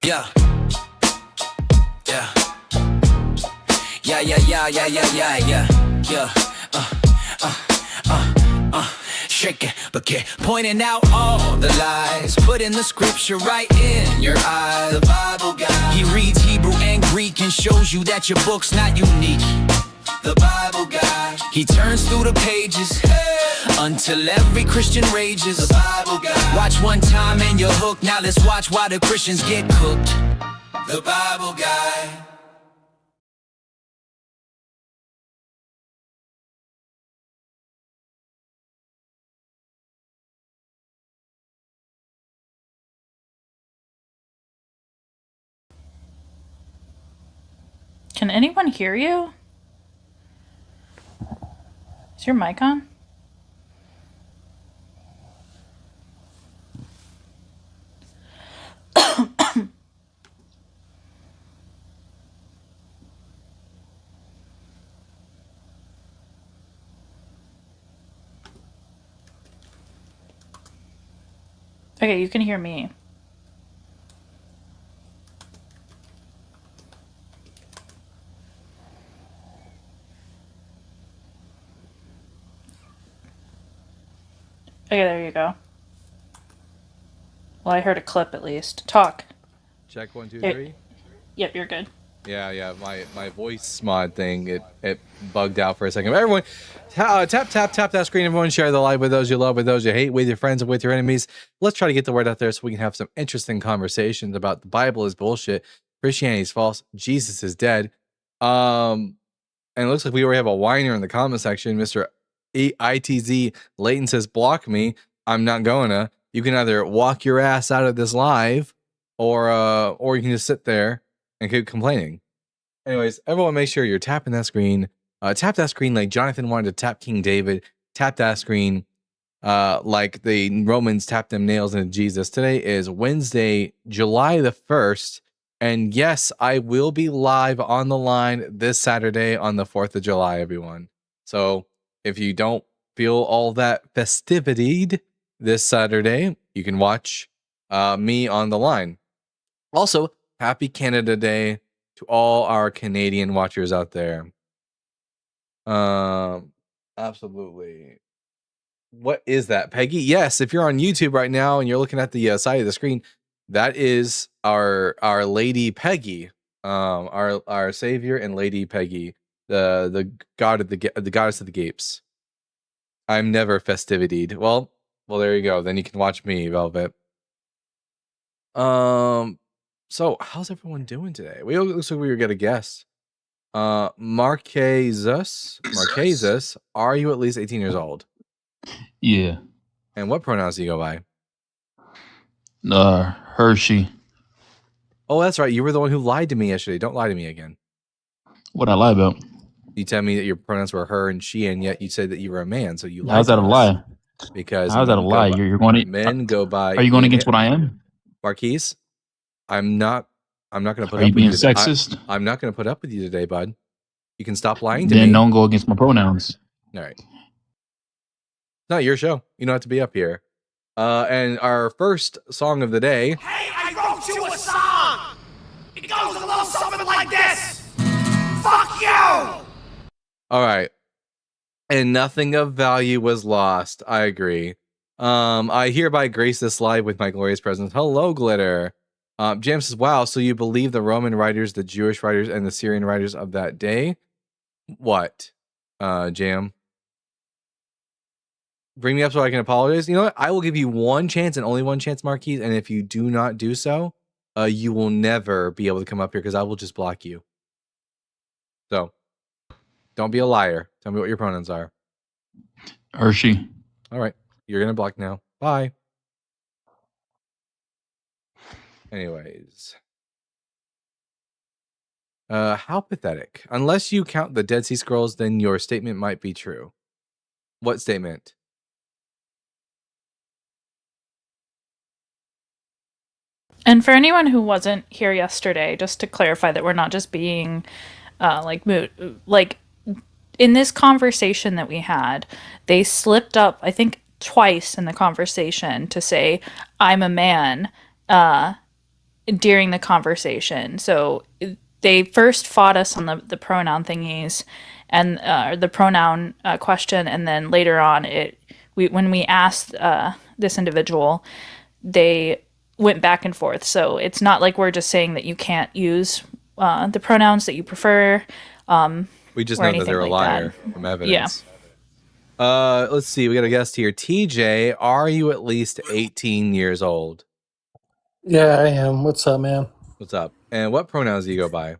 Yeah. Yeah. Yeah, yeah, yeah, yeah, yeah, yeah, yeah. Yeah. Shake it, but get pointing out all the lies. Putting the scripture right in your eye. The Bible guy, he reads Hebrew and Greek and shows you that your book's not unique. The Bible guy, he turns through the pages until every Christian rages. The Bible guy, watch one time and you're hooked. Now let's watch why the Christians get cooked. The Bible guy. Can anyone hear you? Is your mic on? Okay, you can hear me. Okay, there you go. Well, I heard a clip at least. Talk. Check 1, 2, There- 3. Yep, you're good. Yeah. My voice mod thing it bugged out for a second. But everyone, tap that screen. Everyone, share the live with those you love, with those you hate, with your friends and with your enemies. Let's try to get the word out there so we can have some interesting conversations about the Bible is bullshit, Christianity is false, Jesus is dead. And it looks like we already have a whiner in the comment section. Mr. ITZ Leighton says, "Block me. I'm not going to." You can either walk your ass out of this live, or you can just sit there and keep complaining. Anyways, everyone, make sure you're tapping that screen. Tap that screen like Jonathan wanted to tap King David. Tap that screen like the Romans tapped them nails into Jesus. Today is Wednesday, July the 1st. And yes, I will be live on the line this Saturday on the 4th of July, everyone. So if you don't feel all that festivitied this Saturday, you can watch me on the line. Also, happy Canada Day to all our Canadian watchers out there. Absolutely. What is that, Peggy? Yes, if you're on YouTube right now and you're looking at the side of the screen, that is our Lady Peggy, our Savior and Lady Peggy, the god of the goddess of the Gapes. I'm never festivitied. Well, there you go. Then you can watch me, Velvet. So how's everyone doing today? We looks like we were gonna guess. Marquezus, are you at least 18 years old? Yeah. And what pronouns do you go by? Hershey. Oh, that's right. You were the one who lied to me yesterday. Don't lie to me again. What I lie about? You tell me that your pronouns were her and she, and yet you said that you were a man. So you lied. How's that to a us. lie? Because how's that a lie? You're going to men go by. Are you going against what I am? Marquise, I'm not going to put Are up you being with you. sexist? I'm not going to put up with you today, bud. You can stop lying to me. Then don't go against my pronouns. All right. It's not your show. You don't have to be up here. And our first song of the day. Hey, I wrote you a song! It goes a little something like this! Fuck you! All right. And nothing of value was lost. I agree. I hereby grace this live with my glorious presence. Hello, Glitter. Jam says, wow, so you believe the Roman writers, the Jewish writers, and the Syrian writers of that day? What? Jam? Bring me up so I can apologize. You know what? I will give you one chance and only one chance, Marquise. And if you do not do so, you will never be able to come up here because I will just block you. So, don't be a liar. Tell me what your pronouns are. Hershey. All right. You're going to block now. Bye. Anyways. How pathetic. Unless you count the Dead Sea Scrolls, then your statement might be true. What statement? And for anyone who wasn't here yesterday, just to clarify that we're not just being like in this conversation that we had, they slipped up, I think, twice in the conversation to say, I'm a man, during the conversation. So they first fought us on the pronoun thingies and the pronoun question, and then later on, when we asked this individual, they went back and forth. So it's not like we're just saying that you can't use the pronouns that you prefer. We just or know that anything they're a like liar that. from evidence. Let's see. We got a guest here. TJ, are you at least 18 years old? Yeah, I am. What's up, man? What's up? And what pronouns do you go by?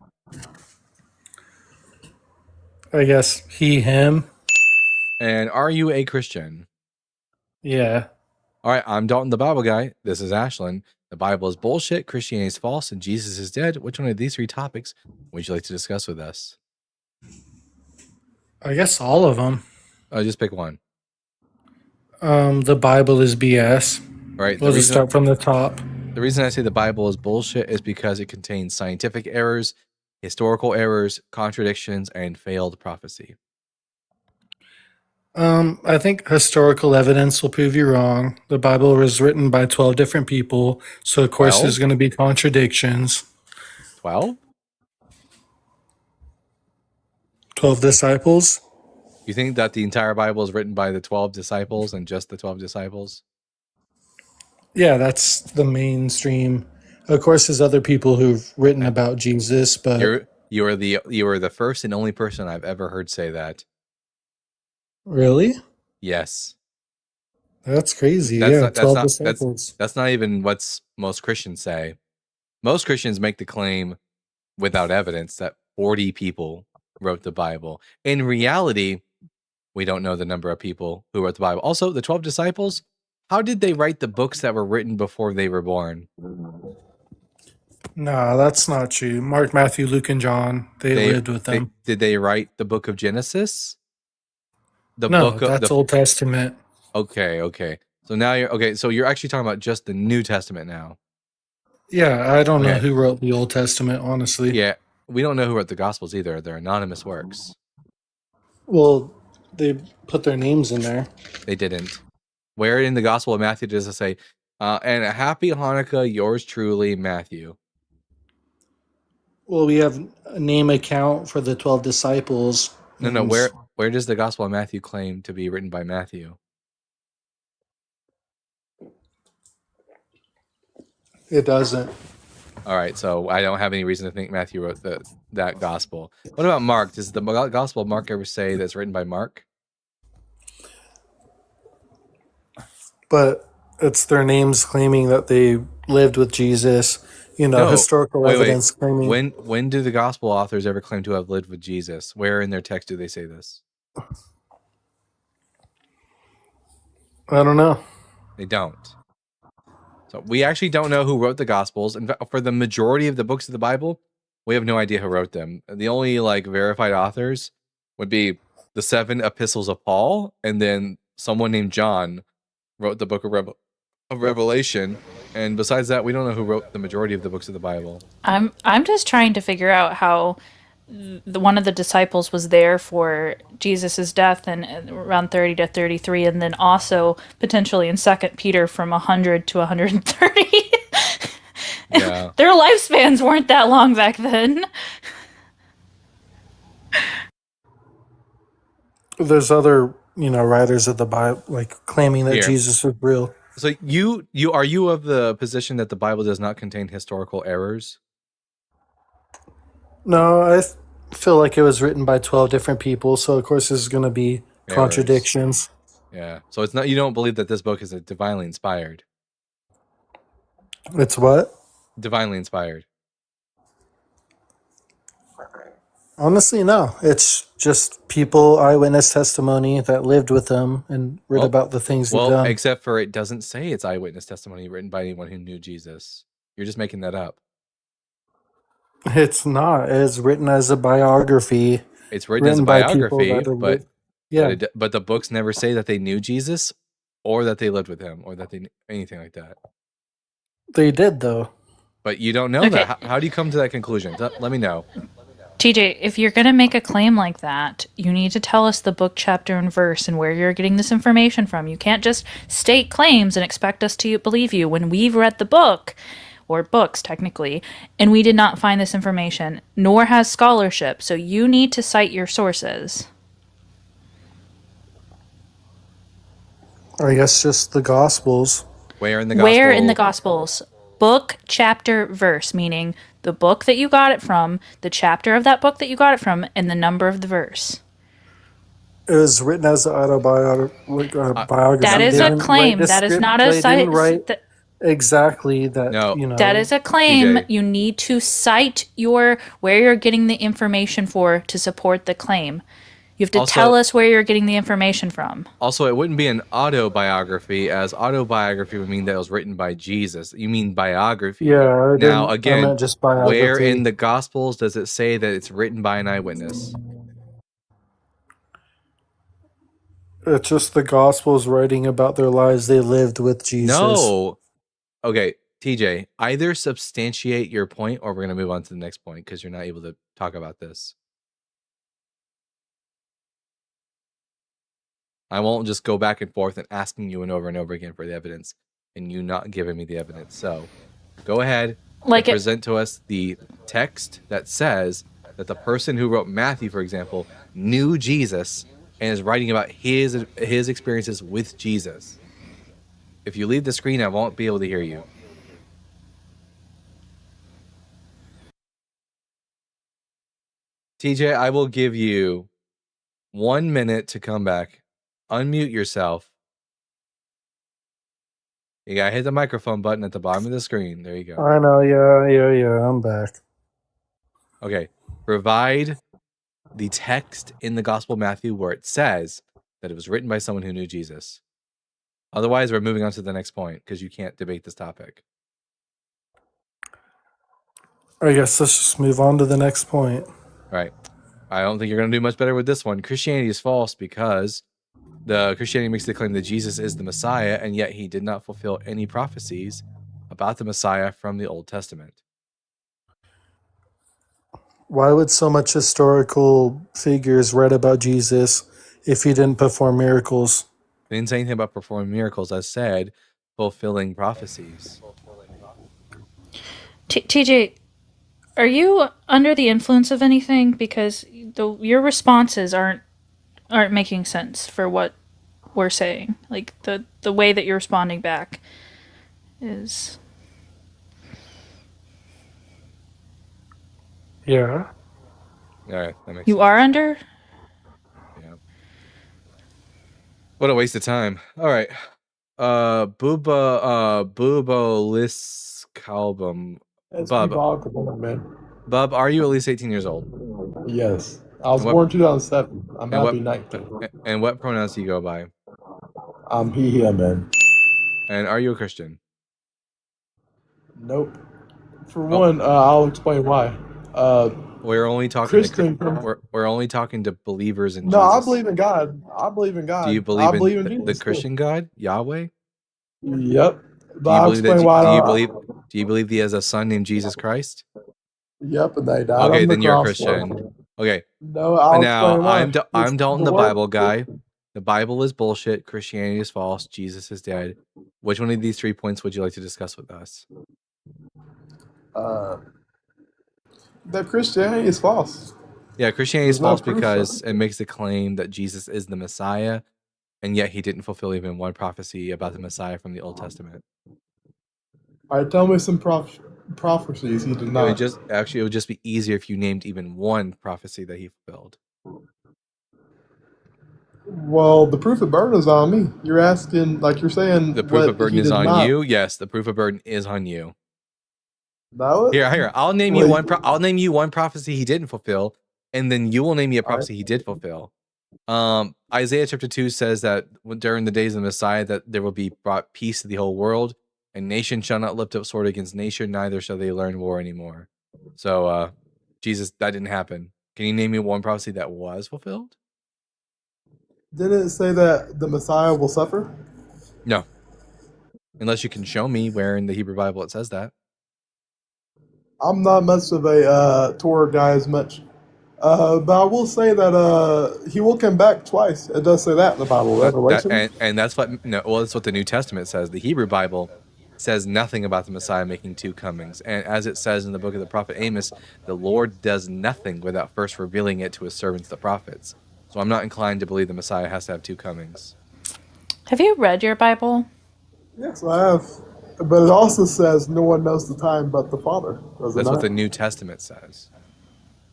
I guess he, him. And are you a Christian? Yeah. All right, I'm Dalton, the Bible guy. This is Ashlyn. The Bible is bullshit, Christianity is false, and Jesus is dead. Which one of these three topics would you like to discuss with us? I guess all of them. Just pick one. The Bible is BS. All right. We'll just start from the top. The reason I say the Bible is bullshit is because it contains scientific errors, historical errors, contradictions, and failed prophecy. I think historical evidence will prove you wrong. The Bible was written by 12 different people, so of course 12? there's going to be contradictions. 12? 12 disciples? You think that the entire Bible is written by the 12 disciples and just the 12 disciples? Yeah, that's the mainstream. Of course, there's other people who've written about Jesus, but You are the first and only person I've ever heard say that. really? Yes. That's crazy. That's Yeah, not- that's 12 not- disciples. That's not even what most Christians say. Most Christians make the claim without evidence that 40 people wrote the Bible. In reality, we don't know the number of people who wrote the Bible. Also, the 12 disciples, how did they write the books that were written before they were born? No, that's not true. Mark, Matthew, Luke, and John, they lived with them. Did they write the book of Genesis? No, that's Old Testament. Okay. So now you're actually talking about just the New Testament now. Yeah, I don't know Okay. who wrote the Old Testament, honestly. Yeah, we don't know who wrote the Gospels either. They're anonymous works. Well, they put their names in there. They didn't. Where in the Gospel of Matthew does it say, and a happy Hanukkah, yours truly, Matthew? Well, we have a name account for the 12 disciples. No, and where does the Gospel of Matthew claim to be written by Matthew? It doesn't. All right, so I don't have any reason to think Matthew wrote that Gospel. What about Mark? Does the Gospel of Mark ever say that's written by Mark? But it's their names claiming that they lived with Jesus. No. Historical Wait. evidence claiming. When do the Gospel authors ever claim to have lived with Jesus? Where in their text do they say this? I don't know. They don't. So we actually don't know who wrote the Gospels. In fact, for the majority of the books of the Bible, we have no idea who wrote them. The only verified authors would be the 7 epistles of Paul, and then someone named John wrote the book of Revelation. And besides that, we don't know who wrote the majority of the books of the Bible. I'm just trying to figure out how one of the disciples was there for Jesus's death and around 30 to 33, and then also potentially in 2 Peter from 100 to 130. Yeah. Their lifespans weren't that long back then. There's other, writers of the Bible claiming that Here. Jesus was real. So are you of the position that the Bible does not contain historical errors? No, I feel like it was written by 12 different people, so of course there's going to be Errors. contradictions. Yeah. So it's not, you don't believe that this book is divinely inspired. It's what? Divinely inspired. Honestly, no. It's just people, eyewitness testimony that lived with them and read about the things they've done. Except for it doesn't say it's eyewitness testimony written by anyone who knew Jesus. You're just making that up. It's not. It's written as a biography. It's written as a by people biography, that have but lived- yeah, but the books never say that they knew Jesus, or that they lived with him, or that they anything like that. they did though. But you don't know Okay. that. How do you come to that conclusion? Let me know. TJ, if you're going to make a claim like that, you need to tell us the book, chapter, and verse and where you're getting this information from. You can't just state claims and expect us to believe you. When we've read the book, or books technically, and we did not find this information, nor has scholarship. So you need to cite your sources. I guess just the Gospels. Where in the gospel? Where in the Gospels? Book, chapter, verse, meaning the book that you got it from, the chapter of that book that you got it from, and the number of the verse. It was written as an autobiography. That is They a didn't claim. write That is script- not a they didn't write cite. exactly that. No. That is a claim. TJ. You need to cite where you're getting the information for to support the claim. You have to Also- tell us where you're getting the information from. Also, it wouldn't be an autobiography, as autobiography would mean that it was written by Jesus. You mean biography. Yeah. I Now, didn't- I again, meant just biography. where in the Gospels does it say that it's written by an eyewitness? It's just the Gospels writing about their lives they lived with Jesus. No. Okay, TJ, either substantiate your point or we're going to move on to the next point because you're not able to talk about this. I won't just go back and forth and asking you and over again for the evidence and you not giving me the evidence. So go ahead Like and it, present to us the text that says that the person who wrote Matthew, for example, knew Jesus and is writing about his experiences with Jesus. If you leave the screen, I won't be able to hear you. TJ, I will give you 1 minute to come back. Unmute yourself. You gotta hit the microphone button at the bottom of the screen. There you go. I know. Yeah. I'm back. Okay. Provide the text in the Gospel of Matthew where it says that it was written by someone who knew Jesus. Otherwise, we're moving on to the next point because you can't debate this topic. I guess let's just move on to the next point. Right. I don't think you're going to do much better with this one. Christianity is false because the Christianity makes the claim that Jesus is the Messiah, and yet he did not fulfill any prophecies about the Messiah from the Old Testament. Why would so much historical figures write about Jesus if he didn't perform miracles? They didn't say anything about performing miracles. I said fulfilling prophecies. TJ, are you under the influence of anything? Because your responses aren't making sense for what we're saying. Like the way that you're responding back is. Yeah. All right, that makes You sense. are under? Yeah. What a waste of time. All right. Bubaliscalbum. It's Bub. remarkable, man. Bub, are you at least 18 years old? Yes. I was And what- born 2007. I'm and about what- to be 19. And what pronouns do you go by? I'm he, him, man. And are you a Christian? Nope. For Oh. one, I'll explain why. We're only talking Christian. we're only talking to believers in No, Jesus. I believe in God. I believe in God. Do you I believe believe in Jesus the too. Christian God, Yahweh? Yep. But Do you I'll believe explain why. do you believe he has a son named Jesus Christ? Yep, and they died Okay, on the then you're a cross for Christian. him. Okay, No, I'll now explain why. I'm Dalton the word- Bible guy. The Bible is bullshit. Christianity is false. Jesus is dead. Which one of these 3 points would you like to discuss with us? That Christianity is false. Yeah, Christianity is There's no false proof of because it. it makes the claim that Jesus is the Messiah, and yet he didn't fulfill even one prophecy about the Messiah from the Old Testament. All right, tell me some prophecies he did It not. would just be easier if you named even one prophecy that he fulfilled. Well, the proof of burden is on me. You're asking, like you're saying, The proof what of burden he is did on not. you. Yes, the proof of burden is on you. No, Here. I'll name you Wait. one. I'll name you one prophecy he didn't fulfill, and then you will name me a All right. prophecy he did fulfill. Isaiah chapter 2 says that during the days of the Messiah, that there will be brought peace to the whole world, and nation shall not lift up sword against nation, neither shall they learn war anymore. So, Jesus, that didn't happen. Can you name me one prophecy that was fulfilled? Didn't it say that the Messiah will suffer? No, unless you can show me where in the Hebrew Bible it says that. I'm not much of a Torah guy as much. But I will say that he will come back twice. It does say that in the Bible, Revelation. And that's what that's what the New Testament says. The Hebrew Bible says nothing about the Messiah making two comings. And as it says in the book of the prophet Amos, the Lord does nothing without first revealing it to his servants, the prophets. So I'm not inclined to believe the Messiah has to have two comings. Have you read your Bible? Yes, I have. But it also says no one knows the time but the Father. Does it That's what not? the New Testament says.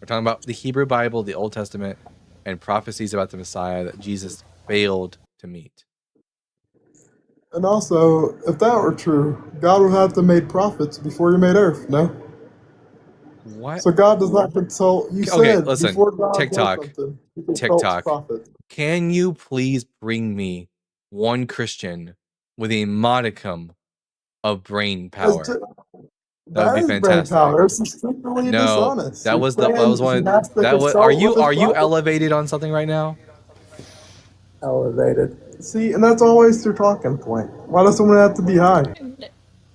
We're talking about the Hebrew Bible, the Old Testament, and prophecies about the Messiah that Jesus failed to meet. And also, if that were true, God would have to make prophets before he made earth, no? What? So God does not consult. You Okay, said listen, before God does TikTok, something, he consults TikTok. prophets. Can you please bring me one Christian with a modicum of brain power? It's ju- That would be is brain fantastic. power. It's secretly No, dishonest. that You're was the that saying was one. he has to That was. consult with his Are you prophet? elevated on something right now? Elevated. See, and that's always your talking point. Why does someone have to be high?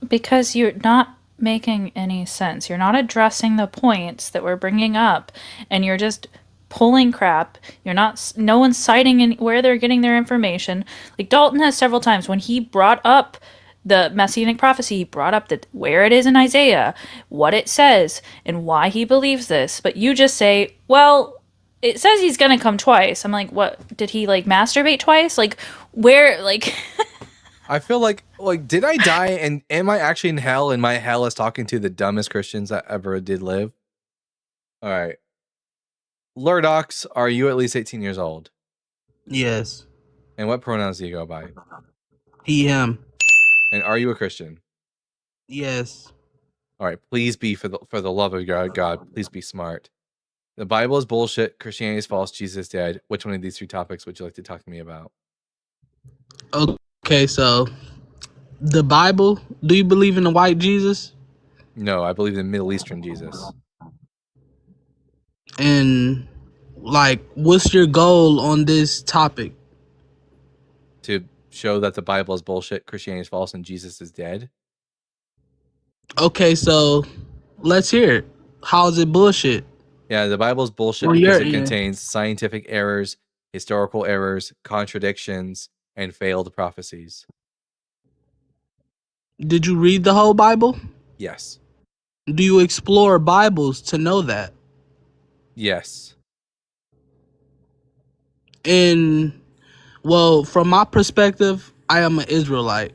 Because you're not making any sense. You're not addressing the points that we're bringing up, and you're just pulling crap. You're not. No one's citing where they're getting their information. Like Dalton has several times when he brought up the messianic prophecy, he brought up that where it is in Isaiah, what it says, and why he believes this. But you just say, well, it says he's gonna come twice. I'm like, what? Did he like masturbate twice? Like, where? Like, I feel like did I die and am I actually in hell? And my hell is talking to the dumbest Christians that ever did live. All right, Lurdox, are you at least 18 years old? Yes. And what pronouns do you go by? He, him. And are you a Christian? Yes. All right, please be for the love of God, please be smart. The Bible is bullshit. Christianity is false. Jesus is dead. Which one of these three topics would you like to talk to me about? Okay, so the Bible, do you believe in the white Jesus? No, I believe in Middle Eastern Jesus. And like, what's your goal on this topic? To show that the Bible is bullshit, Christianity is false, and Jesus is dead. Okay, so let's hear it. How is it bullshit? Yeah, the Bible is bullshit Well, because it yeah. contains scientific errors, historical errors, contradictions, and failed prophecies. Did you read the whole Bible? Yes. Do you explore Bibles to know that? Yes. And well, from my perspective, I am an Israelite.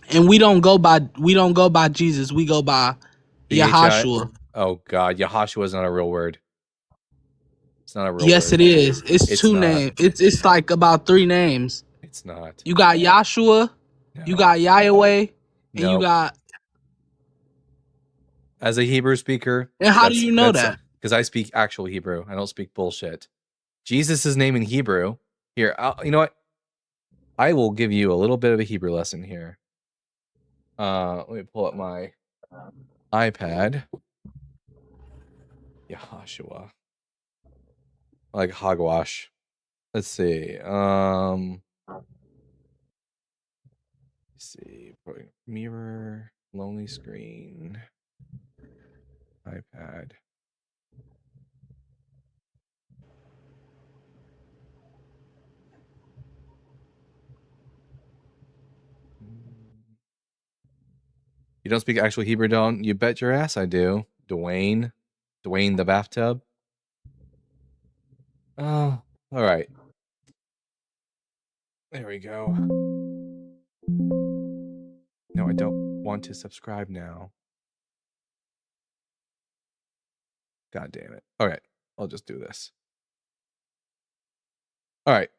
And we don't go by Jesus, we go by Yahashua. Oh God, Yahashua is not a real word. It's not a real word. Yes, it is. It's two not. names. It's like about 3 names. It's not. You got Yahshua, No. you got Yahweh, and Nope. you got. As a Hebrew speaker. And how do you know that? Because I speak actual Hebrew. I don't speak bullshit. Jesus' name in Hebrew. Here, you know what? I will give you a little bit of a Hebrew lesson here. Let me pull up my iPad. Yahashua. Like hogwash. Let's see. Let's see. Mirror, lonely screen, iPad. You don't speak actual Hebrew, don't? You bet your ass I do. Dwayne the bathtub. Oh, all right. There we go. No, I don't want to subscribe now. God damn it. All right, I'll just do this. All right.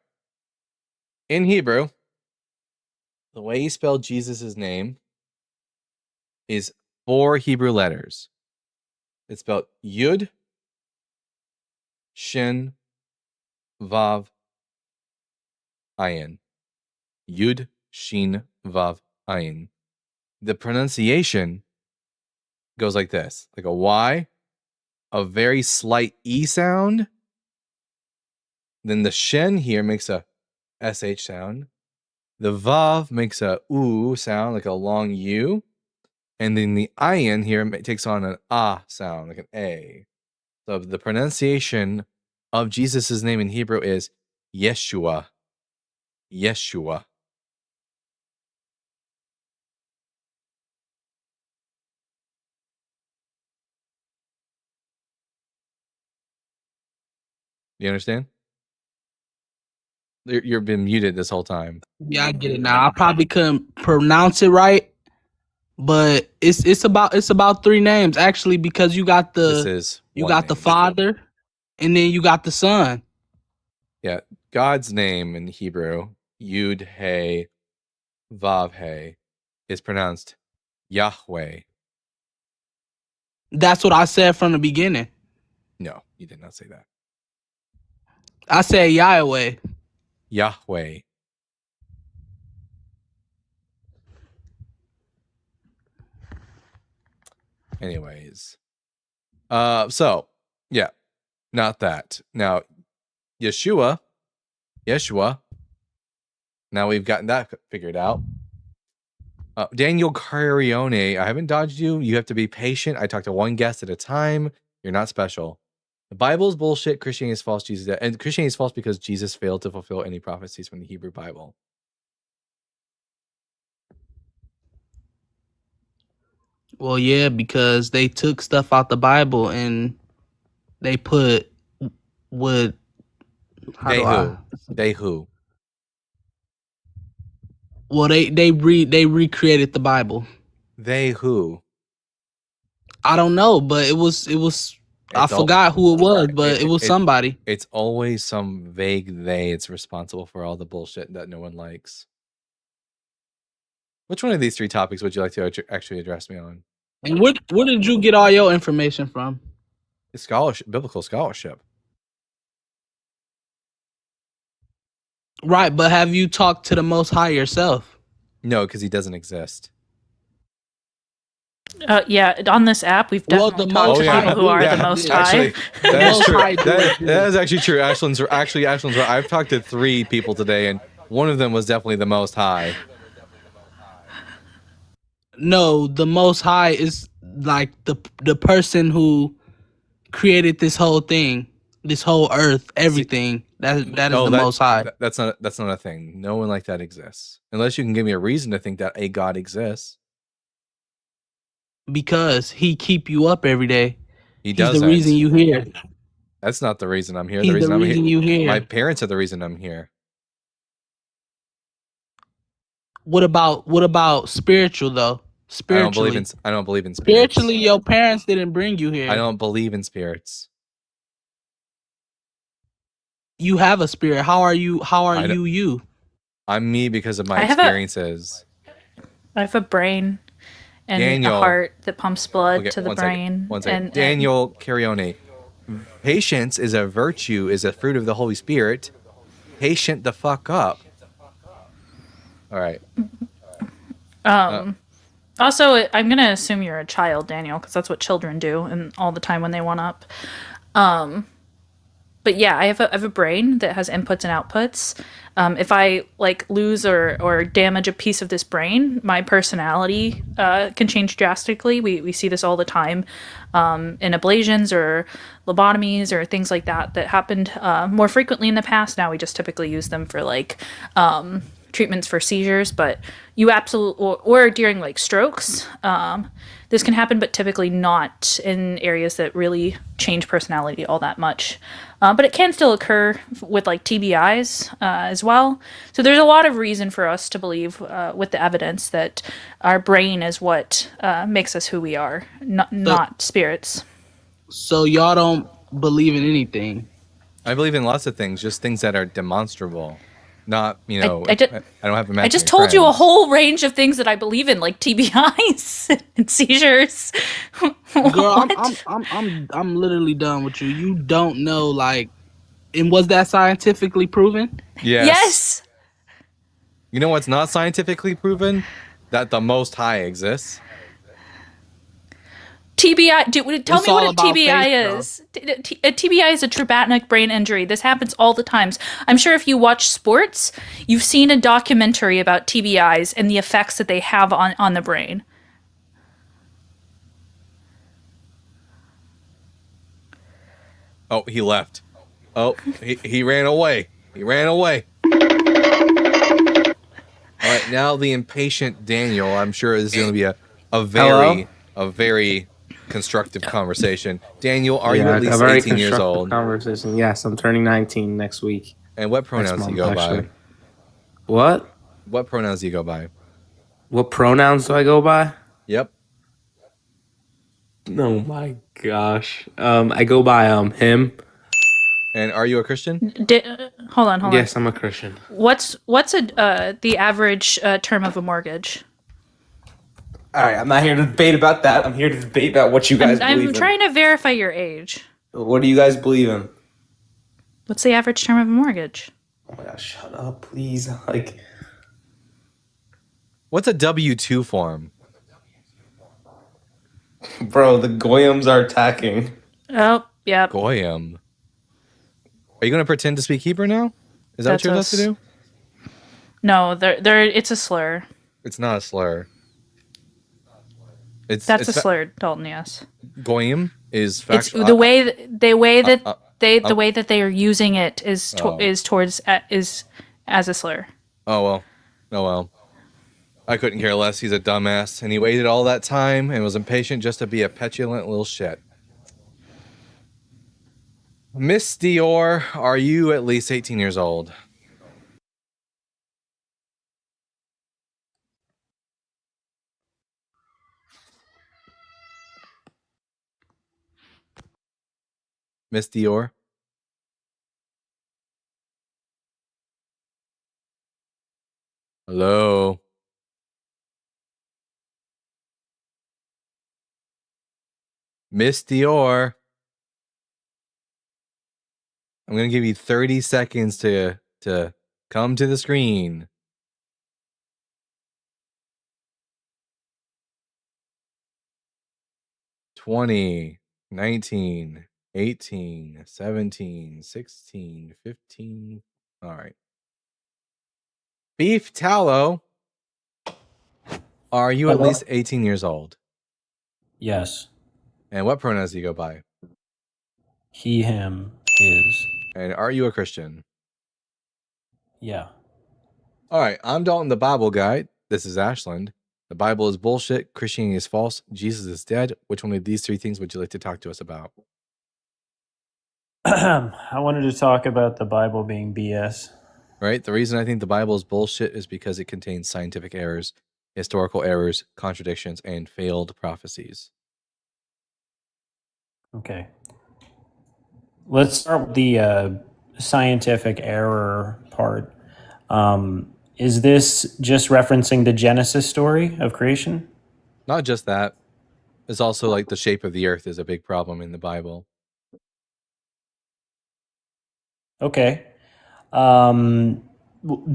In Hebrew, the way you spell Jesus' name is 4 Hebrew letters. It's spelled Yud, Shin, Vav, Ayin. Yud, Shin, Vav, Ayin. The pronunciation goes like this, like a Y, a very slight E sound. Then the Shin here makes a SH sound. The Vav makes a U sound, like a long U. And then the Ayin here takes on an Ah sound, like an A. So the pronunciation of Jesus' name in Hebrew is Yeshua. Yeshua. You understand? You've been muted this whole time. Yeah, I get it now. I probably couldn't pronounce it right, but it's about three names actually, because you got This the is you one got the name. Father, and then you got the Son. Yeah, God's name in Hebrew, Yud He Vav He, is pronounced Yahweh. That's what I said from the beginning. No, you did not say that. I said Yahweh. Yahweh. Anyways, so yeah, not that. Now, Yeshua. Now we've gotten that figured out. Daniel Carione, I haven't dodged you. You have to be patient. I talk to one guest at a time. You're not special. The Bible is bullshit. Christianity is false. And Christianity is false because Jesus failed to fulfill any prophecies from the Hebrew Bible. Well, yeah, because they took stuff out the Bible and they put what. They who? Well, they recreated the Bible. They who? I don't know, but it was. I forgot who it was, but it was somebody. It's always some vague they. It's responsible for all the bullshit that no one likes. Which one of these three topics would you like to actually address me on? And where did you get all your information from? Scholarship, biblical scholarship. Right, but have you talked to the Most High yourself? No, because he doesn't exist. Yeah, on this app, we've definitely talked to people who are the Most High. Actually, that is true. That is actually true. Ashland's right. I've talked to 3 people today, and one of them was definitely the Most High. No, the Most High is like the person who created this whole thing, this whole earth, everything. That is the Most High. That's not a thing. No one like that exists, unless you can give me a reason to think that a God exists. Because he keep you up every day. He does. He's the reason you here. That's not the reason I'm here. He's the reason I'm you here. My parents are the reason I'm here. What about spiritual though? Spiritually, I don't believe in spirits. Spiritually, your parents didn't bring you here. I don't believe in spirits. You have a spirit. How are you? You? I'm me because of my experiences. I have a brain and Daniel, a heart that pumps blood to the one brain. Second. Daniel Carione. Patience is a virtue, is a fruit of the Holy Spirit. Patient the fuck up. All right. Also, I'm going to assume you're a child, Daniel, because that's what children do and all the time when they want up. But yeah, I have a brain that has inputs and outputs. If I lose or damage a piece of this brain, my personality can change drastically. We see this all the time in ablations or lobotomies or things like that happened more frequently in the past. Now we just typically use them for treatments for seizures, but you absolutely or during strokes. This can happen, but typically not in areas that really change personality all that much. But it can still occur with TBIs as well. So there's a lot of reason for us to believe with the evidence that our brain is what makes us who we are, not spirits. So y'all don't believe in anything? I believe in lots of things, just things that are demonstrable. Not, I don't have imaginary I just told you a whole range of things that I believe in, like TBIs and seizures. Girl, I'm literally done with you. You don't know, and was that scientifically proven? Yes. You know what's not scientifically proven? That the Most High exists. TBI, tell me what a TBI is. A TBI is a traumatic brain injury. This happens all the times. I'm sure if you watch sports, you've seen a documentary about TBIs and the effects that they have on the brain. Oh, he left. Oh, he ran away. He ran away. All right, now the impatient Daniel, I'm sure is going to be a very constructive conversation. Daniel, are you Yeah, at a least very 18 years constructive old? Conversation. Yes, I'm turning 19 next week. And what Next pronouns do you month, go actually. by? What? What pronouns do you go by? What pronouns do I go by? Yep. Oh my gosh. I go by him. And are you a Christian? Hold on. Yes, I'm a Christian. What's the average term of a mortgage? All right, I'm not here to debate about that. I'm here to debate about what you guys believe I'm in. trying to verify your age. What do you guys believe in? What's the average term of a mortgage? Oh my gosh, shut up, please. Like, What's a W-2 form? bro, the Goyams are attacking. Oh, yeah. Goyim. Are you going to pretend to speak Hebrew now? Is that That's what you're about to us. do? No, they're it's a slur. It's not a slur. That's it's a slur, Dalton. Yes. Goyim is It's factual. the way the way that they are using it is Oh. is as a slur. Oh well. I couldn't care less. He's a dumbass, and he waited all that time and was impatient just to be a petulant little shit. Miss Dior, are you at least 18 years old? Miss Dior? Hello? Miss Dior? I'm going to give you 30 seconds to come to the screen. $20, $19, $18, $17, $16, $15. All right. Beef Tallow, are you at Hello? least 18 years old? Yes. And what pronouns do you go by? He, him, his. And are you a Christian? Yeah. All right. I'm Dalton, the Bible guy. This is Ashland. The Bible is bullshit. Christianity is false. Jesus is dead. Which one of these three things would you like to talk to us about? I wanted to talk about the Bible being BS. Right? The reason I think the Bible is bullshit is because it contains scientific errors, historical errors, contradictions, and failed prophecies. Okay. Let's start with the scientific error part. Is this just referencing the Genesis story of creation? Not just that. It's also like the shape of the earth is a big problem in the Bible. Okay. Do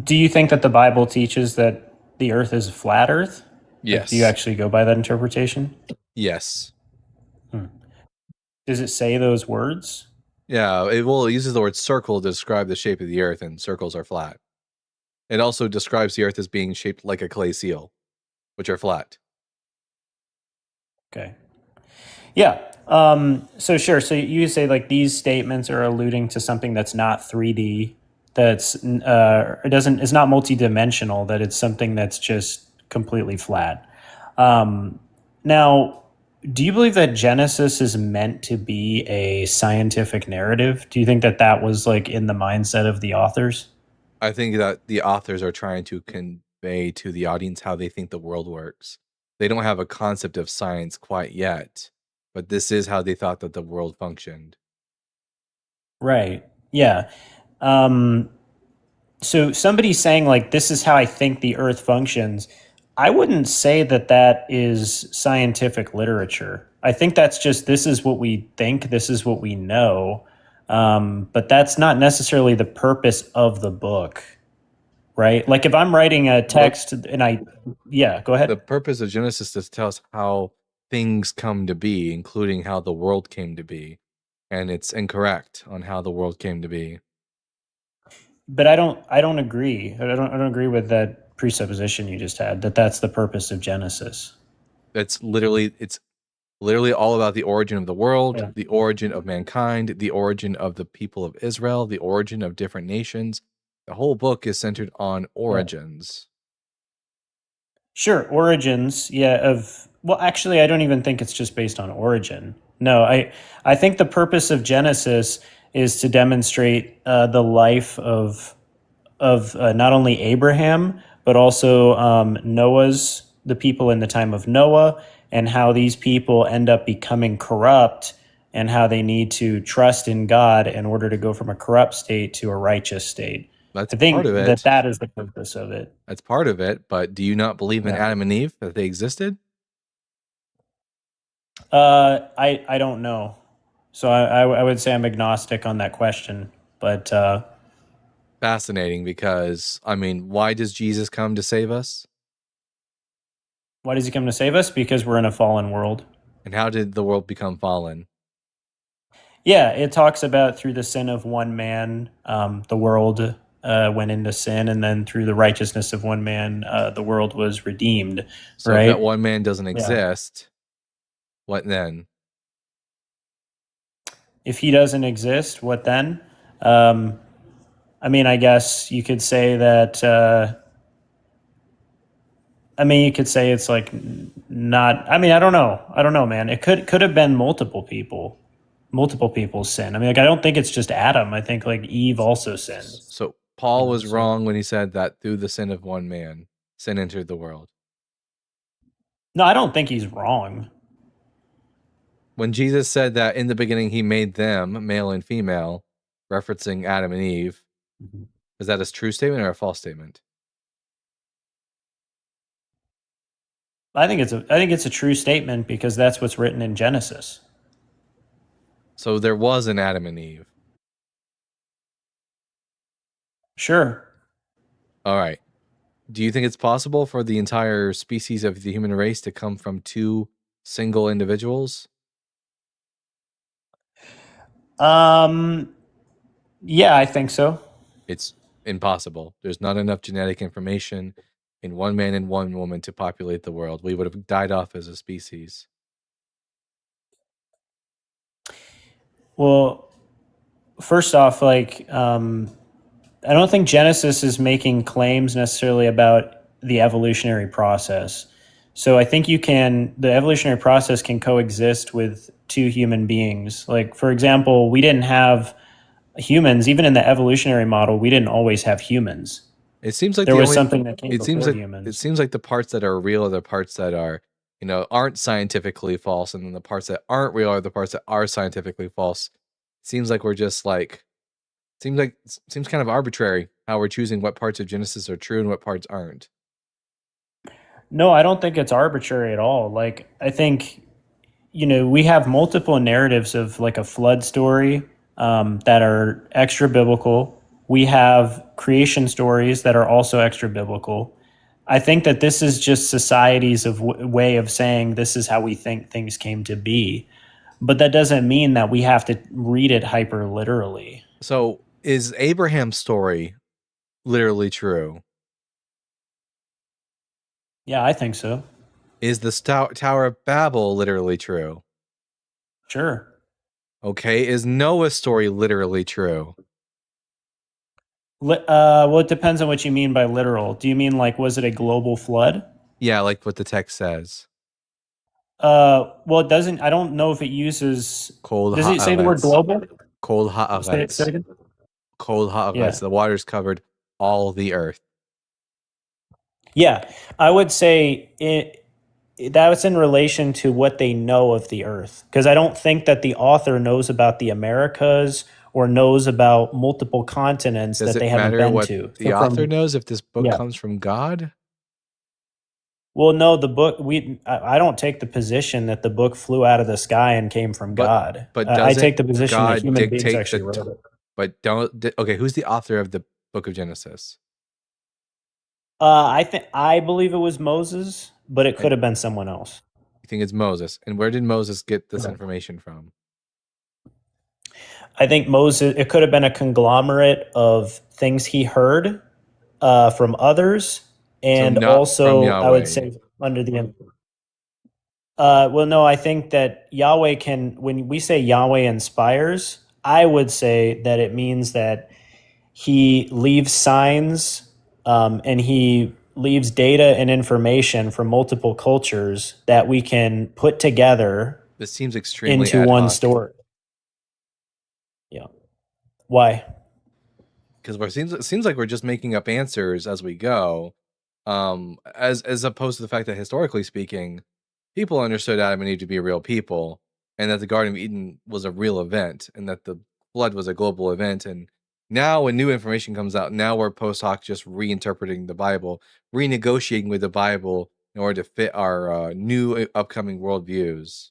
you think that the Bible teaches that the earth is a flat earth? Like, Yes. do you actually go by that interpretation? Yes. Does it say those words? Yeah, it uses the word circle to describe the shape of the earth, and circles are flat. It also describes the earth as being shaped like a clay seal, which are flat. Okay. Yeah. So sure. So you say like these statements are alluding to something that's not 3D, that's is not multidimensional, that it's something that's just completely flat. Now, do you believe that Genesis is meant to be a scientific narrative? Do you think that that was like in the mindset of the authors? I think that the authors are trying to convey to the audience how they think the world works. They don't have a concept of science quite yet, but this is how they thought that the world functioned. Right. Yeah. So somebody saying like, this is how I think the earth functions, I wouldn't say that that is scientific literature. I think that's just, this is what we think, this is what we know. But that's not necessarily the purpose of the book, right? Like if I'm writing a text and go ahead. The purpose of Genesis is to tell us how things come to be, including how the world came to be. And it's incorrect on how the world came to be. But I don't agree. I don't agree with that presupposition you just had, that that's the purpose of Genesis. It's literally all about the origin of the world, Yeah. the origin of mankind, the origin of the people of Israel, the origin of different nations. The whole book is centered on origins. Sure, origins, yeah, of well, actually I don't even think it's just based on origin. No, I think the purpose of Genesis is to demonstrate the life of not only Abraham but also Noah's the people in the time of Noah, and how these people end up becoming corrupt, and how they need to trust in God in order to go from a corrupt state to a righteous state. That's I think part of it. that is the purpose of it. That's part of it. But do you not believe in Yeah. Adam and Eve, that they existed? I don't know. So I would say I'm agnostic on that question. But Fascinating, because I mean, why does Jesus come to save us? why does he come to save us? Because we're in a fallen world. And how did the world become fallen? Yeah, it talks about through the sin of one man, the world went into sin, and then through the righteousness of one man, the world was redeemed. So right? if that one man doesn't exist, what then? If he doesn't exist, what then? I mean, I guess you could say that. I mean, you could say it's like not. I mean, I don't know. I don't know, man. It could have been multiple people's sin. I mean, like I don't think it's just Adam. I think like Eve also sinned. So Paul was wrong when he said that through the sin of one man, sin entered the world. No, I don't think he's wrong. When Jesus said that in the beginning he made them, male and female, referencing Adam and Eve, is that a true statement or a false statement? I think it's a true statement because that's what's written in Genesis. So there was an Adam and Eve. Sure. All right. Do you think it's possible for the entire species of the human race to come from two single individuals? Yeah, I think so. It's impossible. There's not enough genetic information in one man and one woman to populate the world. We would have died off as a species. Well, first off, like, I don't think Genesis is making claims necessarily about the evolutionary process. So I think the evolutionary process can coexist with two human beings. Like, for example, we didn't have humans, even in the evolutionary model, we didn't always have humans. It seems like There the was only- something that came it seems before like humans. it seems like the parts that are real are the parts that are, aren't scientifically false, and then the parts that aren't real are the parts that are scientifically false. Seems like we're just like seems kind of arbitrary how we're choosing what parts of Genesis are true and what parts aren't. No, I don't think it's arbitrary at all. Like, I think, we have multiple narratives of like a flood story that are extra biblical. We have creation stories that are also extra biblical. I think that this is just society's way of saying this is how we think things came to be. But that doesn't mean that we have to read it hyper literally. So is Abraham's story literally true? Yeah, I think so. Is the Tower of Babel literally true? Sure. Okay, is Noah's story literally true? Well, it depends on what you mean by literal. Do you mean like, was it a global flood? Yeah, like what the text says. Well, it doesn't. I don't know if it uses. Cold Does it say the word haaretz. global? Cold Say it haaretz. again. Cold haaretz. Yeah. The waters covered all the earth. Yeah, I would say that was in relation to what they know of the Earth, because I don't think that the author knows about the Americas or knows about multiple continents Does that it they haven't matter been what to. the author knows if this book Yeah. comes from God? Well, no, the book I don't take the position that the book flew out of the sky and came from God. But I doesn't take the position God that human beings dictate actually the wrote it. But okay, who's the author of the book of Genesis? I believe it was Moses, but it could have been someone else. You think it's Moses? And where did Moses get this information from? I think Moses, it could have been a conglomerate of things he heard from others, and not also from I would Yahweh. say under the. Well, no, I think that Yahweh can. When we say Yahweh inspires, I would say that it means that he leaves signs, and he leaves data and information from multiple cultures that we can put together This seems extremely into ad one hoc. story. Yeah. Why? Because it seems like we're just making up answers as we go, as opposed to the fact that historically speaking, people understood Adam and Eve to be real people, and that the Garden of Eden was a real event, and that the flood was a global event. And now, when new information comes out, now we're post hoc just reinterpreting the Bible, renegotiating with the Bible in order to fit our new upcoming worldviews.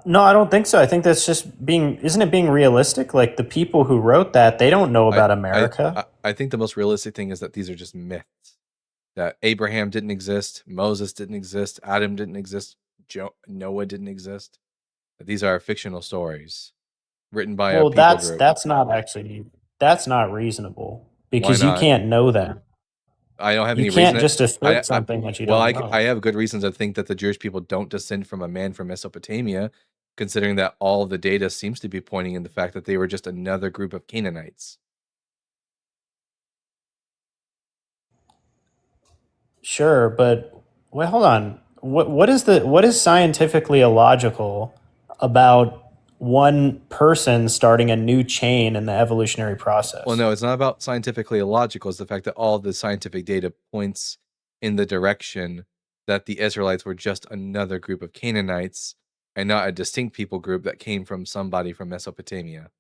No, I don't think so. I think that's just isn't it being realistic? Like the people who wrote that, they don't know about America. I think the most realistic thing is that these are just myths. That Abraham didn't exist, Moses didn't exist, Adam didn't exist, Noah didn't exist. That these are fictional stories written by a Well, people group. that's not reasonable because you not? can't know that. I don't have You any can't reason. just assert something that you well, don't know. I have good reasons to think that the Jewish people don't descend from a man from Mesopotamia, considering that all of the data seems to be pointing in the fact that they were just another group of Canaanites. Sure, but wait, hold on. What is scientifically illogical about one person starting a new chain in the evolutionary process? Well, no, it's not about scientifically illogical. It's the fact that all the scientific data points in the direction that the Israelites were just another group of Canaanites and not a distinct people group that came from somebody from Mesopotamia.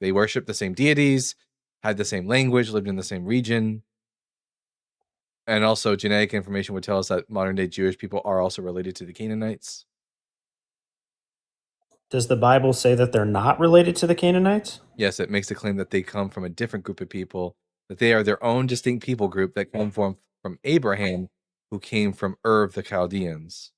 They worshiped the same deities, had the same language, lived in the same region. And also, genetic information would tell us that modern-day Jewish people are also related to the Canaanites. Does the Bible say that they're not related to the Canaanites? Yes, it makes the claim that they come from a different group of people, that they are their own distinct people group that come from Abraham, who came from Ur of the Chaldeans.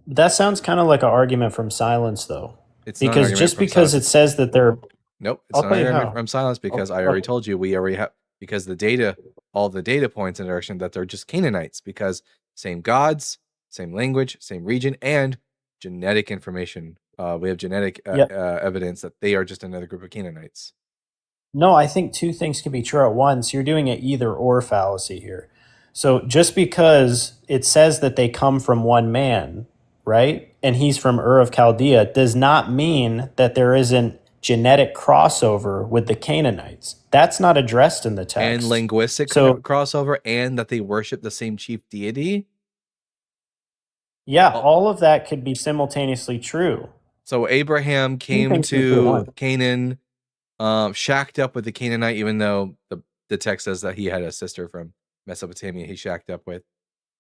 That sounds kind of like an argument from silence, though. It's not an Because argument just from because silence. it says that they're Nope, it's I'll not tell an you argument how. from silence because I already told you we already have, because the data, all the data points in the direction that they're just Canaanites, because same gods, same language, same region, and genetic information. We have genetic evidence that they are just another group of Canaanites. No, I think two things can be true at once. You're doing an either or fallacy here. So just because it says that they come from one man, right? And he's from Ur of Chaldea does not mean that there isn't genetic crossover with the Canaanites. That's not addressed in the text. And linguistic crossover, and that they worship the same chief deity. Yeah, all of that could be simultaneously true. So Abraham came things can go to on. Canaan, shacked up with the Canaanite, even though the text says that he had a sister from Mesopotamia he shacked up with.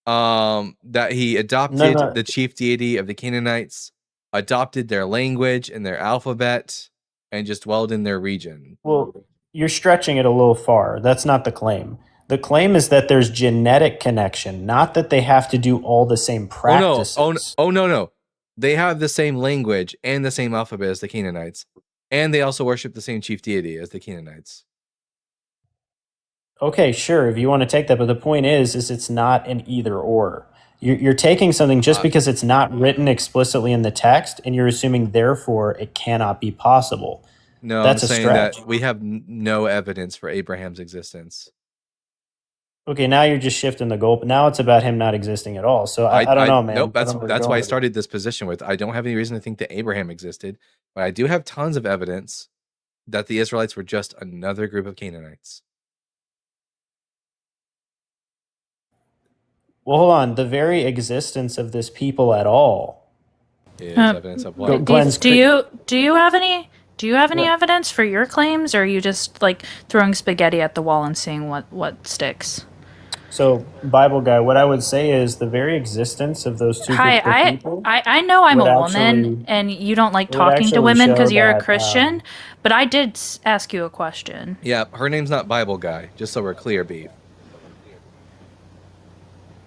That he adopted the chief deity of the Canaanites, adopted their language and their alphabet, and just dwelled in their region. Well, you're stretching it a little far. That's not the claim. The claim is that there's genetic connection, not that they have to do all the same practices. No. They have the same language and the same alphabet as the Canaanites. And they also worship the same chief deity as the Canaanites. Okay, sure, if you want to take that, but the point is it's not an either or. You're taking something just because it's not written explicitly in the text, and you're assuming therefore it cannot be possible. No, That's I'm a saying stretch. that we have no evidence for Abraham's existence. Okay, now you're just shifting the goal. But now it's about him not existing at all. So I don't know, man. Nope, I don't know where that's you're why I going with started this position with. I don't have any reason to think that Abraham existed, but I do have tons of evidence that the Israelites were just another group of Canaanites. Well, hold on. The very existence of this people at all Is evidence of what? Do you have any evidence for your claims, or are you just like throwing spaghetti at the wall and seeing what sticks? So, Bible guy, what I would say is the very existence of those two groups of people. I know I'm a would woman, actually- and you don't like would talking to actually women because show you're a that, Christian. But I did ask you a question. Yeah, her name's not Bible Guy, just so we're clear, Beef.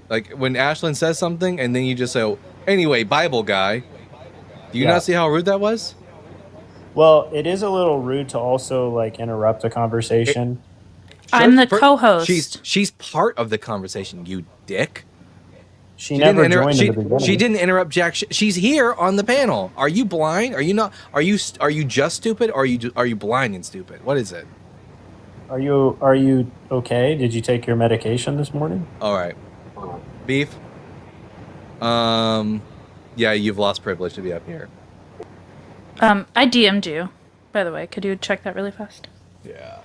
Like, when Ashlyn says something, and then you just say, oh, anyway, Bible Guy, do you Yeah. not see how rude that was? Well, it is a little rude to also like interrupt a conversation. I'm the For- co-host. She's part of the conversation, you dick. She never didn't joined in the beginning. She didn't interrupt Jack. She's here on the panel. Are you blind? Are you not? Are you just stupid? Or are you blind and stupid? What is it? Are you okay? Did you take your medication this morning? All right. Beef. Yeah, you've lost privilege to be up here. I DM'd you, by the way. Could you check that really fast? Yeah.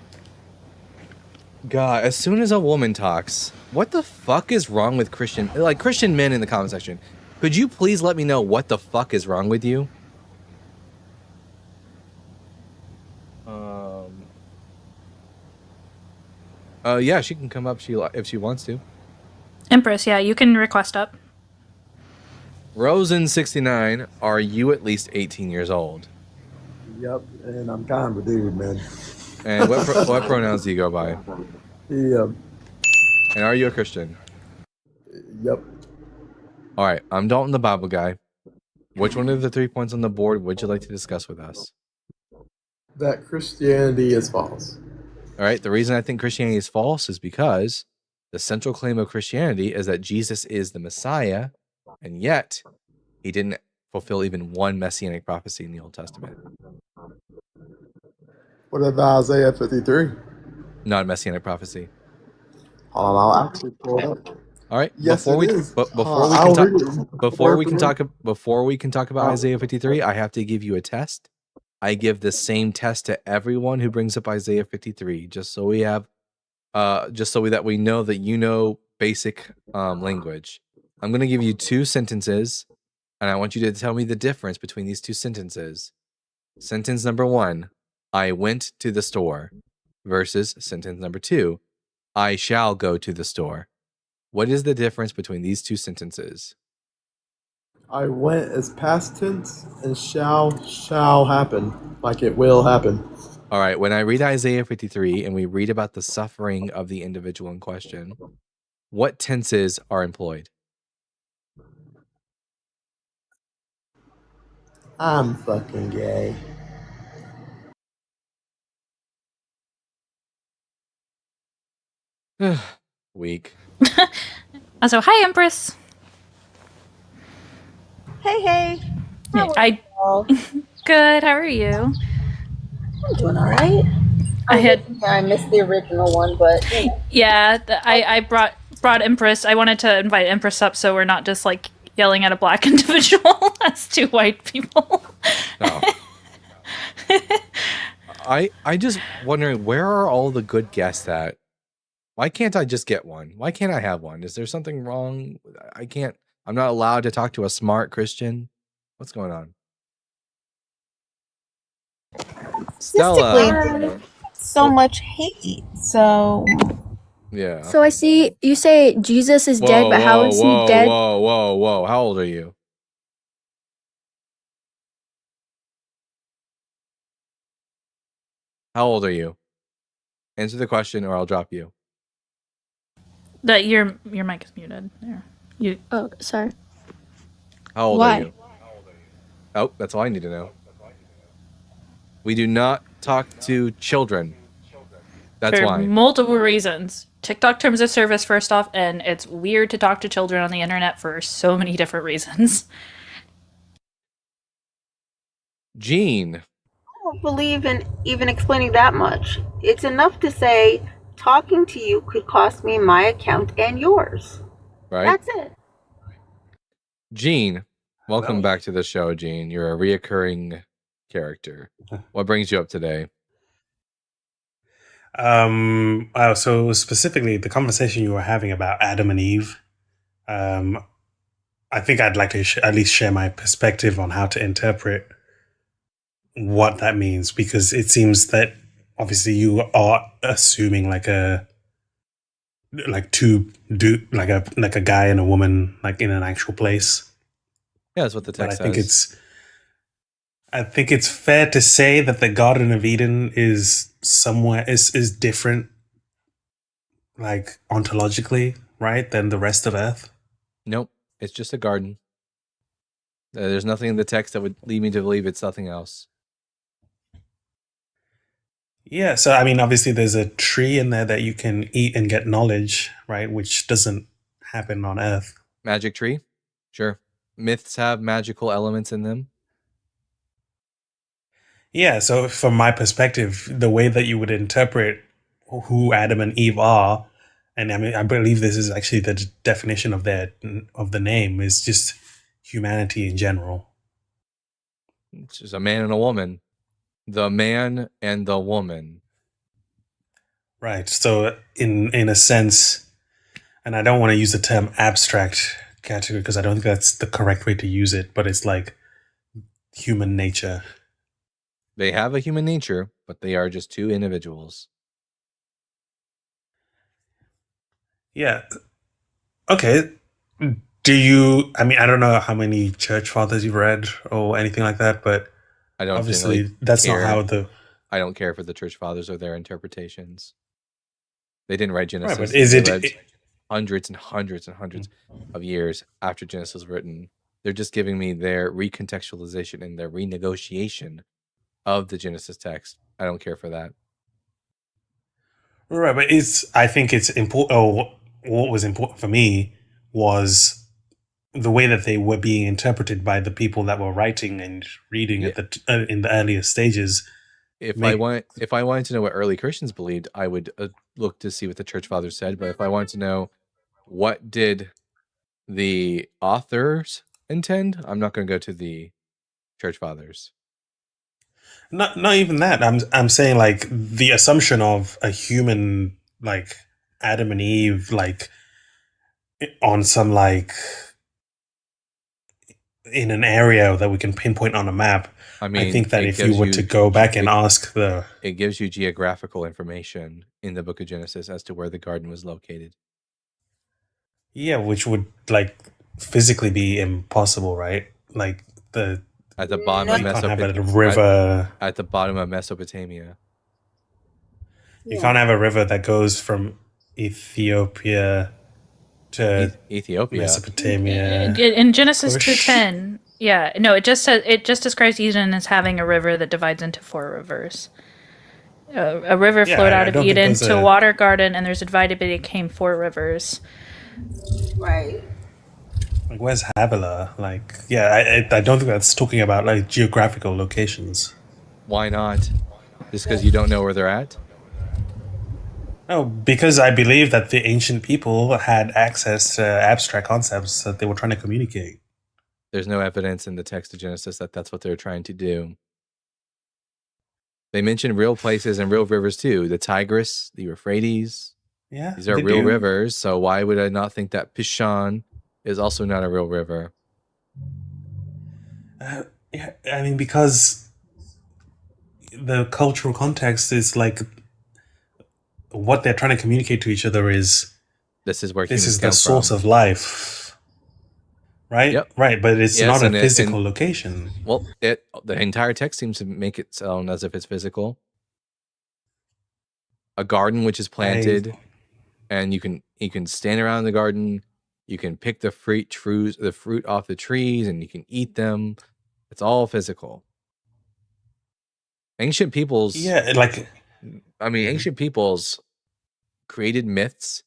God, as soon as a woman talks, what the fuck is wrong with Christian men in the comment section? Could you please let me know what the fuck is wrong with you? Yeah, she can come up if she wants to. Empress, yeah, you can request up. Rosen69, are you at least 18 years old? Yep, and I'm kind of a dude, man. And what pronouns do you go by? Yeah. And are you a Christian? Yep. All right, I'm Dalton the Bible guy. Which one of the 3 points on the board would you like to discuss with us? That Christianity is false. All right, the reason I think Christianity is false is because the central claim of Christianity is that Jesus is the Messiah, and yet he didn't fulfill even one messianic prophecy in the Old Testament. What about Isaiah 53? Not a messianic prophecy. Hold on, I'll actually pull it up. All right, Yes, before it we is. before we can talk about Isaiah 53, I have to give you a test. I give the same test to everyone who brings up Isaiah 53, just so we know that you know basic language. I'm going to give you 2 sentences, and I want you to tell me the difference between these 2 sentences. Sentence number 1, I went to the store, versus sentence number 2, I shall go to the store. What is the difference between these 2 sentences? I went as past tense and shall happen, like it will happen. All right, when I read Isaiah 53 and we read about the suffering of the individual in question, what tenses are employed? I'm fucking gay. Weak. Also, hi, Empress. Hey. Good. How are you? I'm doing all right. I missed the original one, but yeah, I brought Empress. I wanted to invite Empress up so we're not just like yelling at a black individual as 2 white people. Oh. I just wondering, where are all the good guests at? Why can't I just get one? Why can't I have one? Is there something wrong? I'm not allowed to talk to a smart Christian. What's going on? Stella. so much hate. So Yeah. So I see you say Jesus is dead, but how is he dead? Whoa. How old are you? How old are you? Answer the question or I'll drop you. Your mic is muted. There. Oh, sorry. How old Why? are you? Oh, that's all I need to know. We do not talk to children. That's for why. multiple reasons. TikTok terms of service, first off, and it's weird to talk to children on the internet for so many different reasons. Gene. I don't believe in even explaining that much. It's enough to say talking to you could cost me my account and yours. Right? That's it. Gene, welcome back to the show, Gene. You're a reoccurring character. What brings you up today? So specifically the conversation you were having about Adam and Eve, I think I'd like to at least share my perspective on how to interpret what that means, because it seems that obviously you are assuming like a guy and a woman like in an actual place. Yeah, that's what the text says. I think it's fair to say that the Garden of Eden is different, like ontologically, right, than the rest of Earth. Nope, it's just a garden. There's nothing in the text that would lead me to believe it's something else. Yeah, so I mean, obviously there's a tree in there that you can eat and get knowledge, right, which doesn't happen on Earth. Magic tree? Sure. Myths have magical elements in them. Yeah, so from my perspective, the way that you would interpret who Adam and Eve are, and I mean I believe this is actually the definition of the name is just humanity in general. It's just a man and a woman. The man and the woman. Right. So in a sense, and I don't want to use the term abstract category because I don't think that's the correct way to use it, but it's like human nature. They have a human nature, but they are just two individuals. Yeah. Okay. Do you, I mean, I don't know how many church fathers you've read or anything like that, but I don't obviously generally that's not care. how the, I don't care for the church fathers or their interpretations. They didn't write Genesis. right, but is They it, read hundreds and hundreds and hundreds of years after Genesis was written. They're just giving me their recontextualization and their renegotiation of the Genesis text. I don't care for that. right, but I think it's important, or what was important for me was the way that they were being interpreted by the people that were writing and reading Yeah. at in the earlier stages. If Make- I wanted to know what early Christians believed, I would look to see what the church fathers said. But if I wanted to know what did the authors intend, I'm not going to go to the church fathers. Not even that. I'm saying like the assumption of a human like Adam and Eve like on some like in an area that we can pinpoint on a map. I mean, I think that it if you gives were to go back and ask the it gives you geographical information in the book of Genesis as to where the garden was located. yeah, which would like physically be impossible, right? Like the At the bottom of you can't have a Mesopotamia. river. At the bottom of Mesopotamia. You can't have a river that goes from Ethiopia to Ethiopia. Mesopotamia. In Genesis Push. 2:10, yeah, no, it just describes Eden as having a river that divides into 4 rivers. A river Yeah, flowed I out of don't think Eden those to are- water garden, and there's a divided became 4 rivers. Right. Like, where's Havilah? Like, yeah, I don't think that's talking about like geographical locations. Why not? Just because you don't know where they're at? No, because I believe that the ancient people had access to abstract concepts that they were trying to communicate. There's no evidence in the text of Genesis that that's what they're trying to do. They mention real places and real rivers too. The Tigris, the Euphrates. Yeah, These are they real do. rivers. So why would I not think that Pishon is also not a real river? Yeah, I mean, because the cultural context is like what they're trying to communicate to each other is This is where this humans is the come source from. of life, right? Yep. Right, but it's Yes, not a and physical location. Well, the entire text seems to make it sound as if it's physical. A garden which is planted, and you can stand around the garden. You can pick the fruit off the trees, and you can eat them. It's all physical. Ancient peoples, Yeah, like ancient peoples created myths,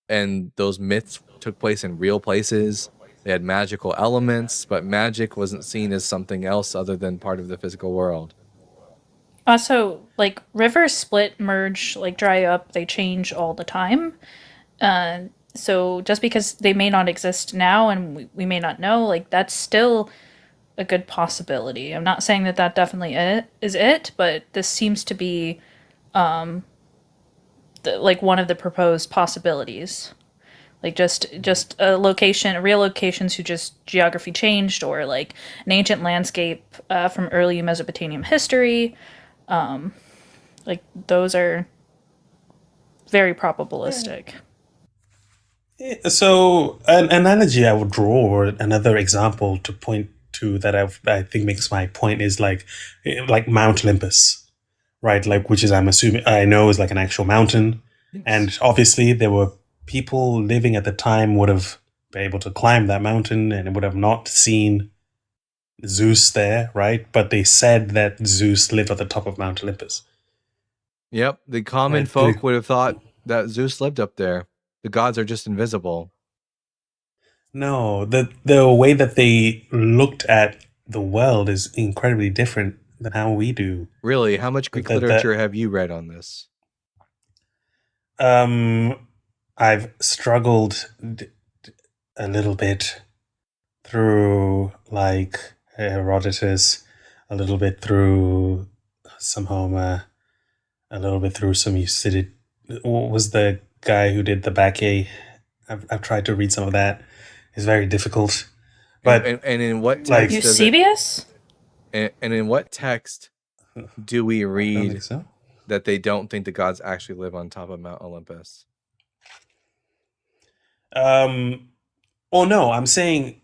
and those myths took place in real places. They had magical elements, but magic wasn't seen as something else other than part of the physical world. Also, like rivers split, merge, like dry up, they change all the time. So just because they may not exist now and we may not know, like that's still a good possibility. I'm not saying that definitely is it, but this seems to be like one of the proposed possibilities. Like just a real locations who just geography changed, or like an ancient landscape from early Mesopotamian history. Like those are very probabilistic. so. An analogy I would draw, or another example to point to that I think makes my point is like Mount Olympus, right? Like, which is I know is like an actual mountain, and obviously there were people living at the time would have been able to climb that mountain and would have not seen Zeus there, right? But they said that Zeus lived at the top of Mount Olympus. Yep, the common Right, folk would have thought that Zeus lived up there. The gods are just invisible. No, the way that they looked at the world is incredibly different than how we do. Really, how much Greek That- literature have you read on this? I've struggled a little bit through like Herodotus, a little bit through some Homer, a little bit through some Thucydid. What was the guy who did the Bacchae? I've tried to read some of that. It's very difficult. But and in what text like Eusebius? And in what text do we I don't read think so. that they don't think the gods actually live on top of Mount Olympus? Oh no, I'm saying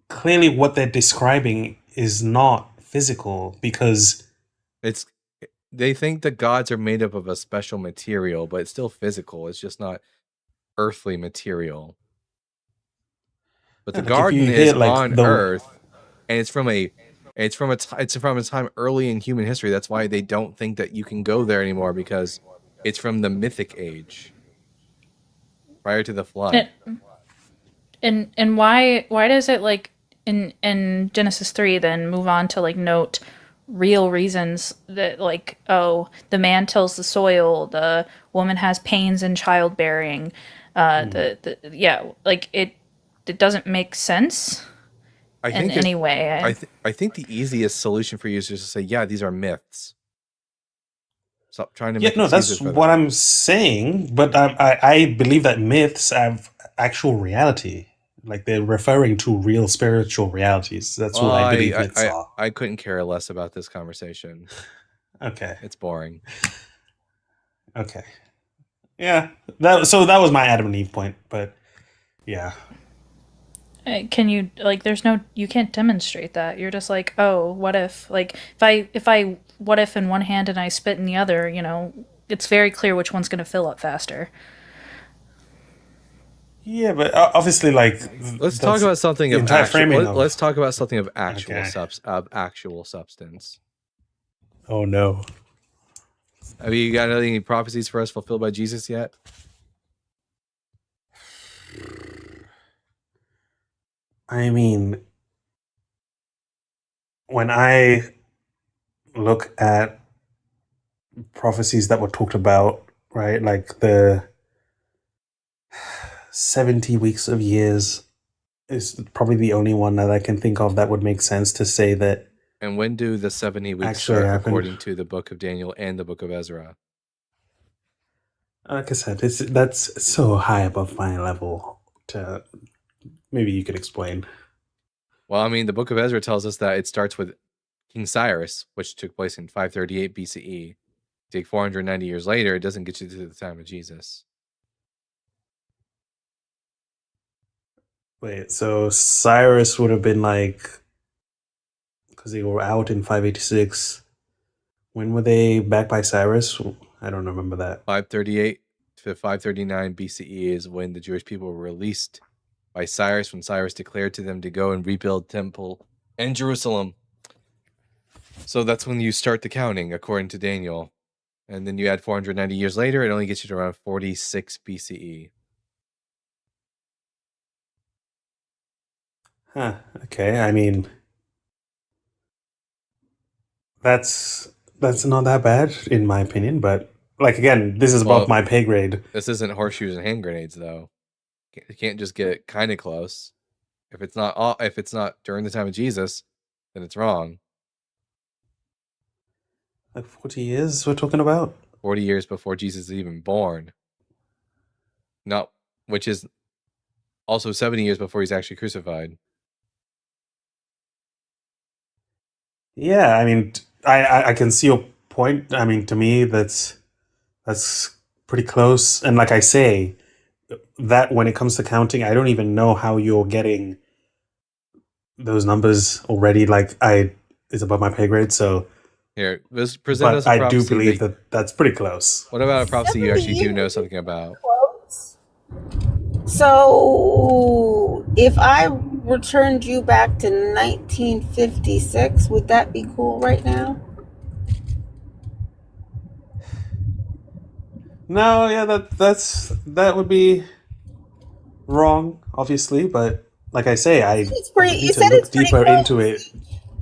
clearly what they're describing is not physical because It's they think the gods are made up of a special material, but it's still physical. It's just not earthly material. But the like, if garden you is hit, like, on the- Earth, and it's from a time early in human history. That's why they don't think that you can go there anymore, because it's from the mythic age, prior to the flood. And why does it like in Genesis 3 then move on to like note real reasons that like, oh, the man tills the soil, the woman has pains in childbearing, like it doesn't make sense in any way. I think the easiest solution for you is just to say, yeah, these are myths. Stop trying to make that's excuses for what them. I'm saying. But I believe that myths have actual reality. Like they're referring to real spiritual realities. That's what I believe myths are. I couldn't care less about this conversation. Okay. It's boring. Okay. Yeah. That was my Adam and Eve point, but yeah. Can you like? There's no. You can't demonstrate that. You're just like, oh, what if? Like, if I what if in one hand and I spit in the other? You know, it's very clear which one's going to fill up faster. Yeah, but obviously, like, Let's talk about something of entire actual. framing of- Let's talk about something of actual Okay. actual substance. Oh no. Have you got any prophecies for us fulfilled by Jesus yet? I mean, when I look at prophecies that were talked about, right, like the 70 weeks of years is probably the only one that I can think of that would make sense to say that. And when do the 70 weeks Actually start happened. according to the book of Daniel and the book of Ezra? Like I said, that's so high above my level to maybe you could explain. Well, I mean, the book of Ezra tells us that it starts with King Cyrus, which took place in 538 BCE. Take 490 years later, it doesn't get you to the time of Jesus. Wait, so Cyrus would have been like, because they were out in 586. When were they back by Cyrus? I don't remember that. 538 to 539 BCE is when the Jewish people were released by Cyrus, when Cyrus declared to them to go and rebuild temple in Jerusalem. So that's when you start the counting, according to Daniel. And then you add 490 years later, it only gets you to around 46 BCE. Huh, okay, I mean, that's not that bad, in my opinion, but, like, again, this is above my pay grade. This isn't horseshoes and hand grenades, though. You can't just get it kind of close. If it's not during the time of Jesus, then it's wrong. Like 40 years we're talking about? 40 years before Jesus is even born. Which is also 70 years before he's actually crucified. Yeah, I mean, I can see your point. I mean, to me, that's pretty close. And like I say, that when it comes to counting, I don't even know how you're getting those numbers already. Like, it's above my pay grade, so... Here, let's present us a But I prophecy. do believe that that's pretty close. What about a prophecy you actually do know something about? So, if I returned you back to 1956, would that be cool right now? No, yeah, that would be wrong, obviously, but like I say, I It's pretty. need You to said look it's pretty deeper close. into it.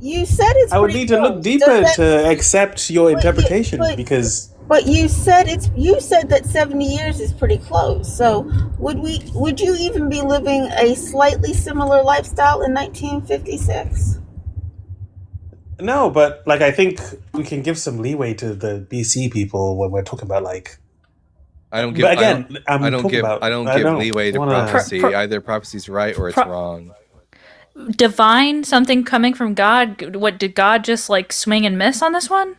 You said it's. I would pretty need to look close. deeper Does that- to accept your interpretation but- because But you said that 70 years is pretty close. So would you even be living a slightly similar lifestyle in 1956? No, but like I think we can give some leeway to the BC people when we're talking about like. I don't give. But again, I don't give. I don't give leeway to wanna- prophecy. Either prophecy's right or it's wrong. Divine, something coming from God. What did God just like swing and miss on this one?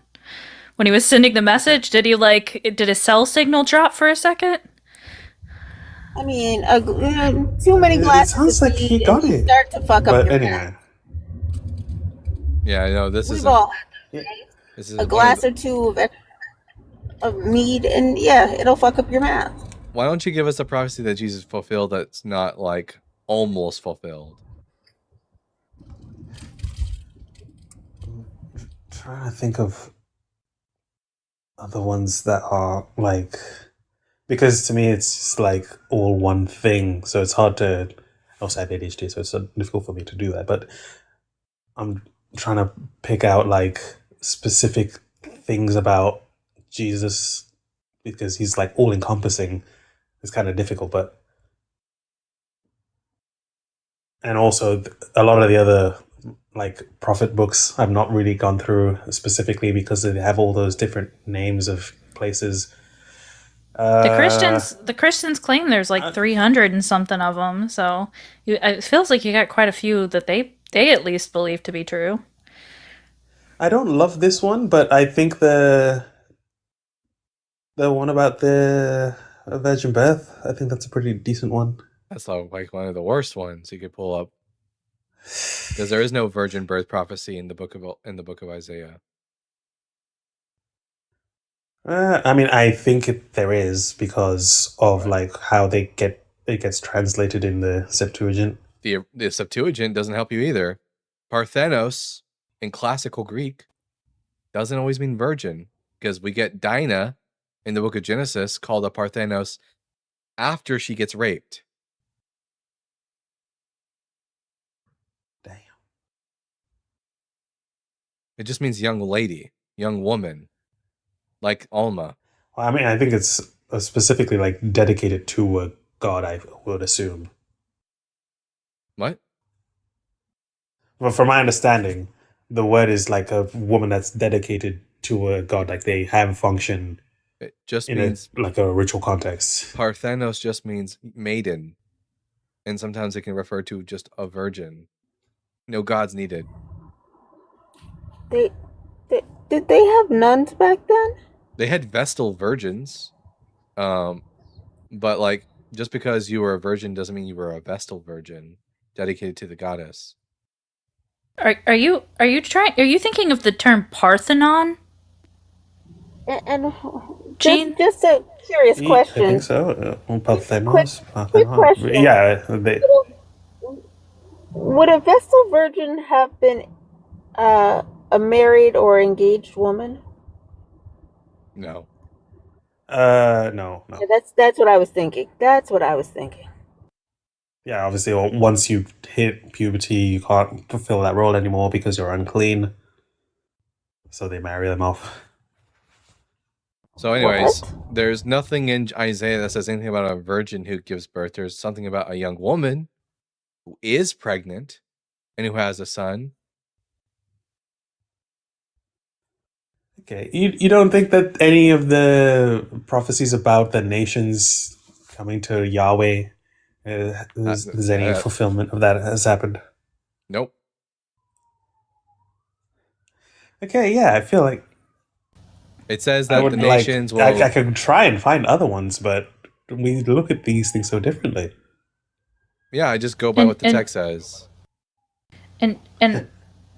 When he was sending the message, did a cell signal drop for a second? I mean, too many glasses. It sounds like he got and you it. start to fuck up But your anyway, math. Yeah, I know this We've is. all This is a glass or two of mead, and yeah, it'll fuck up your math. Why don't you give us a prophecy that Jesus fulfilled that's not like almost fulfilled? trying to think of other ones that are like, because to me it's just like all one thing, so it's hard to. Also, I have ADHD, so it's so difficult for me to do that. But I'm trying to pick out like specific things about Jesus because he's like all encompassing. It's kind of difficult, but and also a lot of the other like prophet books I've not really gone through specifically because they have all those different names of places. The Christians claim there's like 300 and something of them, so it feels like you got quite a few that they at least believe to be true. I don't love this one, but I think the one about the virgin birth, I think that's a pretty decent one. That's like one of the worst ones you could pull up, because there is no virgin birth prophecy in the book of Isaiah. I mean, I think there is because of like how it gets translated in the Septuagint. The Septuagint doesn't help you either. Parthenos in classical Greek doesn't always mean virgin, because we get Dinah in the book of Genesis called a Parthenos after she gets raped. Damn. It just means young lady, young woman, like Alma. Well, I mean, I think it's specifically like dedicated to a god, I would assume. What? Well, from my understanding, the word is like a woman that's dedicated to a god, like they have a function. It just in means like a ritual context. Parthenos just means maiden, and sometimes it can refer to just a virgin. No gods needed. Did they have nuns back then? They had Vestal virgins, but like just because you were a virgin doesn't mean you were a Vestal virgin dedicated to the goddess. Are you thinking of the term Parthenon? And Gene? just a curious I question. think so. Quick question. Yeah, Would a Vestal virgin have been a married or engaged woman? No. No. Yeah, that's what I was thinking. Yeah, obviously, once you hit puberty, you can't fulfill that role anymore because you're unclean. So they marry them off. So anyways, there's nothing in Isaiah that says anything about a virgin who gives birth. There's something about a young woman who is pregnant and who has a son. Okay, you don't think that any of the prophecies about the nations coming to Yahweh, there's any fulfillment of that has happened? Nope. Okay, yeah, I feel like it says that the nations will. I could try and find other ones, but we look at these things so differently. Yeah, I just go by what the text says. And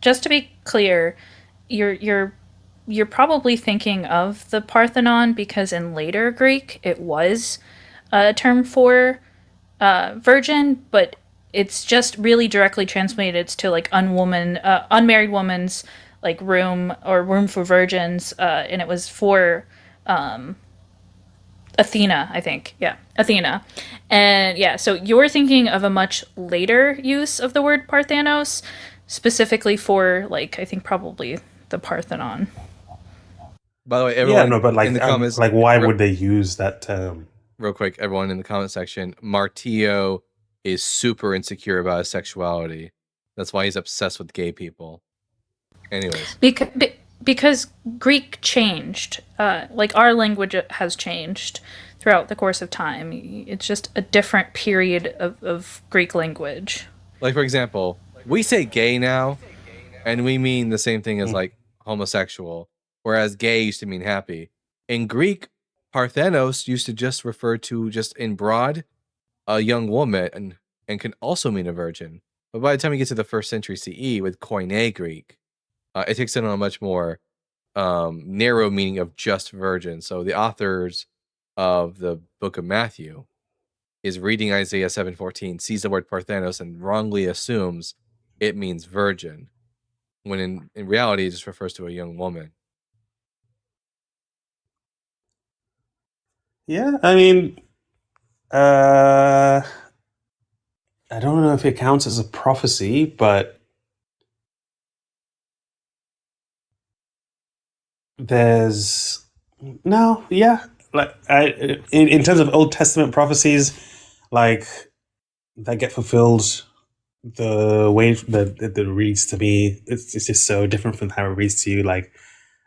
just to be clear, you're probably thinking of the Parthenon because in later Greek it was a term for virgin, but it's just really directly translated to like unmarried woman's like room for virgins, and it was for Athena, I think. Yeah, Athena. And yeah, so you're thinking of a much later use of the word Parthenos, specifically for like I think probably the Parthenon. By the way, everyone Yeah, no, but like, in the comments, like, why would they use that term? real quick, everyone in the comment section, Martillo is super insecure about his sexuality. That's why he's obsessed with gay people. Anyways, because Greek changed, like our language has changed throughout the course of time. It's just a different period of Greek language. like for example, we say gay now, and we mean the same thing as like homosexual, whereas gay used to mean happy. In Greek, Parthenos used to just refer to, just in broad, a young woman, and can also mean a virgin. But by the time you get to the 1st century CE with Koine Greek, it takes on a much more narrow meaning of just virgin. So the authors of the book of Matthew is reading Isaiah 7:14, sees the word Parthenos, and wrongly assumes it means virgin, when in reality it just refers to a young woman. Yeah, I mean, I don't know if it counts as a prophecy, but there's no, yeah, like in terms of Old Testament prophecies, like that get fulfilled the way that it reads to me, it's just so different from how it reads to you. Like,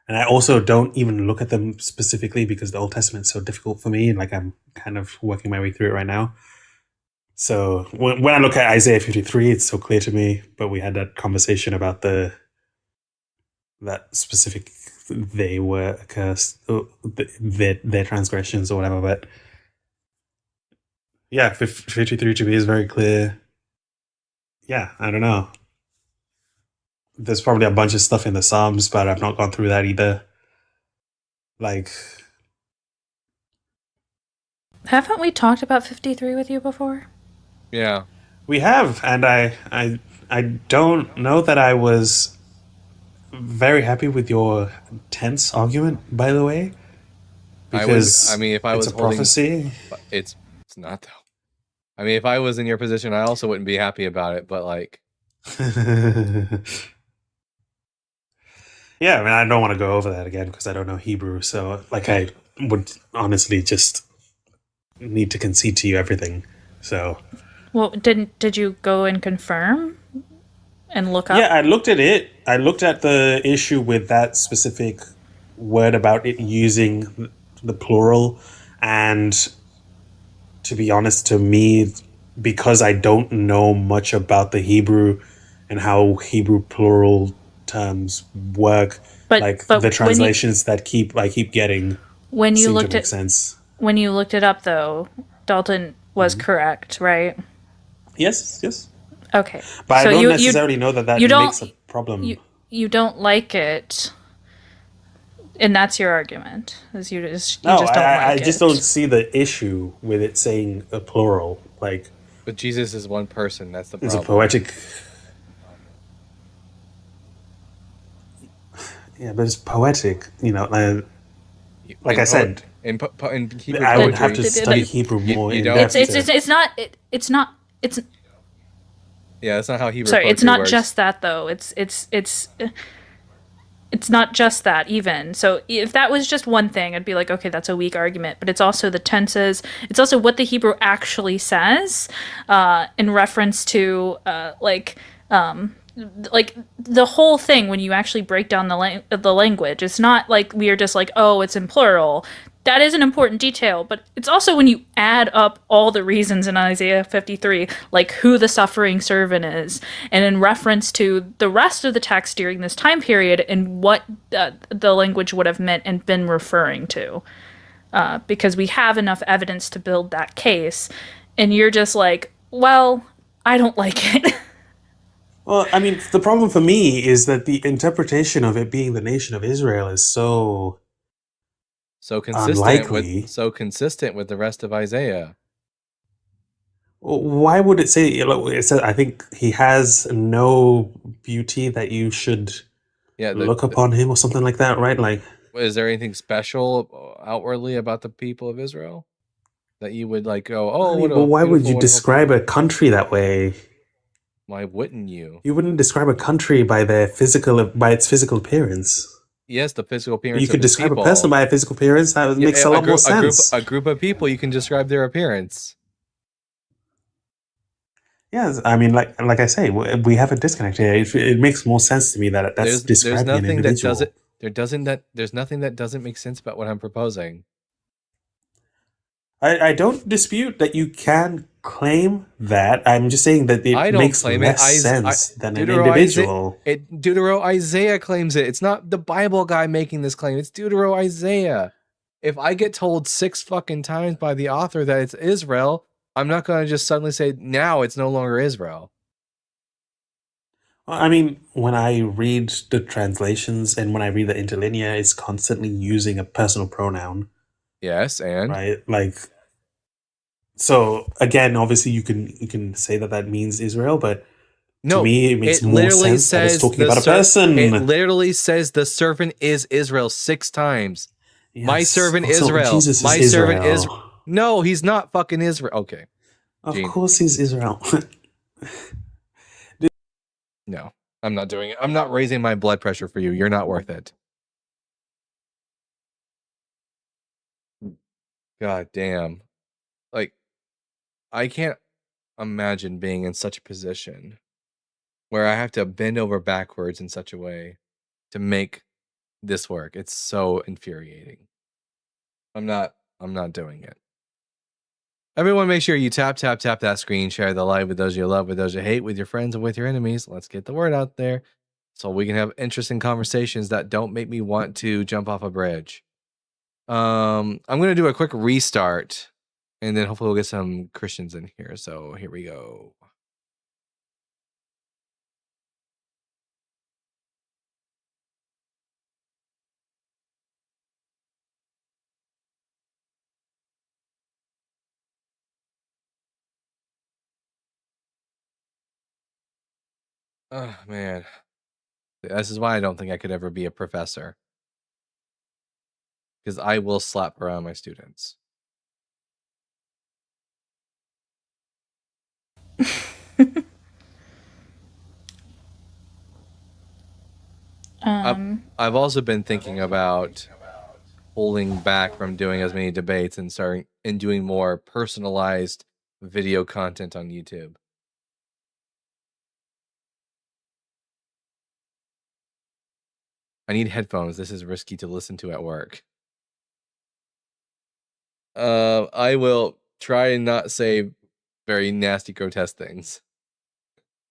and I also don't even look at them specifically because the Old Testament is so difficult for me. Like, I'm kind of working my way through it right now. So when I look at Isaiah 53, it's so clear to me. But we had that conversation about that specific, they were accursed, their transgressions or whatever. But yeah, 53 to me is very clear. Yeah, I don't know. There's probably a bunch of stuff in the Psalms, but I've not gone through that either. Like, Haven't we talked about 53 with you before? Yeah, we have, and I don't know that I was very happy with your tense argument, by the way. Because I mean, if I it's was a prophecy. holding, it's not though. I mean, if I was in your position, I also wouldn't be happy about it. But like, yeah, I mean, I don't want to go over that again because I don't know Hebrew. So, like, I would honestly just need to concede to you everything. So, Well, did you go and confirm and look up? yeah, I looked at it. I looked at the issue with that specific word about it using the plural, and to be honest, to me, because I don't know much about the Hebrew and how Hebrew plural terms work, But the translations that I keep getting when you seem looked to make at sense. when you looked it up, though, Dalton was Mm-hmm. correct, right? Yes. Okay, But I so don't you necessarily know that you don't- makes a problem. you don't like it, and that's your argument. Is you just No, don't like I it. just don't see the issue with it saying a plural. Like, but Jesus is one person. That's the it's problem. a poetic. Yeah, but it's poetic, like I said, in Hebrew I would have poetry, to study Hebrew more in depth. It's not. Yeah, that's not how Hebrew. Sorry, it's poetry not works. just that though. It's not just that even. So if that was just one thing, I'd be like, okay, that's a weak argument. But it's also the tenses. It's also what the Hebrew actually says in reference to like the whole thing. When you actually break down the language, it's not like we are just like, oh, it's in plural. That is an important detail, but it's also when you add up all the reasons in Isaiah 53, like who the suffering servant is, and in reference to the rest of the text during this time period and what the language would have meant and been referring to. Because we have enough evidence to build that case, and you're just like, well, I don't like it. Well, I mean, the problem for me is that the interpretation of it being the nation of Israel is so unlikely. So consistent with the rest of Isaiah. Why would it say? It says, I think he has no beauty that you should look upon him, or something like that, right? Like, is there anything special outwardly about the people of Israel that you would like go, oh, well, why would you describe a country that way? Why wouldn't you? You wouldn't describe a country by its physical appearance. Yes, the physical appearance. You could of his describe people. a person by a physical appearance. That makes a lot more sense. A group of people, you can describe their appearance. Yes, I mean, like I say, we have a disconnect here. It makes more sense to me that that's describing an individual. There's nothing that doesn't make sense about what I'm proposing. I don't dispute that you can claim that. I'm just saying that it makes less sense than an individual. Deutero Isaiah claims it. It's not the Bible guy making this claim. It's Deutero Isaiah. If I get told 6 fucking times by the author that it's Israel, I'm not going to just suddenly say, now it's no longer Israel. Well, I mean, when I read the translations and when I read the interlinear, it's constantly using a personal pronoun. Yes, and right, like, so again, obviously you can say that means Israel, but to me it makes more sense that it's talking about a person. It literally says the servant is Israel 6 times. Yes. My servant Israel. Jesus my is servant Israel. Israel. No, he's not fucking Israel. Okay, of course he's Israel. No, I'm not doing it. I'm not raising my blood pressure for you. You're not worth it. God damn. Like, I can't imagine being in such a position where I have to bend over backwards in such a way to make this work. It's so infuriating. I'm not doing it. Everyone, make sure you tap that screen, share the live with those you love, with those you hate, with your friends and with your enemies. Let's get the word out there so we can have interesting conversations that don't make me want to jump off a bridge. I'm going to do a quick restart and then hopefully we'll get some Christians in here. So here we go. Oh, man. This is why I don't think I could ever be a professor. Because I will slap around my students. I've also been thinking about holding back from doing as many debates and doing more personalized video content on YouTube. I need headphones. This is risky to listen to at work. I will try and not say very nasty, grotesque things.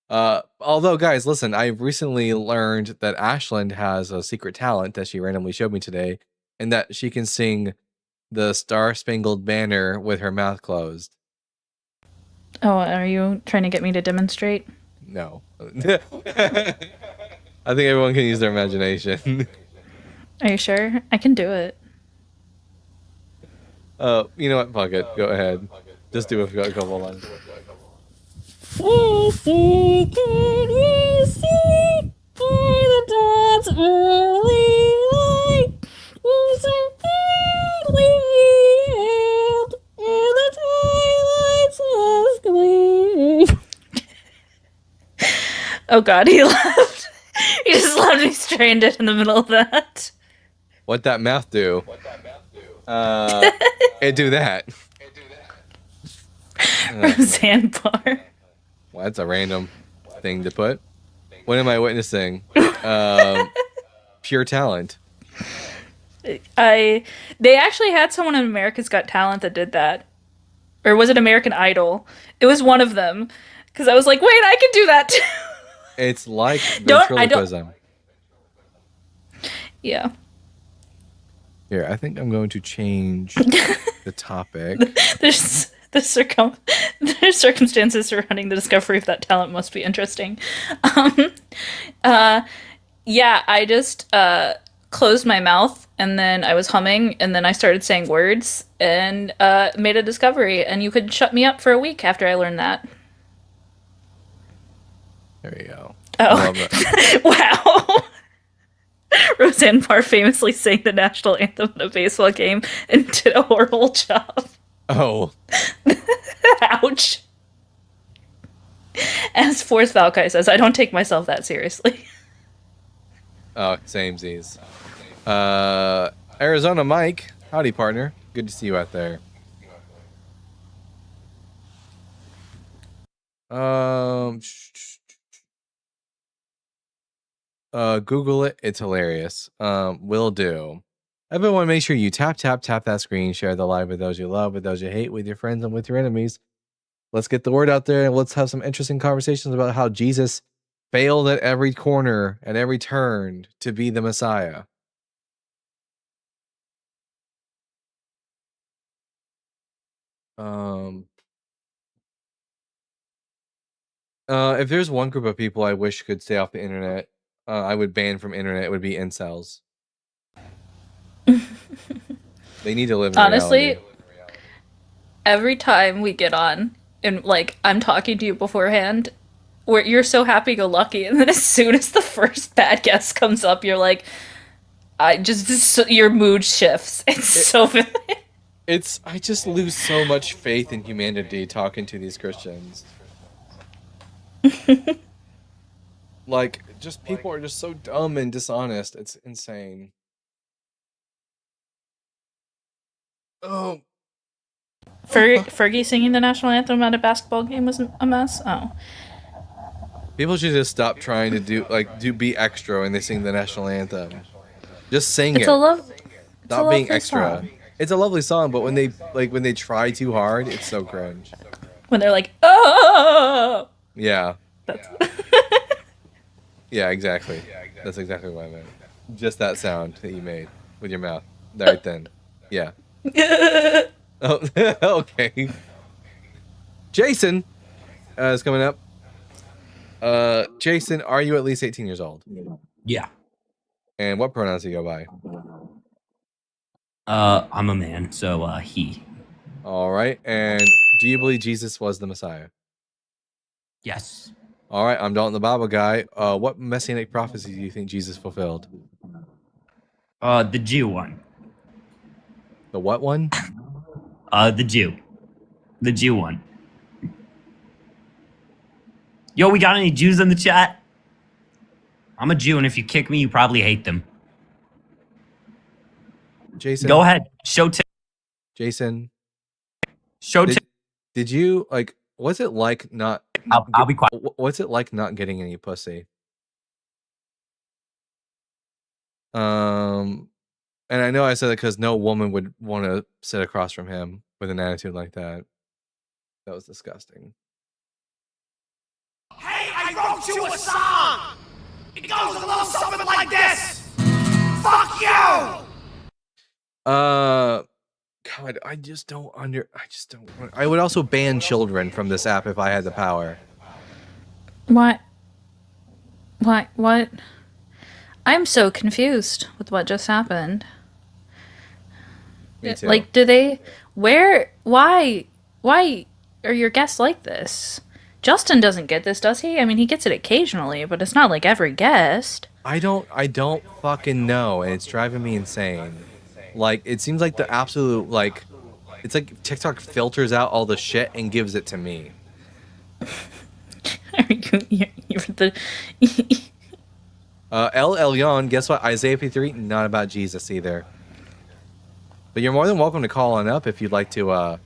Although, guys, listen, I recently learned that Ashland has a secret talent that she randomly showed me today, and that she can sing the Star Spangled Banner with her mouth closed. Oh, are you trying to get me to demonstrate? No. I think everyone can use their imagination. Are you sure? I can do it. You know what? Fuck it. Go ahead. Just do a couple lines. Oh god, he left. He just left me stranded in the middle of that. What'd that mouth do? It do that. Roseanne Barr. Well, that's a random thing to put. What am I witnessing? Pure talent. They actually had someone in America's Got Talent that did that. Or was it American Idol? It was one of them. Because I was like, wait, I can do that too. It's like ventriloquism. Yeah. Here, I think I'm going to change the topic. There's circumstances surrounding the discovery of that talent must be interesting. Yeah, I just closed my mouth and then I was humming and then I started saying words and made a discovery, and you could shut me up for a week after I learned that. There you go. Oh, wow. Roseanne Barr famously sang the national anthem in a baseball game and did a horrible job. Oh. Ouch. As Forrest Valkai says, I don't take myself that seriously. Oh, samesies. Arizona Mike, howdy partner. Good to see you out there. Google it. It's hilarious. Will do. Everyone, make sure you tap that screen, share the live with those you love, with those you hate, with your friends and with your enemies. Let's get the word out there and let's have some interesting conversations about how Jesus failed at every corner, at every turn to be the Messiah. If there's one group of people I wish could stay off the internet, I would ban from internet, it would be incels. They need to live in Honestly, reality. every time we get on and like I'm talking to you beforehand, where you're so happy-go-lucky, and then as soon as the first bad guess comes up, you're like, your mood shifts. It's so. I just lose so much faith in humanity talking to these Christians. Like, just people are just so dumb and dishonest. It's insane. Oh. Fergie singing the national anthem at a basketball game was a mess. Oh. People should just stop trying to be extra when they sing the national anthem. Just sing it. Stop being extra. Song. It's a lovely song, but when they try too hard, it's so cringe. When they're like, oh. Yeah. Yeah, exactly. That's exactly what I meant. Just that sound that you made with your mouth. Right then. Yeah. Oh, okay. Jason is coming up. Jason, are you at least 18 years old? Yeah. And what pronouns do you go by? I'm a man, so he. All right. And do you believe Jesus was the Messiah? Yes. All right. I'm Dalton the Bible guy. What messianic prophecy do you think Jesus fulfilled? The Jew one. The what one? The Jew. The Jew one. Yo, we got any Jews in the chat? I'm a Jew, and if you kick me, you probably hate them. Jason. Go ahead. Show Jason. Show Did you what's it like not I'll be quiet. What's it like not getting any pussy? And I know I said that because no woman would want to sit across from him with an attitude like that. That was disgusting. Hey, I wrote you a song! It goes a little something like this! Fuck you! God, I would also ban children from this app if I had the power. What? What? I'm so confused with what just happened. Me too. Like, why are your guests like this? Justin doesn't get this, does he? I mean, he gets it occasionally, but it's not like every guest. I don't fucking know, and it's driving me insane. Like, it seems like the absolute, it's like TikTok filters out all the shit and gives it to me. You're the... El Elyon, guess what? Isaiah 53, not about Jesus either. But you're more than welcome to call on up if you'd like to,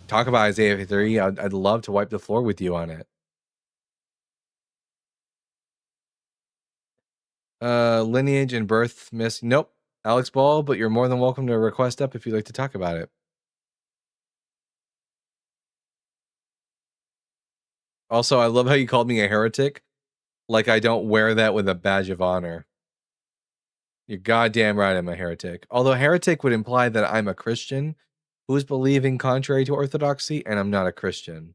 talk about Isaiah 53. I'd love to wipe the floor with you on it. Lineage and birth miss. Nope. Alex Ball, but you're more than welcome to request up if you'd like to talk about it. Also, I love how you called me a heretic. Like I don't wear that with a badge of honor. You're goddamn right I'm a heretic. Although heretic would imply that I'm a Christian who's believing contrary to orthodoxy, and I'm not a Christian.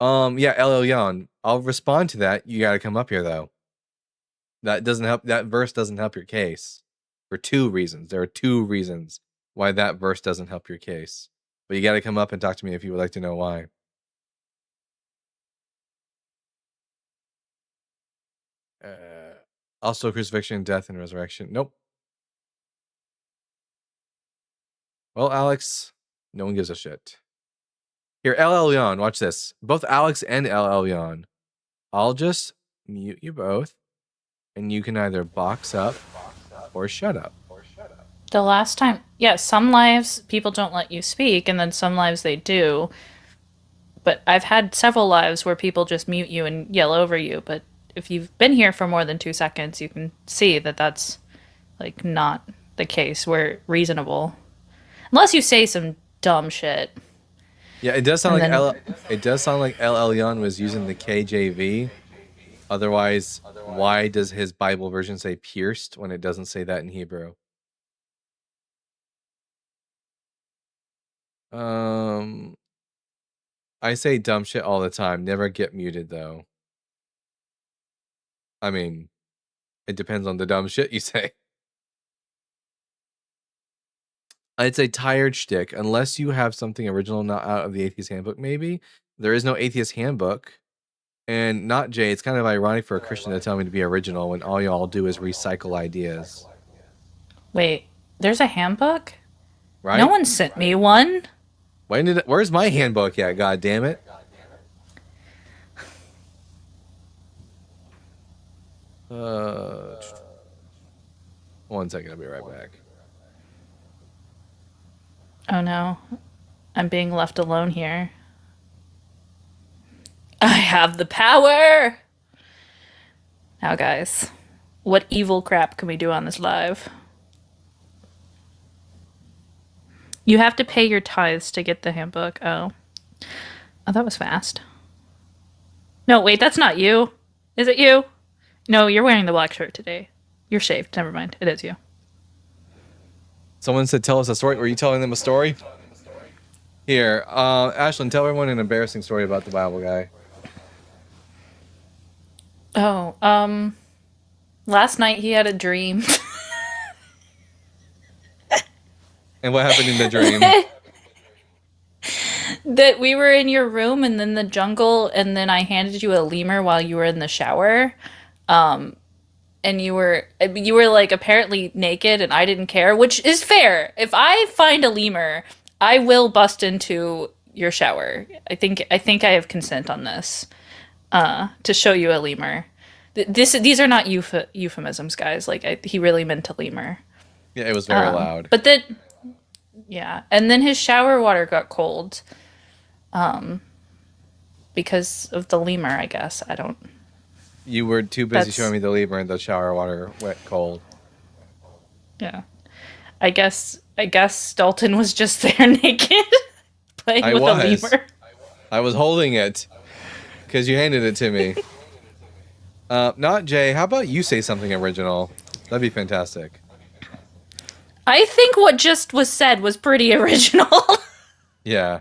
Yeah, El Elyon, I'll respond to that. You gotta come up here though. That doesn't help. That verse doesn't help your case for two reasons. There are two reasons why that verse doesn't help your case. But you got to come up and talk to me if you would like to know why. Also, crucifixion, death, and resurrection. Nope. Well, Alex, no one gives a shit. Here, El Elyon, watch this. Both Alex and El Elyon. I'll just mute you both. and you can either box up or shut up. The last time, yeah, some lives people don't let you speak, and then some lives they do. But I've had several lives where people just mute you and yell over you. But if you've been here for more than 2 seconds, you can see that that's like not the case. We're reasonable, unless you say some dumb shit. Yeah, it does sound And like El Elyon was using the KJV. Otherwise, why does his Bible version say pierced when it doesn't say that in Hebrew? I say dumb shit all the time. Never get muted though. I mean, it depends on the dumb shit you say. It's a tired shtick, unless you have something original not out of the Atheist Handbook, maybe. There is no Atheist Handbook. And not Jay, it's kind of ironic for a Christian to tell me to be original when all y'all do is recycle ideas. Wait, there's a handbook? Right? No one sent me one. Where's my handbook at, god damn it? One second, I'll be right back. Oh no, I'm being left alone here. I have the power! Now guys, what evil crap can we do on this live? You have to pay your tithes to get the handbook. Oh, that was fast. No, wait, that's not you. Is it you? No, you're wearing the black shirt today. You're shaved. Never mind. It is you. Someone said, tell us a story. Were you telling them a story? Here, Ashlyn, tell everyone an embarrassing story about the Bible guy. Oh, last night he had a dream. And what happened in the dream? That we were in your room and then the jungle, and then I handed you a lemur while you were in the shower. And you were like apparently naked and I didn't care, which is fair. If I find a lemur, I will bust into your shower. I think I have consent on this. To show you a lemur. These are not euphemisms, guys. Like he really meant a lemur. Yeah, it was very loud. But then, yeah, and then his shower water got cold, because of the lemur. I guess I don't. You were too busy showing me the lemur and the shower water wet cold. Yeah, I guess Dalton was just there naked, playing with a lemur. I was holding it because you handed it to me. Not Jay. How about you say something original? That'd be fantastic. I think what just was said was pretty original. Yeah.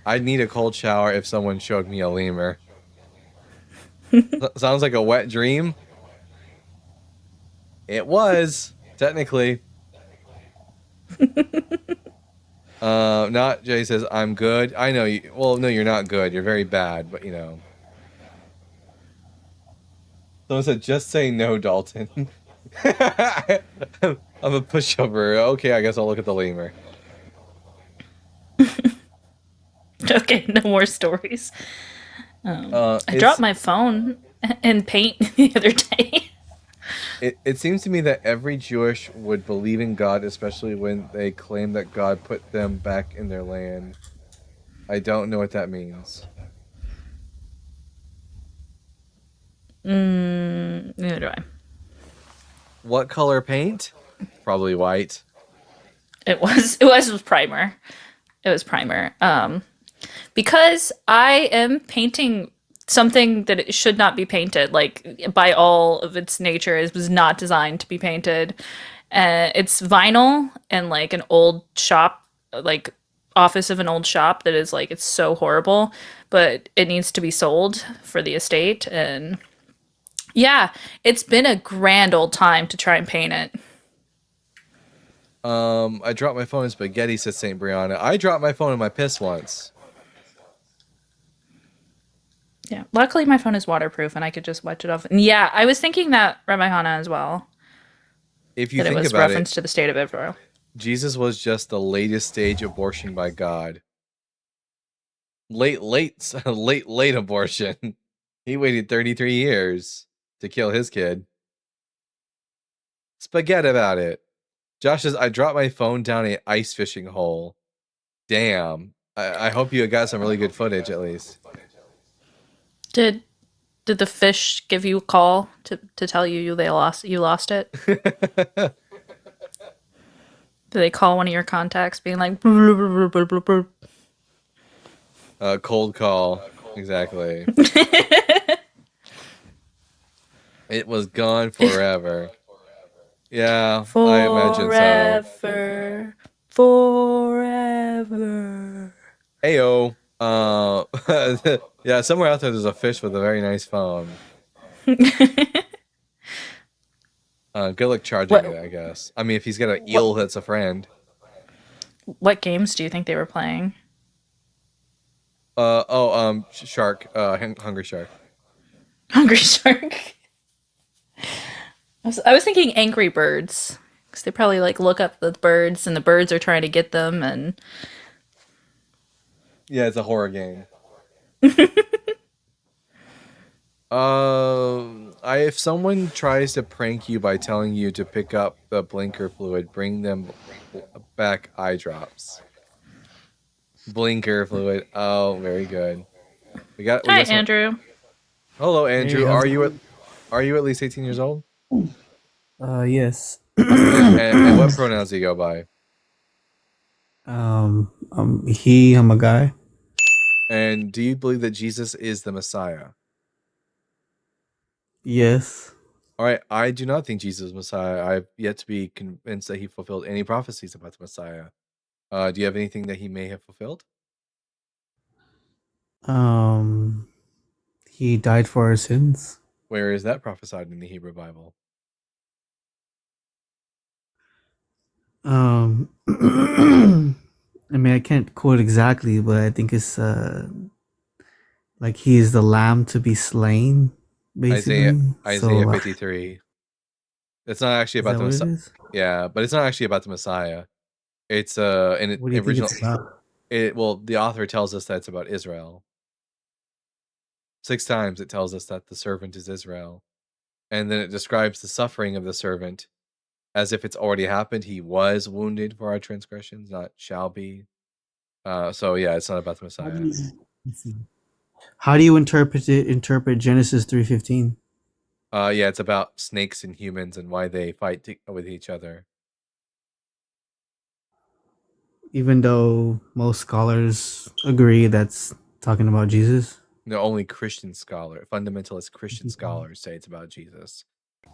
I'd need a cold shower if someone showed me a lemur. Sounds like a wet dream. It was, technically. Not Jay says, I'm good. I know you. Well, no, you're not good. You're very bad, but you know. Someone said, just say no, Dalton. I'm a pushover. Okay, I guess I'll look at the lemur. Okay, no more stories. I dropped my phone in paint the other day. It seems to me that every Jewish would believe in God, especially when they claim that God put them back in their land. I don't know what that means. Neither do I. What color paint? Probably white. It was primer. It was primer. Because I am painting something that it should not be painted. Like by all of its nature, it was not designed to be painted. It's vinyl and like an old shop, like office of an old shop that is like, it's so horrible, but it needs to be sold for the estate. And yeah, it's been a grand old time to try and paint it. I dropped my phone in spaghetti, said St. Brianna. I dropped my phone in my piss once. Yeah, luckily my phone is waterproof and I could just wipe it off. And yeah, I was thinking that, Rabbi Hana, as well. If you that think it was about reference to the state of Israel. Jesus was just the latest stage abortion by God. Late abortion. He waited 33 years. to kill his kid. Spaghetti about it. Josh says, I dropped my phone down a ice fishing hole. Damn. I hope you got some really good footage at least. Did the fish give you a call to tell you you lost it? Did they call one of your contacts being like Cold call. Exactly. It was gone forever. Yeah, I imagine so. Forever. Heyo. Yeah, somewhere out there's a fish with a very nice phone. Good luck charging it, I guess. I mean, if he's got an eel that's a friend. What games do you think they were playing? Shark. Hungry Shark. Hungry Shark. I was thinking Angry Birds, because they probably like look up the birds, and the birds are trying to get them, and yeah, it's a horror game. If someone tries to prank you by telling you to pick up the blinker fluid, bring them back eye drops. Blinker fluid. Oh, very good. Hi, Andrew. Hello, Andrew. Hey, Are you at least 18 years old? Yes. and what pronouns do you go by? He, I'm a guy. And do you believe that Jesus is the Messiah? Yes. All right, I do not think Jesus is Messiah. I've yet to be convinced that he fulfilled any prophecies about the Messiah. Do you have anything that he may have fulfilled? He died for our sins. Where is that prophesied in the Hebrew Bible? I mean, I can't quote exactly, but I think it's like he is the lamb to be slain, basically. Isaiah 53. It's not actually about the Is that what it Messiah. Yeah, but it's not actually about the Messiah. It's an What do you think original. it's about? Well, the author tells us that it's about Israel. 6 times it tells us that the servant is Israel, and then it describes the suffering of the servant as if it's already happened. He was wounded for our transgressions, not shall be. So yeah, it's not about the Messiah. How do you interpret Genesis 3:15? Yeah, it's about snakes and humans and why they fight with each other. Even though most scholars agree that's talking about Jesus. No, only fundamentalist Christian scholars say it's about Jesus.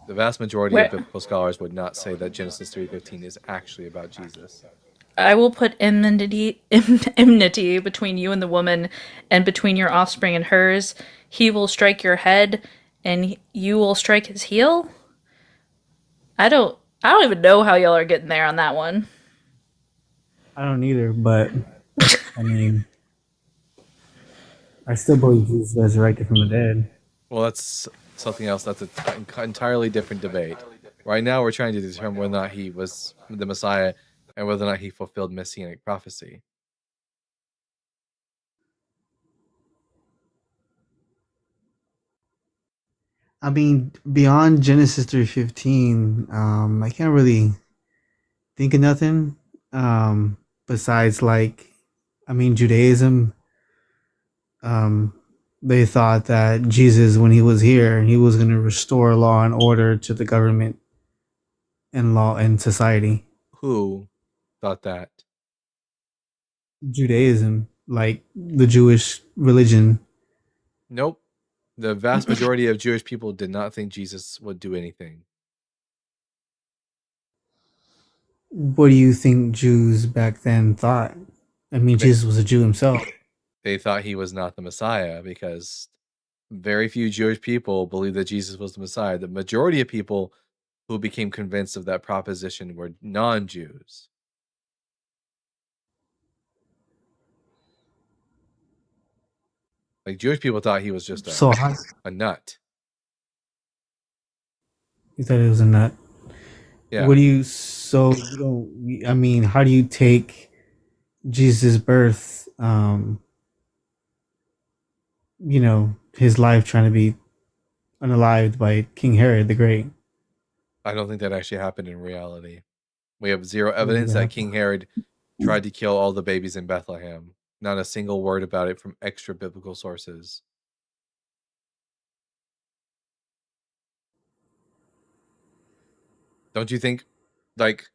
The vast majority of biblical scholars would not say that Genesis 3:15 is actually about Jesus. I will put enmity between you and the woman, and between your offspring and hers. He will strike your head, and you will strike his heel. I don't even know how y'all are getting there on that one. I don't either, but I mean, I still believe Jesus resurrected from the dead. Well, that's something else. That's an entirely different debate. Right now, we're trying to determine whether or not he was the Messiah and whether or not he fulfilled messianic prophecy. I mean, beyond Genesis 3:15, I can't really think of nothing besides, like, I mean, Judaism. They thought that Jesus, when he was here, he was going to restore law and order to the government and law and society. Who thought that? Judaism, like the Jewish religion. Nope. The vast majority of Jewish people did not think Jesus would do anything. What do you think Jews back then thought? I mean, Jesus was a Jew himself. They thought he was not the Messiah because very few Jewish people believed that Jesus was the Messiah. The majority of people who became convinced of that proposition were non-Jews. Like, Jewish people thought he was just a nut. You thought it was a nut. Yeah. What do you? So you don't. I mean, how do you take Jesus' birth? You know, his life trying to be unalived by King Herod the Great. I don't think that actually happened in reality. We have zero I don't think evidence that that happened. King Herod tried to kill all the babies in Bethlehem. Not a single word about it from extra biblical sources. Don't you think, like,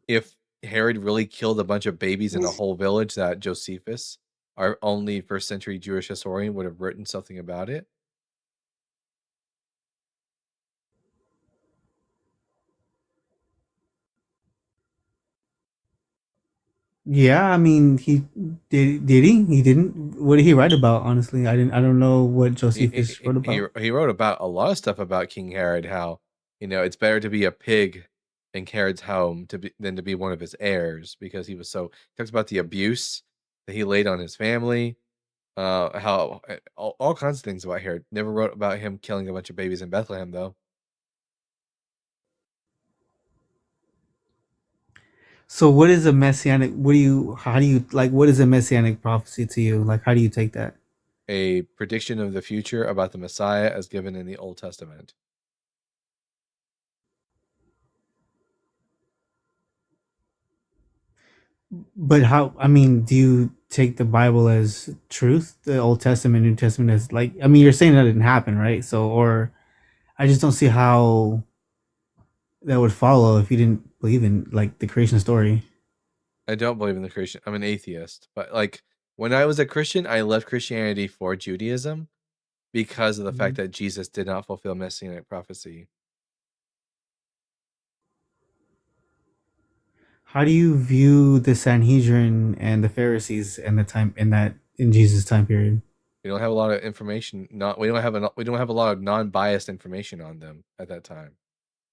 if Herod really killed a bunch of babies in a whole village, that Josephus, our only first century Jewish historian, would have written something about it? Yeah, I mean, he did. Did he? He didn't. What did he write about? Honestly, I didn't. I don't know what He, Josephus wrote about. he wrote about a lot of stuff about King Herod, how, it's better to be a pig in Herod's home than to be one of his heirs, because he talks about the abuse that he laid on his family, how all kinds of things about Herod. Never wrote about him killing a bunch of babies in Bethlehem, though. So, what is a messianic? What do you? How do you like? What is a messianic prophecy to you? Like, how do you take that? A prediction of the future about the Messiah as given in the Old Testament. But how? I mean, do you take the Bible as truth? The Old Testament, New Testament as like? I mean, you're saying that didn't happen, right? So, or I just don't see how that would follow if you didn't believe in like the creation story. I don't believe in the creation. I'm an atheist, but like when I was a Christian, I left Christianity for Judaism because of the fact that Jesus did not fulfill messianic prophecy. How do you view the Sanhedrin and the Pharisees and the time in Jesus' time period? We don't have a lot of information. We don't have a lot of non-biased information on them at that time.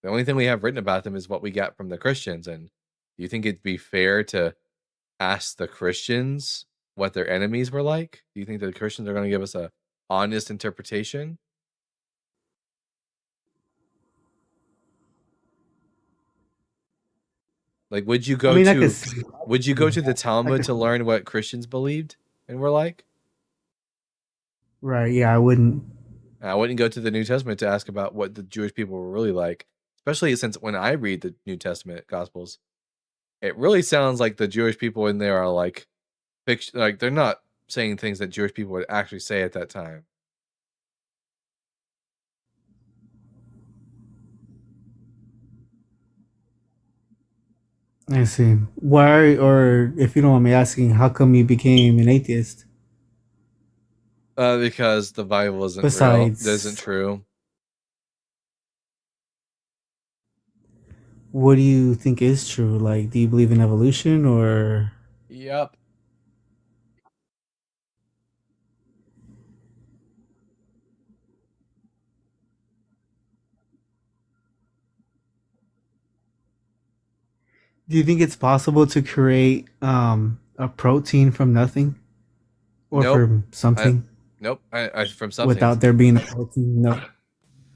The only thing we have written about them is what we got from the Christians. And do you think it'd be fair to ask the Christians what their enemies were like? Do you think that the Christians are going to give us a honest interpretation? Like, would you go to the Talmud to learn what Christians believed and were like? Right. Yeah, I wouldn't. I wouldn't go to the New Testament to ask about what the Jewish people were really like, especially since when I read the New Testament Gospels, it really sounds like the Jewish people in there are like fiction. Like, they're not saying things that Jewish people would actually say at that time. I see. Why, or if you don't want me asking, how come you became an atheist? Because the Bible isn't real. Isn't true. What do you think is true? Like, do you believe in evolution or? Yep. Do you think it's possible to create a protein from nothing, or Nope. from something? Nope. I from something. Without there being a protein? No.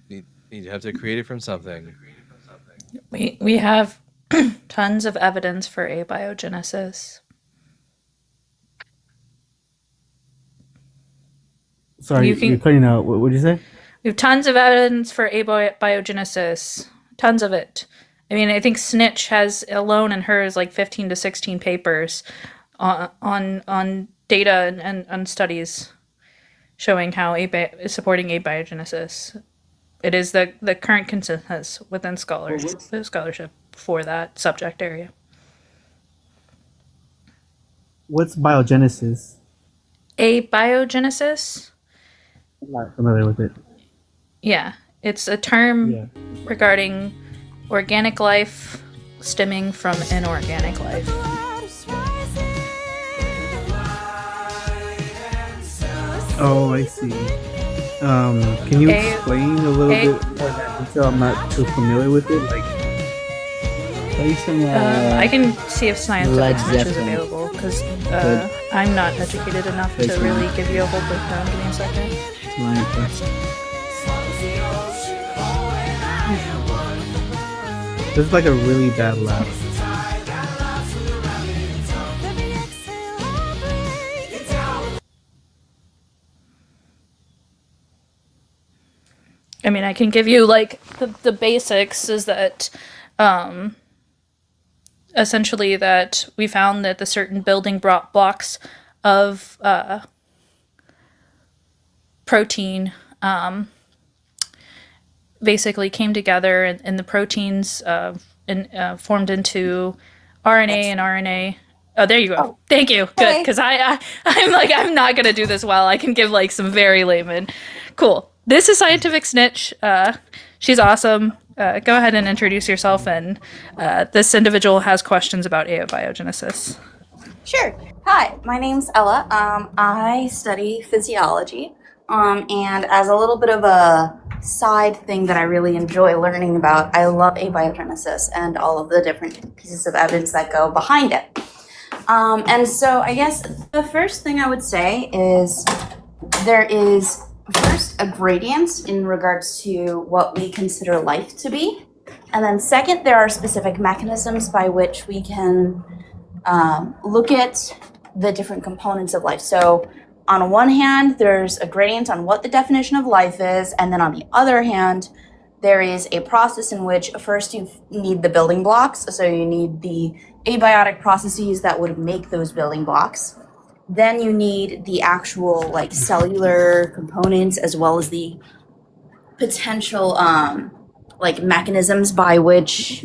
You have to create it from something. We have tons of evidence for abiogenesis. Sorry, you're cutting out. What did you say? We have tons of evidence for abiogenesis. Tons of it. I mean, I think Snitch has alone in hers like 15 to 16 papers on data and on studies showing how supporting abiogenesis. It is the current consensus within scholarship for that subject area. What's biogenesis? Abiogenesis? I'm not familiar with it. Yeah, it's a term regarding organic life stemming from inorganic life. Oh, I see. Can you explain a little bit more of that detail? I'm not too familiar with it. Like, play some. I can see if Science Led Snitch is Zeppelin. available because Good. I'm not educated enough Play to some. really give you a whole breakdown. Give me a second. this is like a really bad laugh. I mean, I can give you like the basics is that essentially that we found that the certain building blocks of protein basically came together, and the proteins formed into RNA and RNA. Oh, there you go. Oh. Thank you. Good, because I'm not gonna do this well. I can give like some very layman. Cool. This is Scientific Snitch. She's awesome. Go ahead and introduce yourself, and this individual has questions about abiogenesis. Sure. Hi, my name's Ella. I study physiology, and as a little bit of a side thing that I really enjoy learning about, I love abiogenesis and all of the different pieces of evidence that go behind it. And so I guess the first thing I would say is there is first a gradient in regards to what we consider life to be. And then second, there are specific mechanisms by which we can look at the different components of life. So on one hand, there's a gradient on what the definition of life is. And then on the other hand, there is a process in which first you need the building blocks. So you need the abiotic processes that would make those building blocks. Then you need the actual like cellular components as well as the potential like mechanisms by which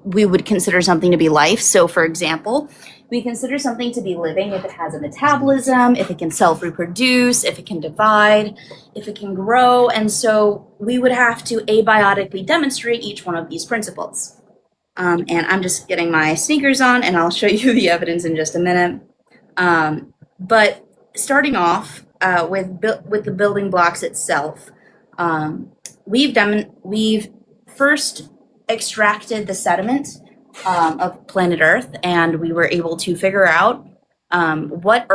we would consider something to be life. So for example, we consider something to be living if it has a metabolism, if it can self-reproduce, if it can divide, if it can grow. And so we would have to abiotically demonstrate each one of these principles. And I'm just getting my sneakers on and I'll show you the evidence in just a minute. But starting off with the building blocks itself, we've first extracted the sediment of planet Earth, and we were able to figure out what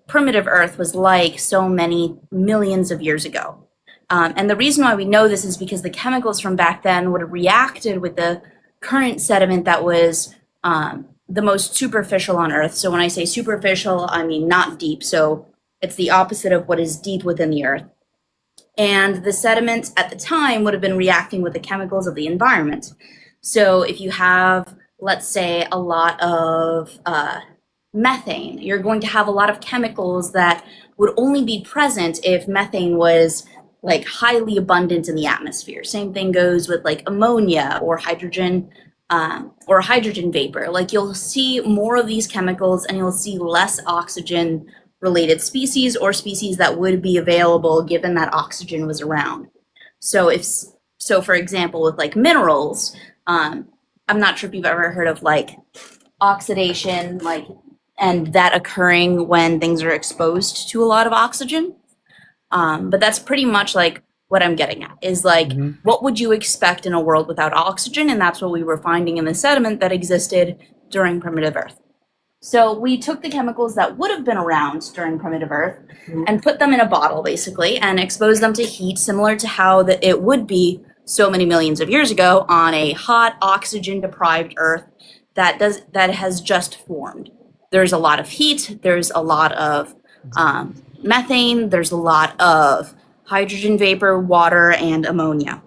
primitive Earth was like so many millions of years ago. And the reason why we know this is because the chemicals from back then would have reacted with the current sediment that was the most superficial on Earth. So when I say superficial, I mean not deep. So it's the opposite of what is deep within the Earth. And the sediment at the time would have been reacting with the chemicals of the environment. So if you have, let's say, a lot of methane, you're going to have a lot of chemicals that would only be present if methane was like highly abundant in the atmosphere. Same thing goes with like ammonia or hydrogen vapor. Like you'll see more of these chemicals and you'll see less oxygen related species or species that would be available given that oxygen was around. So for example, with like minerals, I'm not sure if you've ever heard of like oxidation, like, and that occurring when things are exposed to a lot of oxygen. But that's pretty much like what I'm getting at is like, what would you expect in a world without oxygen? And that's what we were finding in the sediment that existed during primitive Earth. So we took the chemicals that would have been around during primitive Earth and put them in a bottle basically and exposed them to heat similar to how it would be so many millions of years ago on a hot oxygen deprived Earth that has just formed. There's a lot of heat, there's a lot of methane, there's a lot of hydrogen vapor, water, and ammonia.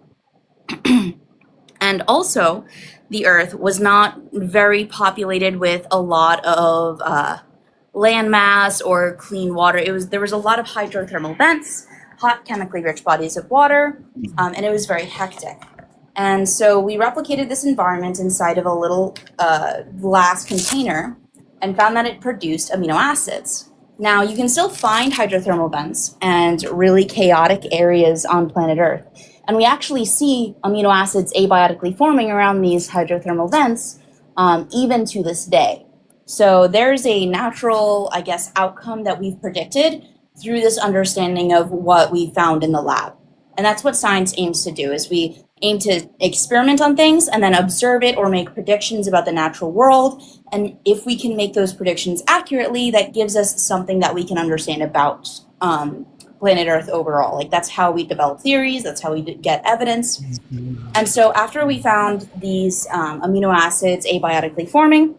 And also, the Earth was not very populated with a lot of land mass or clean water. There was a lot of hydrothermal vents, hot chemically rich bodies of water, and it was very hectic. And so we replicated this environment inside of a little glass container and found that it produced amino acids. Now, you can still find hydrothermal vents and really chaotic areas on planet Earth. And we actually see amino acids abiotically forming around these hydrothermal vents even to this day. So there's a natural, I guess, outcome that we've predicted through this understanding of what we found in the lab. And that's what science aims to do, is we aim to experiment on things and then observe it or make predictions about the natural world. And if we can make those predictions accurately, that gives us something that we can understand about planet Earth overall. Like that's how we develop theories, that's how we get evidence. And so after we found these amino acids abiotically forming,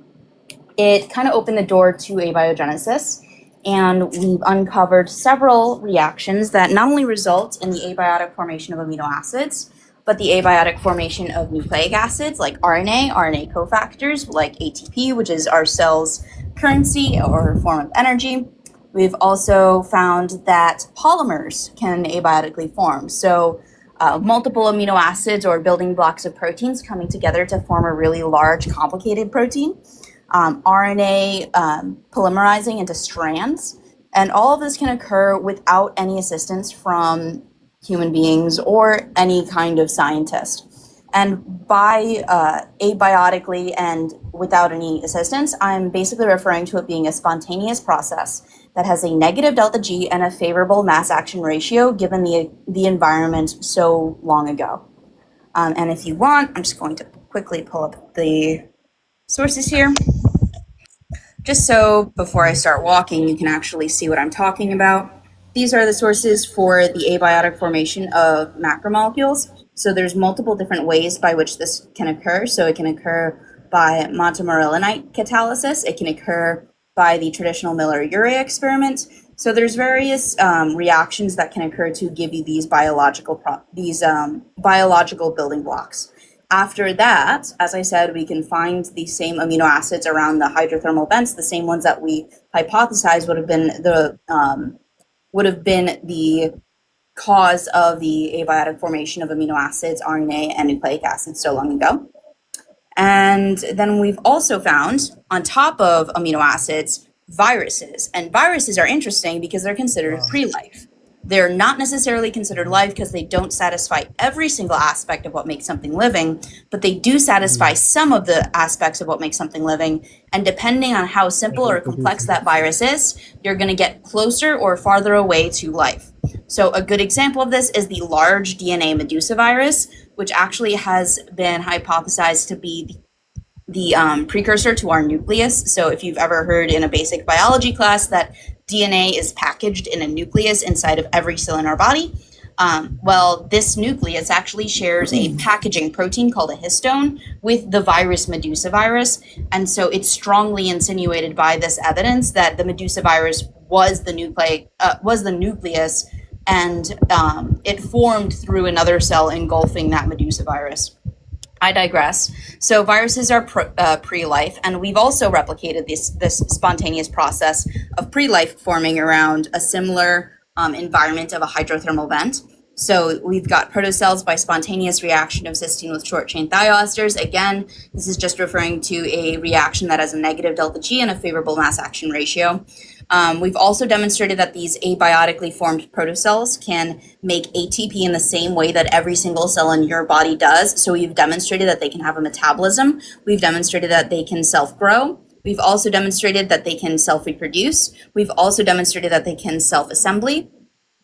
it kind of opened the door to abiogenesis. and we've uncovered several reactions that not only result in the abiotic formation of amino acids, but the abiotic formation of nucleic acids like RNA cofactors like ATP, which is our cell's currency or form of energy. We've also found that polymers can abiotically form. So multiple amino acids or building blocks of proteins coming together to form a really large, complicated protein. RNA polymerizing into strands. And all of this can occur without any assistance from human beings or any kind of scientist. And by abiotically and without any assistance, I'm basically referring to it being a spontaneous process that has a negative delta G and a favorable mass action ratio given the environment so long ago. And if you want, I'm just going to quickly pull up the sources here. Just so before I start walking, you can actually see what I'm talking about. These are the sources for the abiotic formation of macromolecules. So there's multiple different ways by which this can occur. So it can occur by montemorillonite catalysis. It can occur by the traditional Miller-Urey experiment. So there's various reactions that can occur to give you these biological building blocks. After that, as I said, we can find the same amino acids around the hydrothermal vents, the same ones that we hypothesized would have been the cause of the abiotic formation of amino acids, RNA, and nucleic acids so long ago. And then we've also found, on top of amino acids, viruses. And viruses are interesting because they're considered pre-life. They're not necessarily considered life because they don't satisfy every single aspect of what makes something living, but they do satisfy some of the aspects of what makes something living. And depending on how simple or complex that virus is, you're going to get closer or farther away to life. So a good example of this is the large DNA Medusa virus, which actually has been hypothesized to be the precursor to our nucleus. So if you've ever heard in a basic biology class that DNA is packaged in a nucleus inside of every cell in our body, well, this nucleus actually shares a packaging protein called a histone with the virus Medusa virus. And so it's strongly insinuated by this evidence that the Medusa virus was the nucleus, and it formed through another cell engulfing that Medusa virus. I digress. So viruses are pre-life, and we've also replicated this spontaneous process of pre-life forming around a similar environment of a hydrothermal vent. So we've got protocells by spontaneous reaction of cysteine with short-chain thioesters. Again, this is just referring to a reaction that has a negative delta G and a favorable mass action ratio. We've also demonstrated that these abiotically formed protocells can make ATP in the same way that every single cell in your body does. So we've demonstrated that they can have a metabolism. We've demonstrated that they can self-grow. We've also demonstrated that they can self-reproduce. We've also demonstrated that they can self-assembly.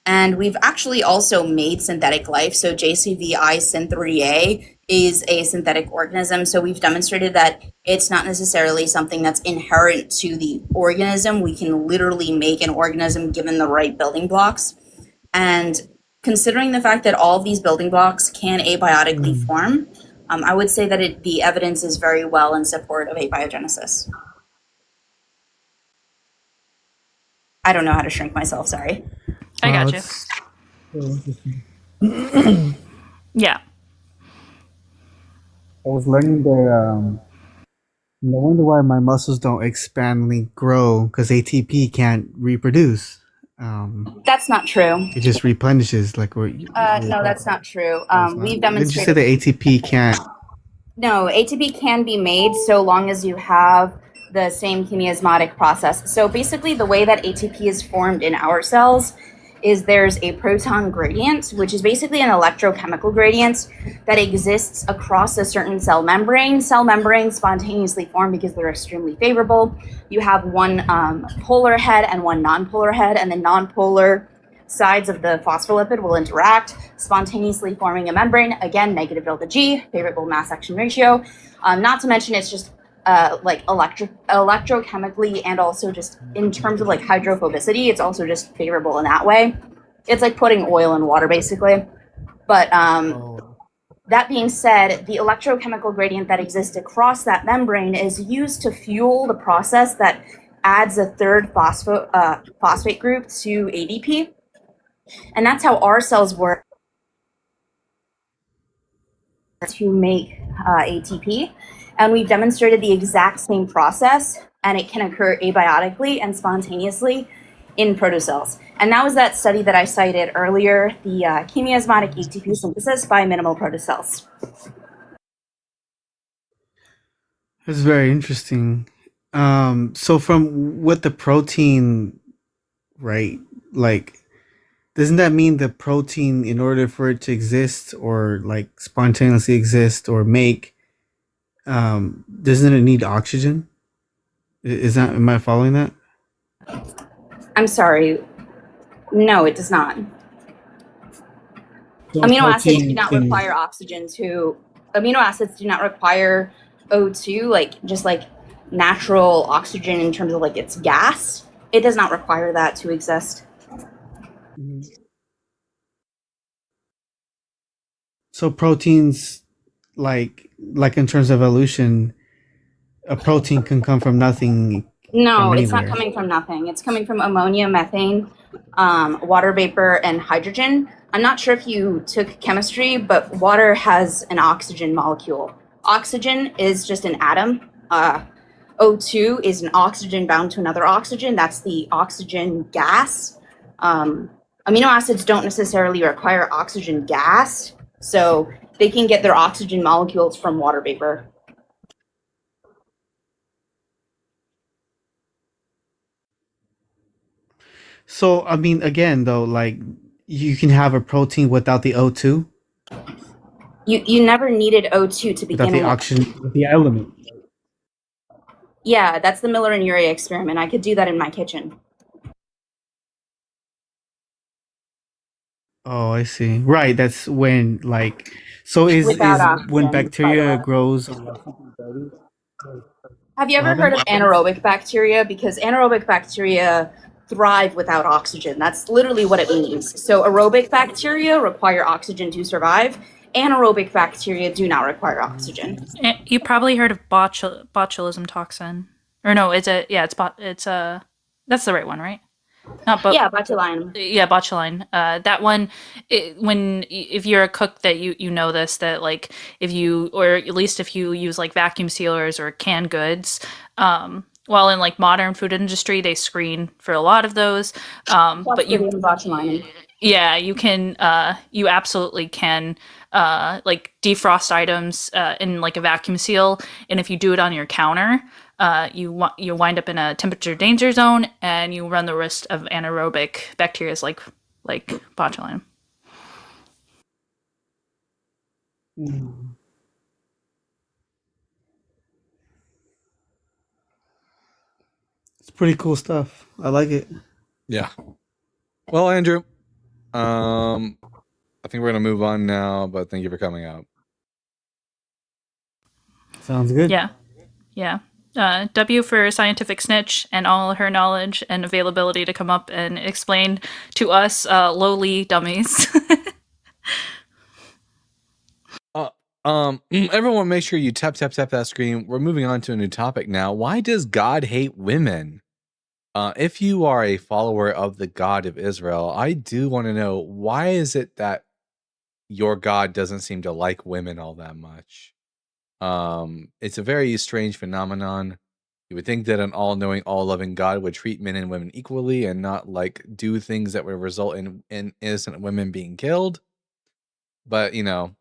And we've actually also made synthetic life. So JCVI Syn3A is a synthetic organism. So we've demonstrated that it's not necessarily something that's inherent to the organism. We can literally make an organism given the right building blocks. And considering the fact that all of these building blocks can abiotically form, I would say that the evidence is very well in support of abiogenesis. I don't know how to shrink myself, sorry. I got you. Yeah. I was learning that no wonder why my muscles don't expand and grow, because ATP can't reproduce. That's not true. It just replenishes like we're. No, that's not true. We've Did you say demonstrated. that ATP can't? No, ATP can be made so long as you have the same chemiosmotic process. So basically, the way that ATP is formed in our cells is there's a proton gradient, which is basically an electrochemical gradient that exists across a certain cell membrane. Cell membranes spontaneously form because they're extremely favorable. You have one polar head and one nonpolar head, and the nonpolar sides of the phospholipid will interact, spontaneously forming a membrane. Again, negative delta G, favorable mass action ratio. Not to mention it's just like electrochemically and also just in terms of like hydrophobicity, it's also just favorable in that way. It's like putting oil in water basically. But that being said, the electrochemical gradient that exists across that membrane is used to fuel the process that adds a third phosphate group to ADP, and that's how our cells work to make ATP. And we've demonstrated the exact same process, and it can occur abiotically and spontaneously in protocells. And that was that study that I cited earlier, the chemiosmotic ATP synthesis by minimal protocells. That's very interesting. So from what the protein, right? Like, doesn't that mean the protein, in order for it to exist or like spontaneously exist or make, doesn't it need oxygen? Am I following that? I'm sorry. No, it does not. So Amino acids do protein not can- require oxygen to. Amino acids do not require O2, like just like natural oxygen in terms of like its gas. It does not require that to exist. So proteins, like in terms of evolution, a protein can come from nothing. No, from it's not anywhere. coming from nothing. It's coming from ammonia, methane, water vapor, and hydrogen. I'm not sure if you took chemistry, but water has an oxygen molecule. Oxygen is just an atom. O2 is an oxygen bound to another oxygen. That's the oxygen gas. Amino acids don't necessarily require oxygen gas, so they can get their oxygen molecules from water vapor. So I mean, again, though, like you can have a protein without the O2, You never needed O2 to without begin the with. oxygen, the element. Yeah, that's the Miller and Urey experiment. I could do that in my kitchen. Oh, I see. Right, that's when like. So is Without when oxygen, by the bacteria way. grows. Have you ever What heard of happened? anaerobic bacteria? Because anaerobic bacteria thrive without oxygen. That's literally what it means. So aerobic bacteria require oxygen to survive. Anaerobic bacteria do not require oxygen. You probably heard of botulism toxin, or no? It's that's the right one, right? Not Yeah, botulinum. Yeah, botuline. That one, if you're a cook, that you know this, that like if you, or at least if you use like vacuum sealers or canned goods, while in like modern food industry they screen for a lot of those, but you Clostridium botulinum. yeah, you can you absolutely can like defrost items in like a vacuum seal, and if you do it on your counter, you wind up in a temperature danger zone, and you run the risk of anaerobic bacteria like botulinum. It's pretty cool stuff. I like it. Yeah. Well, Andrew, I think we're gonna move on now, but thank you for coming out. Sounds good. Yeah, yeah. W for scientific snitch and all her knowledge and availability to come up and explain to us lowly dummies. Everyone, make sure you tap that screen. We're moving on to a new topic now. Why does God hate women? If you are a follower of the God of Israel, I do want to know, why is it that your God doesn't seem to like women all that much? It's a very strange phenomenon. You would think that an all-knowing, all-loving God would treat men and women equally and not like do things that would result in innocent women being killed. But you know,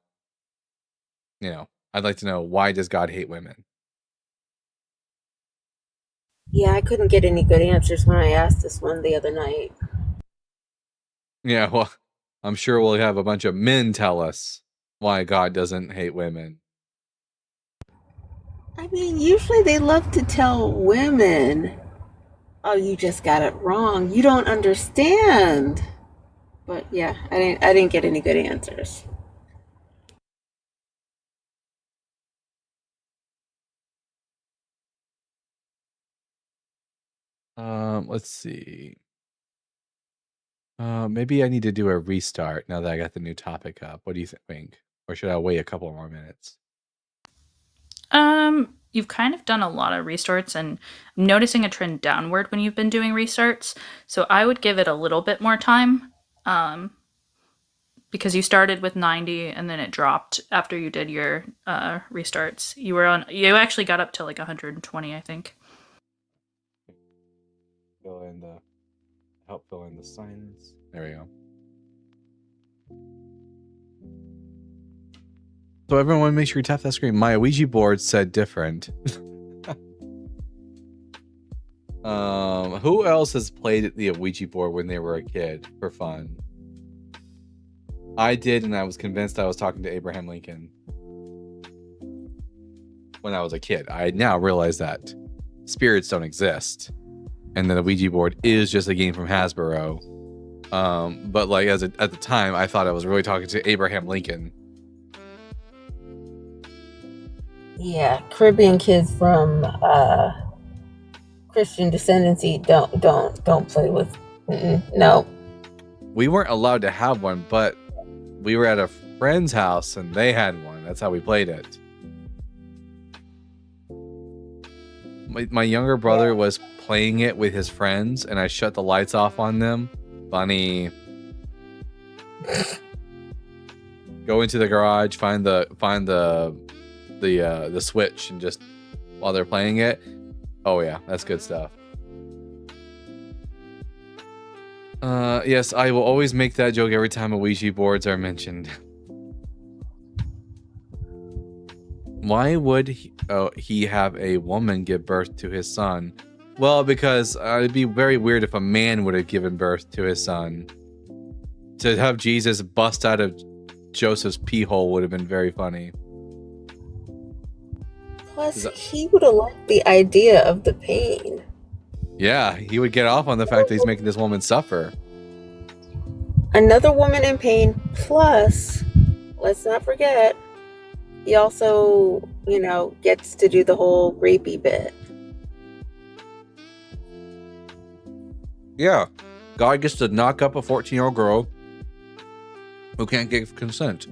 I'd like to know, why does God hate women? Yeah, I couldn't get any good answers when I asked this one the other night. Yeah, well, I'm sure we'll have a bunch of men tell us why God doesn't hate women. I mean, usually they love to tell women, "Oh, you just got it wrong. You don't understand." But yeah, I didn't get any good answers. Let's see. Maybe I need to do a restart now that I got the new topic up. What do you think? Or should I wait a couple more minutes? You've kind of done a lot of restarts, and I'm noticing a trend downward when you've been doing restarts. So I would give it a little bit more time. Because you started with 90 and then it dropped after you did your restarts. You actually got up to like 120, I think. Help fill in the silence. There we go. So everyone, make sure you tap that screen. My Ouija board said different. Who else has played the Ouija board when they were a kid for fun? I did, and I was convinced I was talking to Abraham Lincoln when I was a kid. I now realize that spirits don't exist, and that the Ouija board is just a game from Hasbro. But like at the time, I thought I was really talking to Abraham Lincoln. Yeah, Caribbean kids from Christian descendancy don't play with. No. We weren't allowed to have one, but we were at a friend's house and they had one. That's how we played it. My younger brother was playing it with his friends, and I shut the lights off on them. Funny. Go into the garage, find the switch, and just while they're playing it. Oh yeah, that's good stuff. Yes, I will always make that joke every time Ouija boards are mentioned. Why would he have a woman give birth to his son? Well, because it'd be very weird if a man would have given birth to his son. To have Jesus bust out of Joseph's pee hole would have been very funny. Plus, he would have liked the idea of the pain. Yeah, he would get off on the fact that he's making this woman suffer. Another woman in pain. Plus, let's not forget, he also, gets to do the whole rapey bit. Yeah, God gets to knock up a 14-year-old girl who can't give consent.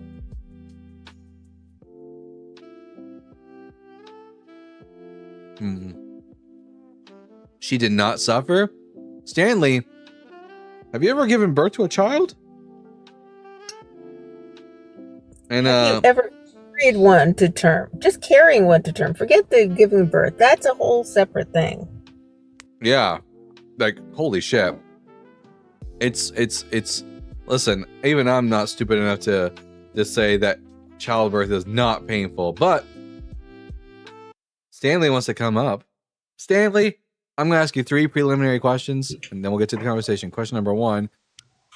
She did not suffer? Stanley, have you ever given birth to a child? And Have you ever carried one to term? Just carrying one to term. Forget the giving birth. That's a whole separate thing. yeah, like holy shit. It's listen, even I'm not stupid enough to say that childbirth is not painful, but Stanley wants to come up. Stanley, I'm going to ask you 3 preliminary questions, and then we'll get to the conversation. Question number 1,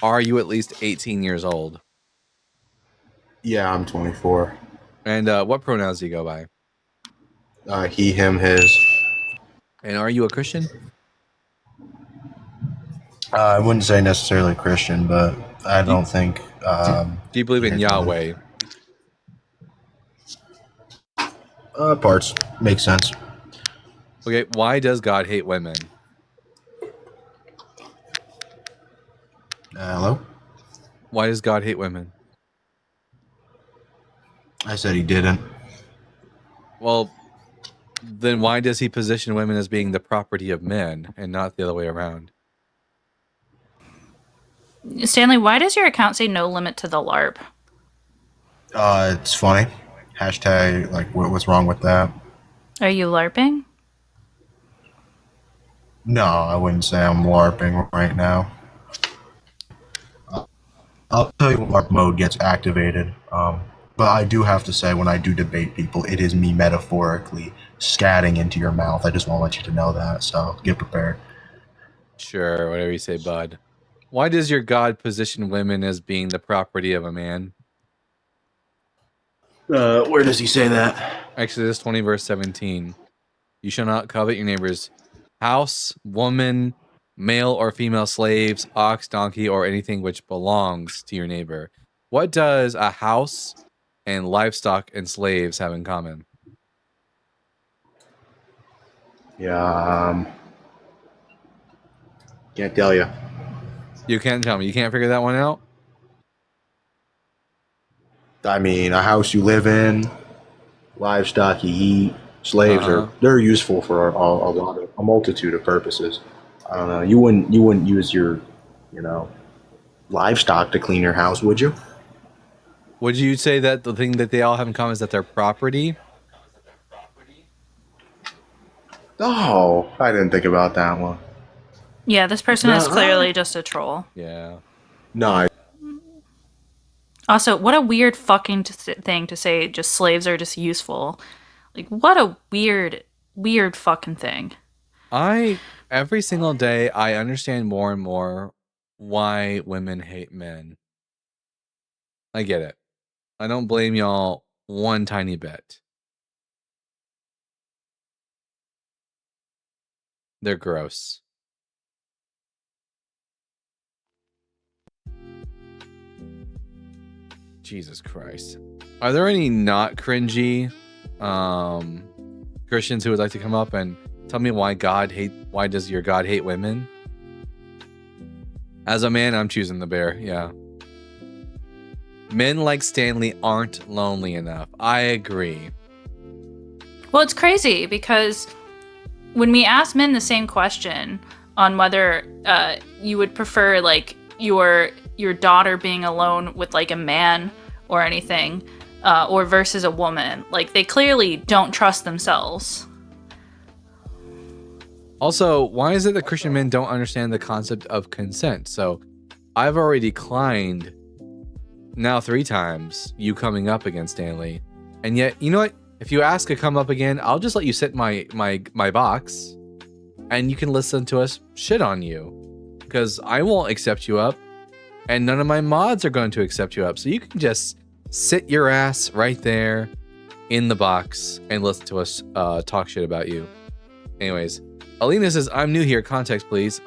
are you at least 18 years old? Yeah, I'm 24. And what pronouns do you go by? He, him, his. And are you a Christian? I wouldn't say necessarily Christian, but I don't think... do you believe in Yahweh? Parts. Makes sense. Okay, why does God hate women? Hello? Why does God hate women? I said he didn't. Well, then why does he position women as being the property of men and not the other way around? Stanley, why does your account say no limit to the LARP? It's funny. Hashtag, like, what's wrong with that? Are you LARPing? No, I wouldn't say I'm LARPing right now. I'll tell you when LARP mode gets activated. But I do have to say, when I do debate people, it is me metaphorically scatting into your mouth. I just want to let you to know that, so get prepared. Sure, whatever you say, bud. Why does your God position women as being the property of a man? Where does he say that? Exodus 20, verse 17. You shall not covet your neighbor's house, woman, male or female slaves, ox, donkey, or anything which belongs to your neighbor. What does a house and livestock and slaves have in common? Yeah, can't tell you. You can't tell me. You can't figure that one out? I mean, a house you live in, livestock you eat. Slaves Uh-huh. they're useful for a multitude of purposes. I don't know. You wouldn't use your, livestock to clean your house, would you? Would you say that the thing that they all have in common is that they're property? Oh, I didn't think about that one. Yeah, this person is No. clearly just a troll. Yeah. No, Also, what a weird fucking thing to say. Just slaves are just useful. Like, what a weird fucking thing. Every single day, I understand more and more why women hate men. I get it. I don't blame y'all one tiny bit. They're gross. Jesus Christ. Are there any not cringy Christians who would like to come up and tell me why does your God hate women? As a man, I'm choosing the bear, yeah. Men like Stanley aren't lonely enough. I agree. Well, it's crazy because when we ask men the same question on whether you would prefer like your daughter being alone with like a man or anything, or versus a woman, like they clearly don't trust themselves. Also, why is it that Christian men don't understand the concept of consent? So I've already declined now 3 times you coming up again, Stanley. And yet, you know what? If you ask to come up again, I'll just let you sit in my box and you can listen to us shit on you. Because I won't accept you up and none of my mods are going to accept you up. So you can just sit your ass right there in the box and listen to us talk shit about you. Anyways, Alina says, I'm new here. Context, please.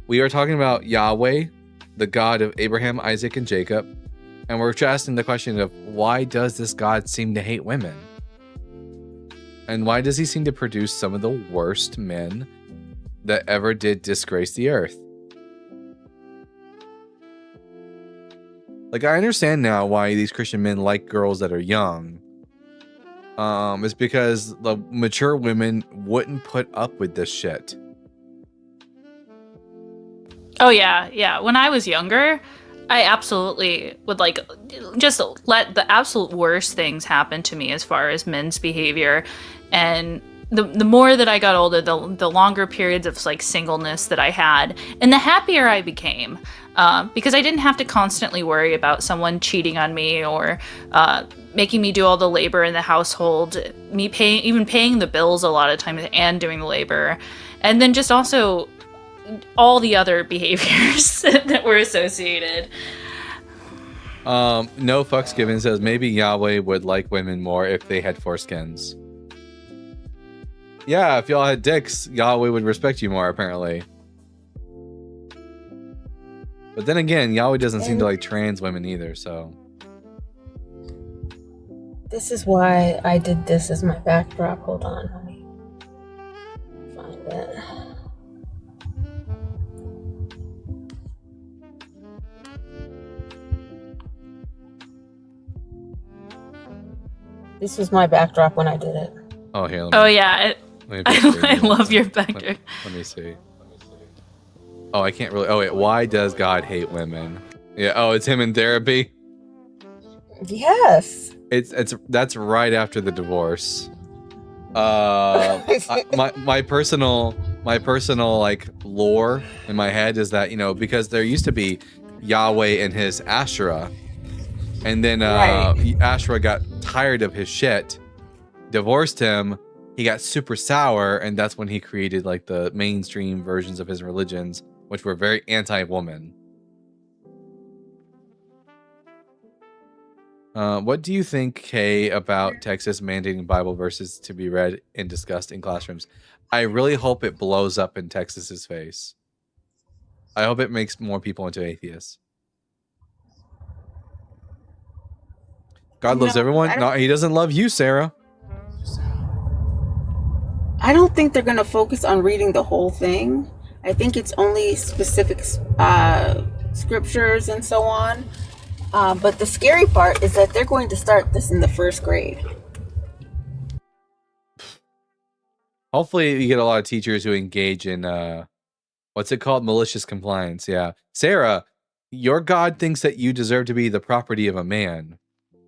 We are talking about Yahweh, the God of Abraham, Isaac, and Jacob. And we're asking the question of why does this God seem to hate women? And why does he seem to produce some of the worst men that ever did disgrace the earth? Like, I understand now why these Christian men like girls that are young. It's because the mature women wouldn't put up with this shit. Oh yeah. When I was younger, I absolutely would like just let the absolute worst things happen to me as far as men's behavior. And the more that I got older, the longer periods of like singleness that I had, and the happier I became, because I didn't have to constantly worry about someone cheating on me or making me do all the labor in the household, me paying the bills a lot of times and doing the labor, and then just also all the other behaviors that were associated. No fucks given says maybe Yahweh would like women more if they had foreskins. Yeah, if y'all had dicks, Yahweh would respect you more, apparently. But then again, Yahweh doesn't seem to like trans women either, so. This is why I did this as my backdrop. Hold on, let me find it. This was my backdrop when I did it. Oh, here. Oh yeah, I I love your backdrop. Let me see. Oh, I can't really. Oh wait, why does God hate women? Yeah. Oh, it's him in therapy. Yes. That's right after the divorce. My personal like lore in my head is that, you know, because there used to be Yahweh and his Asherah, and then Asherah got tired of his shit, divorced him. He got super sour, and that's when he created like the mainstream versions of his religions, which were very anti-woman. What do you think, Kay, about Texas mandating Bible verses to be read and discussed in classrooms? I really hope it blows up in Texas's face. I hope it makes more people into atheists. God loves everyone. No, he doesn't love you, Sarah. I don't think they're going to focus on reading the whole thing. I think it's only specific scriptures and so on. But the scary part is that they're going to start this in the first grade. Hopefully, you get a lot of teachers who engage in what's it called? Malicious compliance. Yeah. Sarah, your God thinks that you deserve to be the property of a man.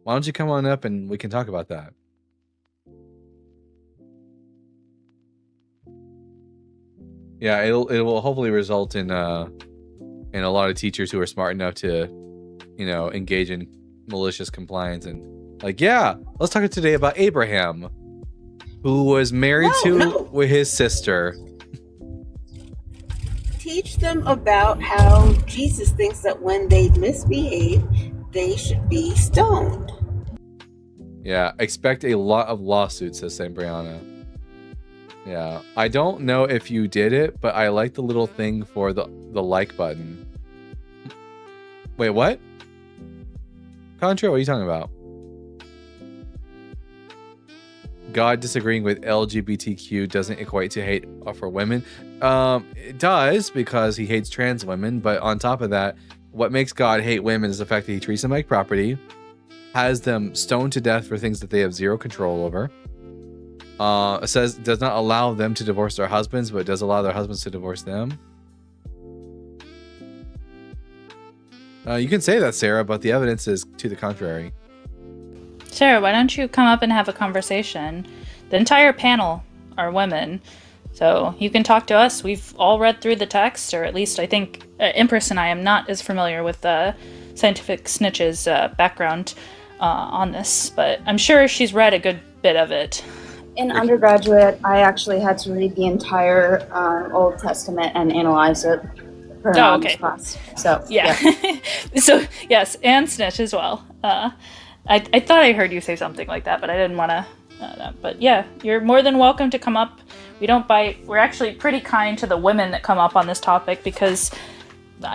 Why don't you come on up and we can talk about that? Yeah, it will hopefully result in a lot of teachers who are smart enough to, engage in malicious compliance and let's talk today about Abraham, who was married with his sister. Teach them about how Jesus thinks that when they misbehave, they should be stoned. Yeah, expect a lot of lawsuits, says Saint Brianna. Yeah, I don't know if you did it, but I like the little thing for the like button. Wait, what? Contra, what are you talking about? God disagreeing with LGBTQ doesn't equate to hate for women. It does, because he hates trans women, but on top of that, what makes God hate women is the fact that he treats them like property, has them stoned to death for things that they have zero control over. Says does not allow them to divorce their husbands, but does allow their husbands to divorce them. You can say that, Sarah, but the evidence is to the contrary. Sarah, why don't you come up and have a conversation? The entire panel are women, so you can talk to us. We've all read through the text, or at least I think Empress and I am not as familiar with Scientific Snitch's background on this, but I'm sure she's read a good bit of it. In undergraduate, I actually had to read the entire Old Testament and analyze it for an honors class. So yeah. So yes, and Snitch as well. I thought I heard you say something like that, but I didn't want to. But yeah, you're more than welcome to come up. We don't bite. We're actually pretty kind to the women that come up on this topic because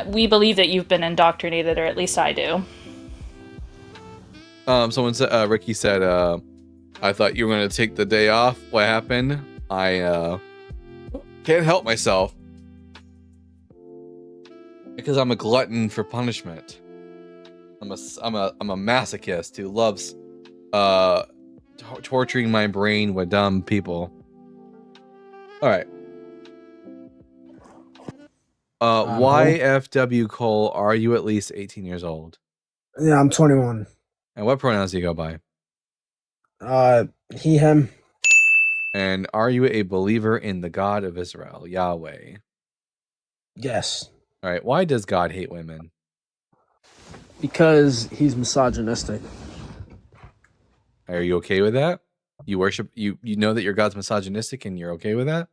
we believe that you've been indoctrinated, or at least I do. Someone said, Ricky said, I thought you were going to take the day off. What happened? I can't help myself because I'm a glutton for punishment. I'm a masochist who loves torturing my brain with dumb people. All right. YFW Cole, are you at least 18 years old? Yeah, I'm 21. And what pronouns do you go by? He, him. And are you a believer in the God of Israel, Yahweh? Yes. All right. Why does God hate women? Because he's misogynistic. Are you okay with that? You worship, you know that your God's misogynistic and you're okay with that?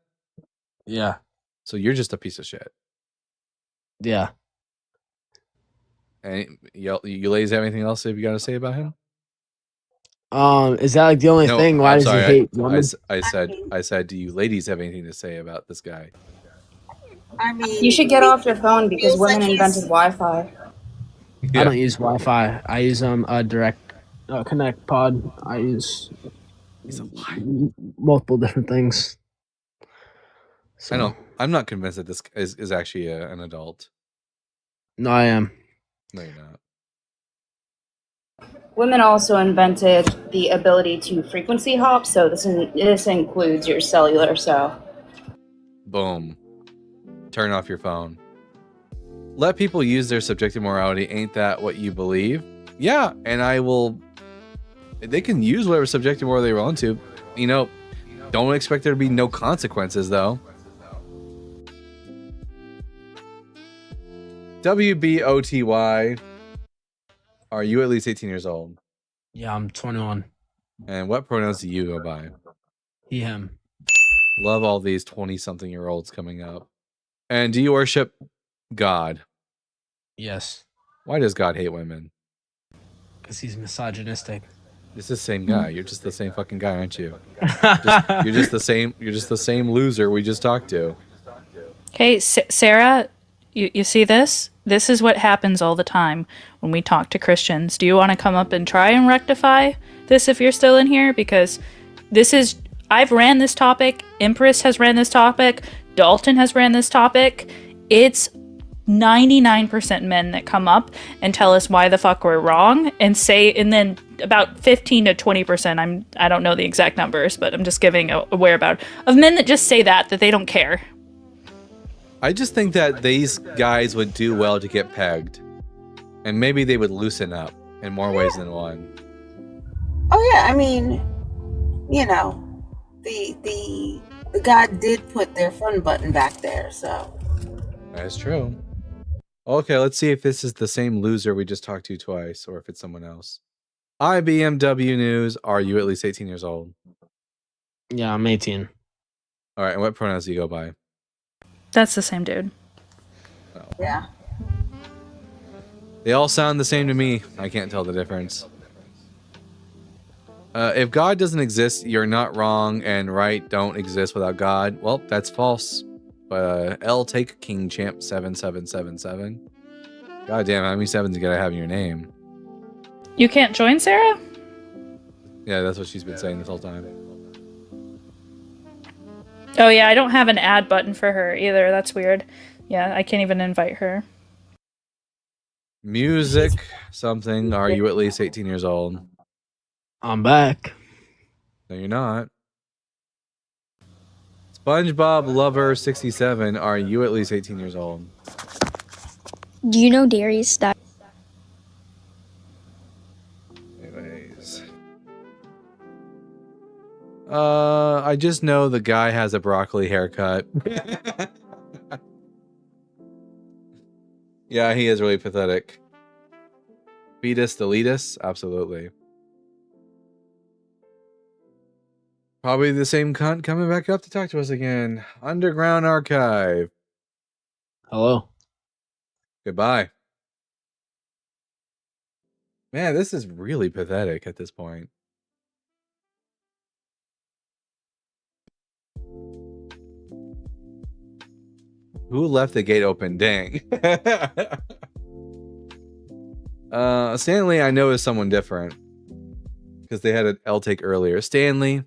Yeah. So you're just a piece of shit. Yeah. And you ladies have anything else you got to say about him? Is that like the only thing? Why does he hate women? I said, do you ladies have anything to say about this guy? I mean, you should get off your phone because women invented Wi-Fi. I don't use Wi-Fi. I use a direct connect pod. I use multiple different things. So. I know. I'm not convinced that this is actually an adult. No, I am. No, you're not. Women also invented the ability to frequency hop, so this includes your cellular cell. Boom. Turn off your phone. Let people use their subjective morality. Ain't that what you believe? Yeah, and I will. They can use whatever subjective morality they want to. Don't expect there to be no consequences, though. WBOTY. Are you at least 18 years old? Yeah, I'm 21. And what pronouns do you go by? He, him. Love all these 20-something-year-olds coming up. And do you worship God? Yes. Why does God hate women? Because he's misogynistic. It's the same guy. You're just the same fucking guy, aren't you? You're just the same. You're just the same loser we just talked to. Okay, Sarah, you see this? This is what happens all the time when we talk to Christians. Do you want to come up and try and rectify this if you're still in here? Because I've ran this topic. Empress has ran this topic. Dalton has ran this topic. It's 99% men that come up and tell us why the fuck we're wrong and then about 15 to 20%. I don't know the exact numbers, but I'm just giving a whereabout of men that just say that they don't care. I just think that these guys would do well to get pegged, and maybe they would loosen up in more ways than one. Oh yeah, I mean, you know, the God did put their fun button back there, so That's true. Okay, let's see if this is the same loser we just talked to twice, or if it's someone else. IBMW News, are you at least 18 years old? Yeah, I'm 18. All right, and what pronouns do you go by? That's the same dude. yeah. They all sound the same to me. I can't tell the difference. If God doesn't exist, you're not wrong, and right don't exist without God. Well, that's false. But L take King Champ 7777. God damn, how many sevens you gotta have in your name? You can't join, Sarah? Yeah, that's what she's been saying this whole time. Oh yeah, I don't have an add button for her either. That's weird. Yeah, I can't even invite her. Music something. Are you at least 18 years old? I'm back. No, you're not. SpongeBob Lover 67. Are you at least 18 years old? Do you know Darius died? Anyways. I just know the guy has a broccoli haircut. Yeah, he is really pathetic. Fetus deletus? Absolutely. Probably the same cunt coming back up to talk to us again. Underground Archive. Hello. Goodbye. Man, this is really pathetic at this point. Who left the gate open? Dang. Stanley, I know, is someone different. Because they had an L take earlier. Stanley,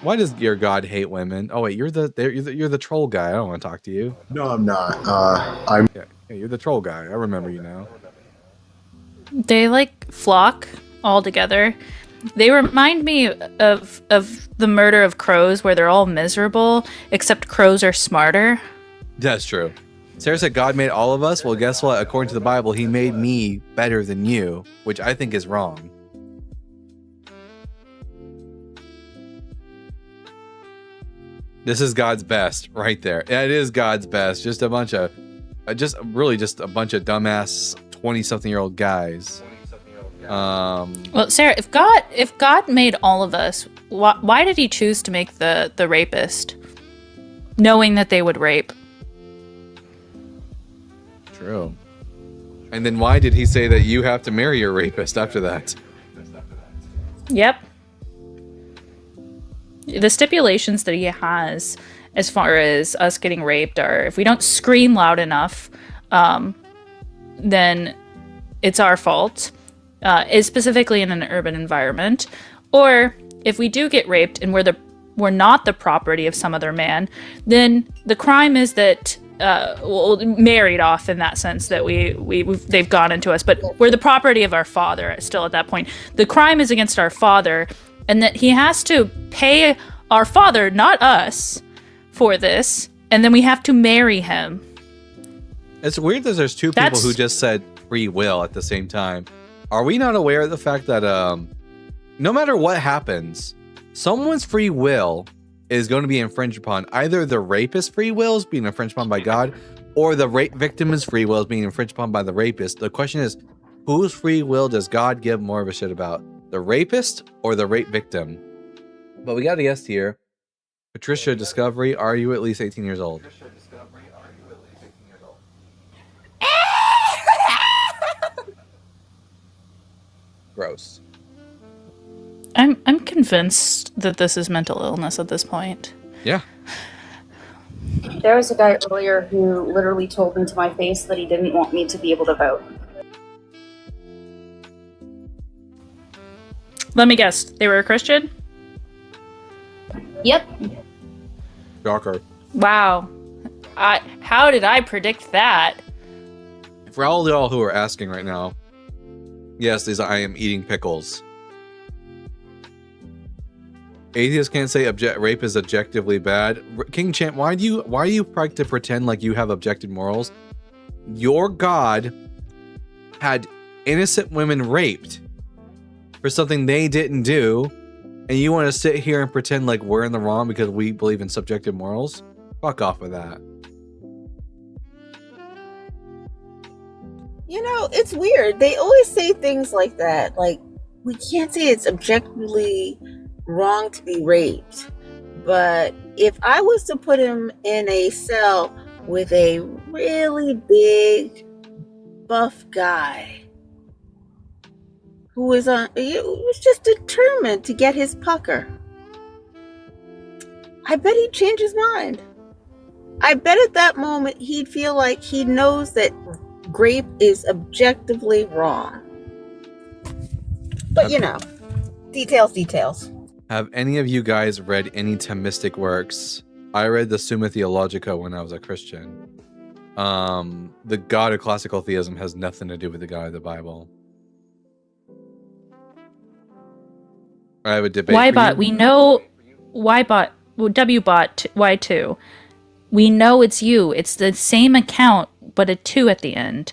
why does your God hate women? Oh wait, you're the troll guy. I don't want to talk to you. No, I'm not. I'm. Yeah, you're the troll guy. I remember you now. They like flock all together. They remind me of the murder of crows, where they're all miserable, except crows are smarter. That's true. Sarah said God made all of us. Well, guess what? According to the Bible, he made me better than you, which I think is wrong. This is God's best right there. It is God's best. Just a bunch of, just a bunch of dumbass 20-something-year-old guys. Well, Sarah, if God made all of us, why did he choose to make the rapist, knowing that they would rape? True. And then why did he say that you have to marry your rapist after that? Yep. The stipulations that he has as far as us getting raped are, if we don't scream loud enough, then it's our fault, is specifically in an urban environment. Or if we do get raped and we're not the property of some other man, then the crime is that married off, in that sense that they've gone into us, but we're the property of our father still at that point. The crime is against our father, and that he has to pay our father, not us, for this, and then we have to marry him. It's weird that there's two people who just said free will at the same time. Are we not aware of the fact that no matter what happens, someone's free will is going to be infringed upon? Either the rapist's free will is being infringed upon by God, or the rape victim's free will is being infringed upon by the rapist. The question is, whose free will does God give more of a shit about? The rapist or the rape victim? But we got a guest here. Patricia Discovery, are you at least 18 years old? Gross. I'm convinced that this is mental illness at this point. Yeah. There was a guy earlier who literally told me to my face that he didn't want me to be able to vote. Let me guess. They were a Christian? Yep. Shocker. Wow. How did I predict that? For all y'all who are asking right now, Yes, these I am eating pickles. Atheists can't say rape is objectively bad. King Champ, why do you like to pretend like you have objective morals? Your God had innocent women raped for something they didn't do, and you want to sit here and pretend like we're in the wrong because we believe in subjective morals? Fuck off with that. You know, it's weird. They always say things like that. Like, we can't say it's objectively wrong to be raped. But if I was to put him in a cell with a really big, buff guy who was just determined to get his pucker, I bet he'd change his mind. I bet at that moment he'd feel like he knows that rape is objectively wrong. But you know, details. Have any of you guys read any Thomistic works? I read the Summa Theologica when I was a Christian. The God of classical theism has nothing to do with the God of the Bible. I have a debate. Ybot, we know Ybot, Wbot, Y2. We know it's you. It's the same account, but a 2 at the end.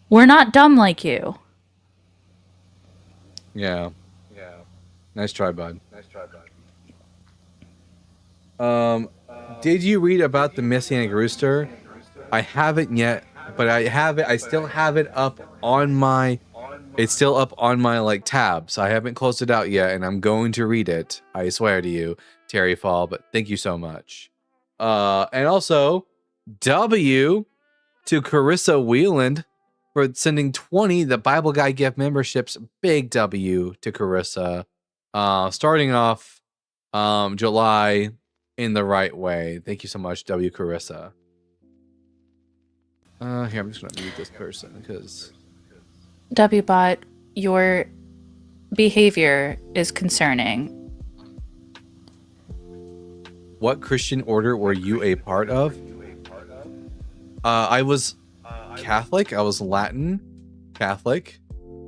We're not dumb like you. Yeah. Nice try, bud. Did you read about the Messianic Rooster? I haven't yet, but I have it. I still have it up on my. It's still up on my like tabs. I haven't closed it out yet, and I'm going to read it. I swear to you, Terry Fall. But thank you so much. And also, W to Carissa Wheeland for sending 20 the Bible Guy gift memberships. Big W to Carissa. Starting off July in the right way. Thank you so much, W. Carissa. Here, I'm just gonna mute this person because Wbot, your behavior is concerning. what Christian order were you a part of? I was Catholic. I was Latin Catholic.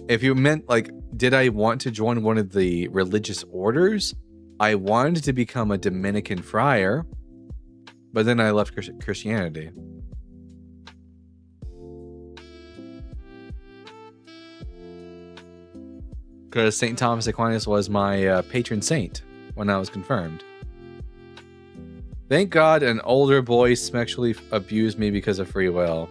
If you meant like, did I want to join one of the religious orders? I wanted to become a Dominican friar, but then I left Christianity. Because St. Thomas Aquinas was my patron saint when I was confirmed. Thank God an older boy sexually abused me because of free will.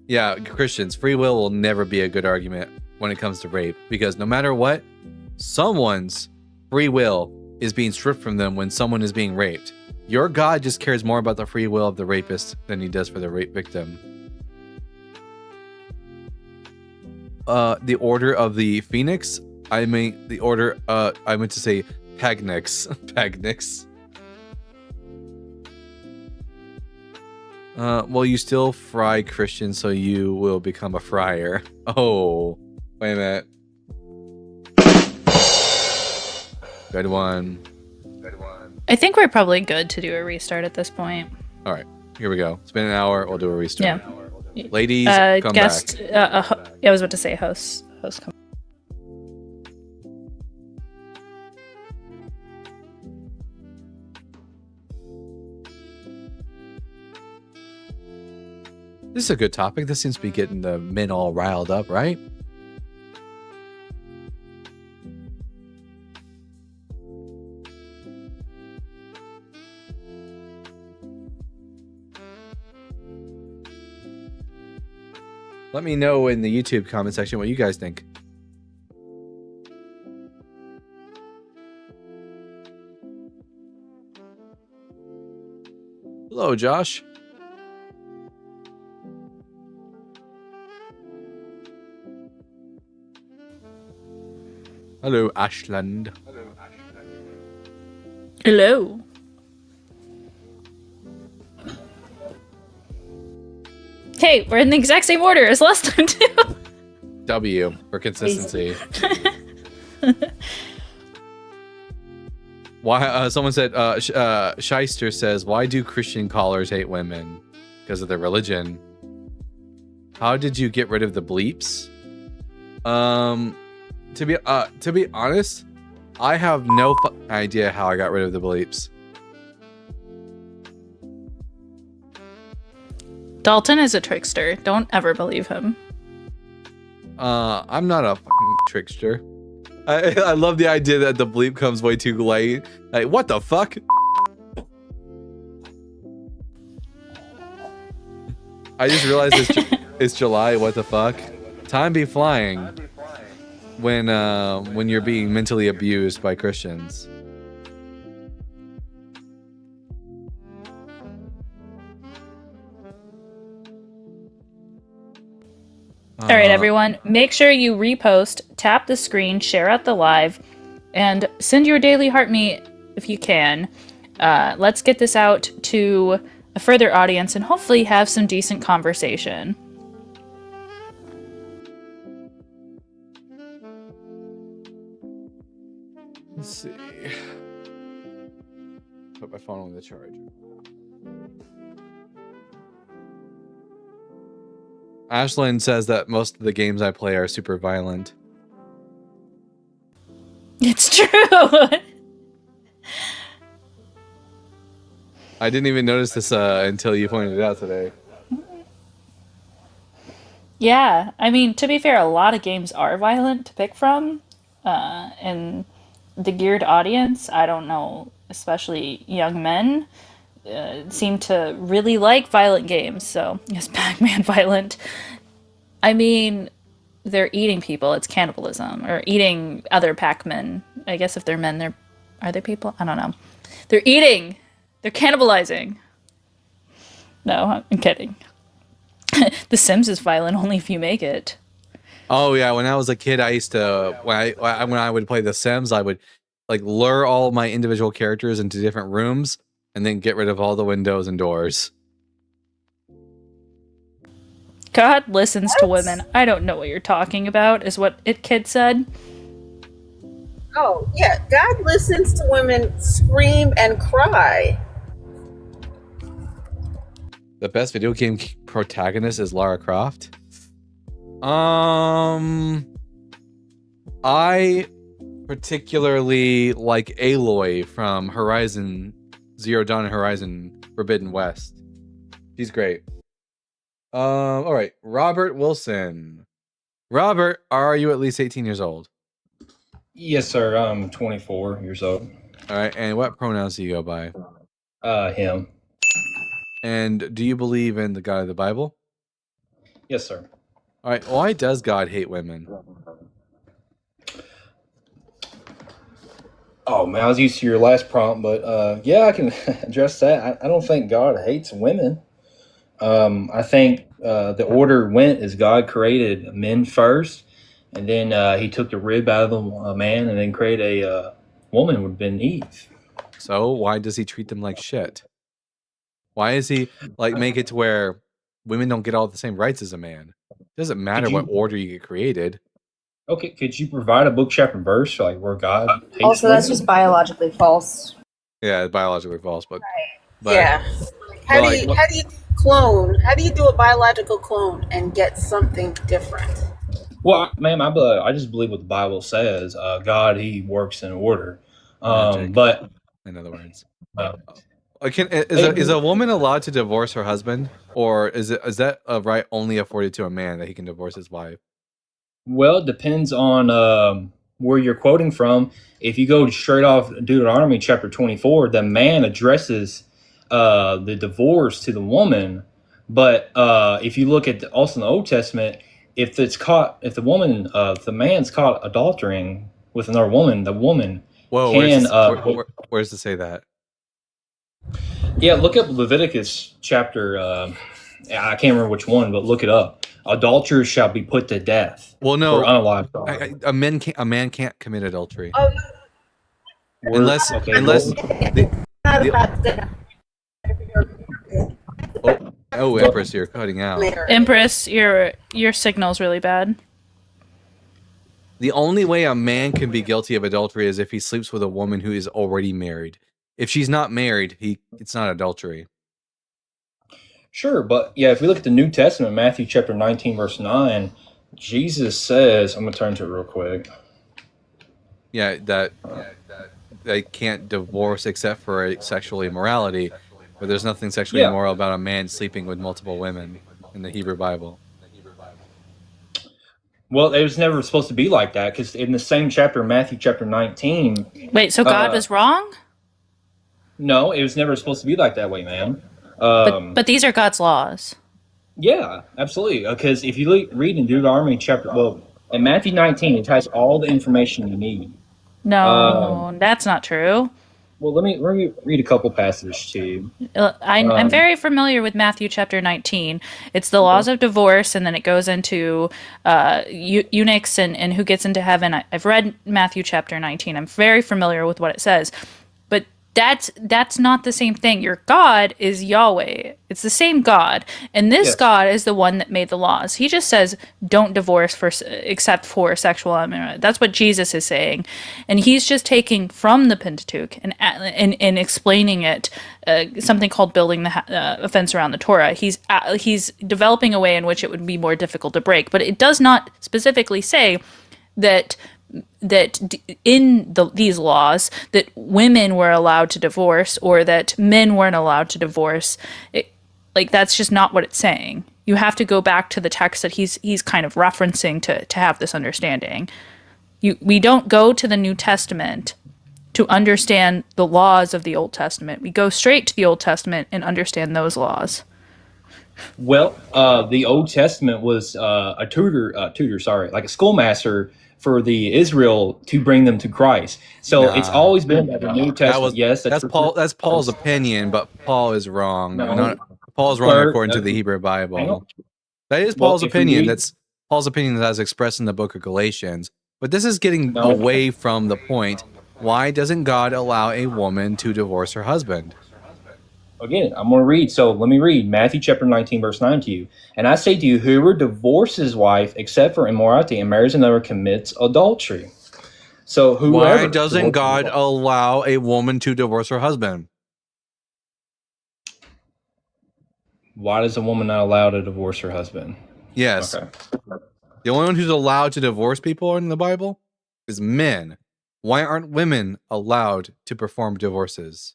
Yeah, Christians, free will never be a good argument when it comes to rape, because no matter what, someone's free will is being stripped from them when someone is being raped. Your God just cares more about the free will of the rapist than he does for the rape victim. The Order of the Phoenix? I mean, the Order, I meant to say Pagnix. Pagnix. Well, you still fry Christian, so you will become a friar. Oh, wait a minute. Good one. I think we're probably good to do a restart at this point. All right, here we go. It's been an hour. We'll do a restart. Yeah. Ladies, come guest, back. Yeah, I was about to say host. Come. This is a good topic. This seems to be getting the men all riled up, right? Let me know in the YouTube comment section what you guys think. Hello, Josh. Hello, Ashland. Hello. Hey, we're in the exact same order as last time too. W for consistency. Why? Someone said. Shyster says, "Why do Christian callers hate women? Because of their religion." How did you get rid of the bleeps? To be honest, I have no idea how I got rid of the bleeps. Dalton is a trickster. Don't ever believe him. I'm not a fucking trickster. I love the idea that the bleep comes way too late. Like, what the fuck? I just realized it's July. What the fuck? Time be flying when you're being mentally abused by Christians. All right, everyone, make sure you repost, tap the screen, share out the live, and send your daily heart me if you can. Let's get this out to a further audience and hopefully have some decent conversation. Let's see. Put my phone on the charger. Ashlyn says that most of the games I play are super violent. It's true. I didn't even notice this until you pointed it out today. Yeah, I mean, to be fair, a lot of games are violent to pick from, and the geared audience, I don't know, especially young men, seem to really like violent games. So, is Pac-Man violent? I mean, they're eating people. It's cannibalism, or eating other Pac-Men. I guess if they're men, are they people? I don't know. They're eating. They're cannibalizing. No, I'm kidding. The Sims is violent only if you make it. Oh yeah, when I was a kid, I used to when I would play The Sims, I would like lure all my individual characters into different rooms and then get rid of all the windows and doors. God listens to women. I don't know what you're talking about, is what It Kid said. Oh, yeah. God listens to women scream and cry. The best video game protagonist is Lara Croft. I particularly like Aloy from Horizon Zero Dawn and Horizon Forbidden West. She's great. All right, Robert Wilson. Robert, are you at least 18 years old? Yes, sir. I'm 24 years old. All right, and what pronouns do you go by? Him. And do you believe in the God of the Bible? Yes, sir. All right, why does God hate women? Oh man, I was used to your last prompt, but yeah, I can address that. I don't think God hates women. I think the order went as God created men first, and then he took the rib out of a man and then created a woman, would have been Eve. So why does he treat them like shit? Why is he like make it to where women don't get all the same rights as a man? It doesn't matter what order you get created. Okay, could you provide a book, chapter, and verse like where God hates Also, that's women? just biologically false. Yeah, it's biologically false, but Yeah. How do you clone? How do you do a biological clone and get something different? Well, ma'am, I just believe what the Bible says. God, He works in order. But in other words, is a woman allowed to divorce her husband, or is that a right only afforded to a man that he can divorce his wife? well, it depends on where you're quoting from. If you go straight off Deuteronomy chapter 24, the man addresses the divorce to the woman. But if you look at also in the Old Testament, if the man's caught adultering with another woman, the woman can. Where's to say that? Yeah, look up Leviticus chapter. I can't remember which one, but look it up. Adulterers shall be put to death. Well, no, or unalived. a man can't commit adultery Oh, unless Empress, you're cutting out. Empress, your signal's really bad. The only way a man can be guilty of adultery is if he sleeps with a woman who is already married. If she's not married, it's not adultery. Sure, but yeah, if we look at the New Testament, Matthew chapter 19, verse 9, Jesus says, I'm going to turn to it real quick. Yeah, that they can't divorce except for sexual immorality, but there's nothing sexually Yeah. immoral about a man sleeping with multiple women in the Hebrew Bible. Well, it was never supposed to be like that, because in the same chapter, Matthew chapter 19. Wait, so God was wrong? No, it was never supposed to be like that way, man. But these are God's laws. Yeah, absolutely. Because if you read in Deuteronomy in Matthew 19, it has all the information you need. No, that's not true. Well, let me read a couple passages to you. I'm very familiar with Matthew chapter 19. It's the laws of divorce, and then it goes into eunuchs and who gets into heaven. I've read Matthew chapter 19. I'm very familiar with what it says. But that's not the same thing. Your God is Yahweh. It's the same God. And this God is the one that made the laws. He just says, don't divorce except for sexual immorality. That's what Jesus is saying. And he's just taking from the Pentateuch and explaining it, something called building a fence around the Torah. He's developing a way in which it would be more difficult to break. But it does not specifically say that in these laws that women were allowed to divorce or that men weren't allowed to divorce. That's just not what it's saying. You have to go back to the text that he's kind of referencing to have this understanding. We don't go to the New Testament to understand the laws of the Old Testament. We go straight to the Old Testament and understand those laws. Well, the Old Testament was a like a schoolmaster for the Israel to bring them to Christ. So it's always been that the New Testament. That's Paul's opinion, but Paul is wrong. Paul's wrong according to the Hebrew Bible. That is Paul's opinion. That's Paul's opinion as expressed in the book of Galatians. But this is getting away from the point. Why doesn't God allow a woman to divorce her husband? Again, I'm going to read. So let me read Matthew chapter 19, verse 9 to you. And I say to you, whoever divorces his wife except for immorality and marries another commits adultery. So whoever. Why doesn't God allow a woman to divorce her husband? Why is a woman not allowed to divorce her husband? Yes. Okay. The only one who's allowed to divorce people in the Bible is men. Why aren't women allowed to perform divorces?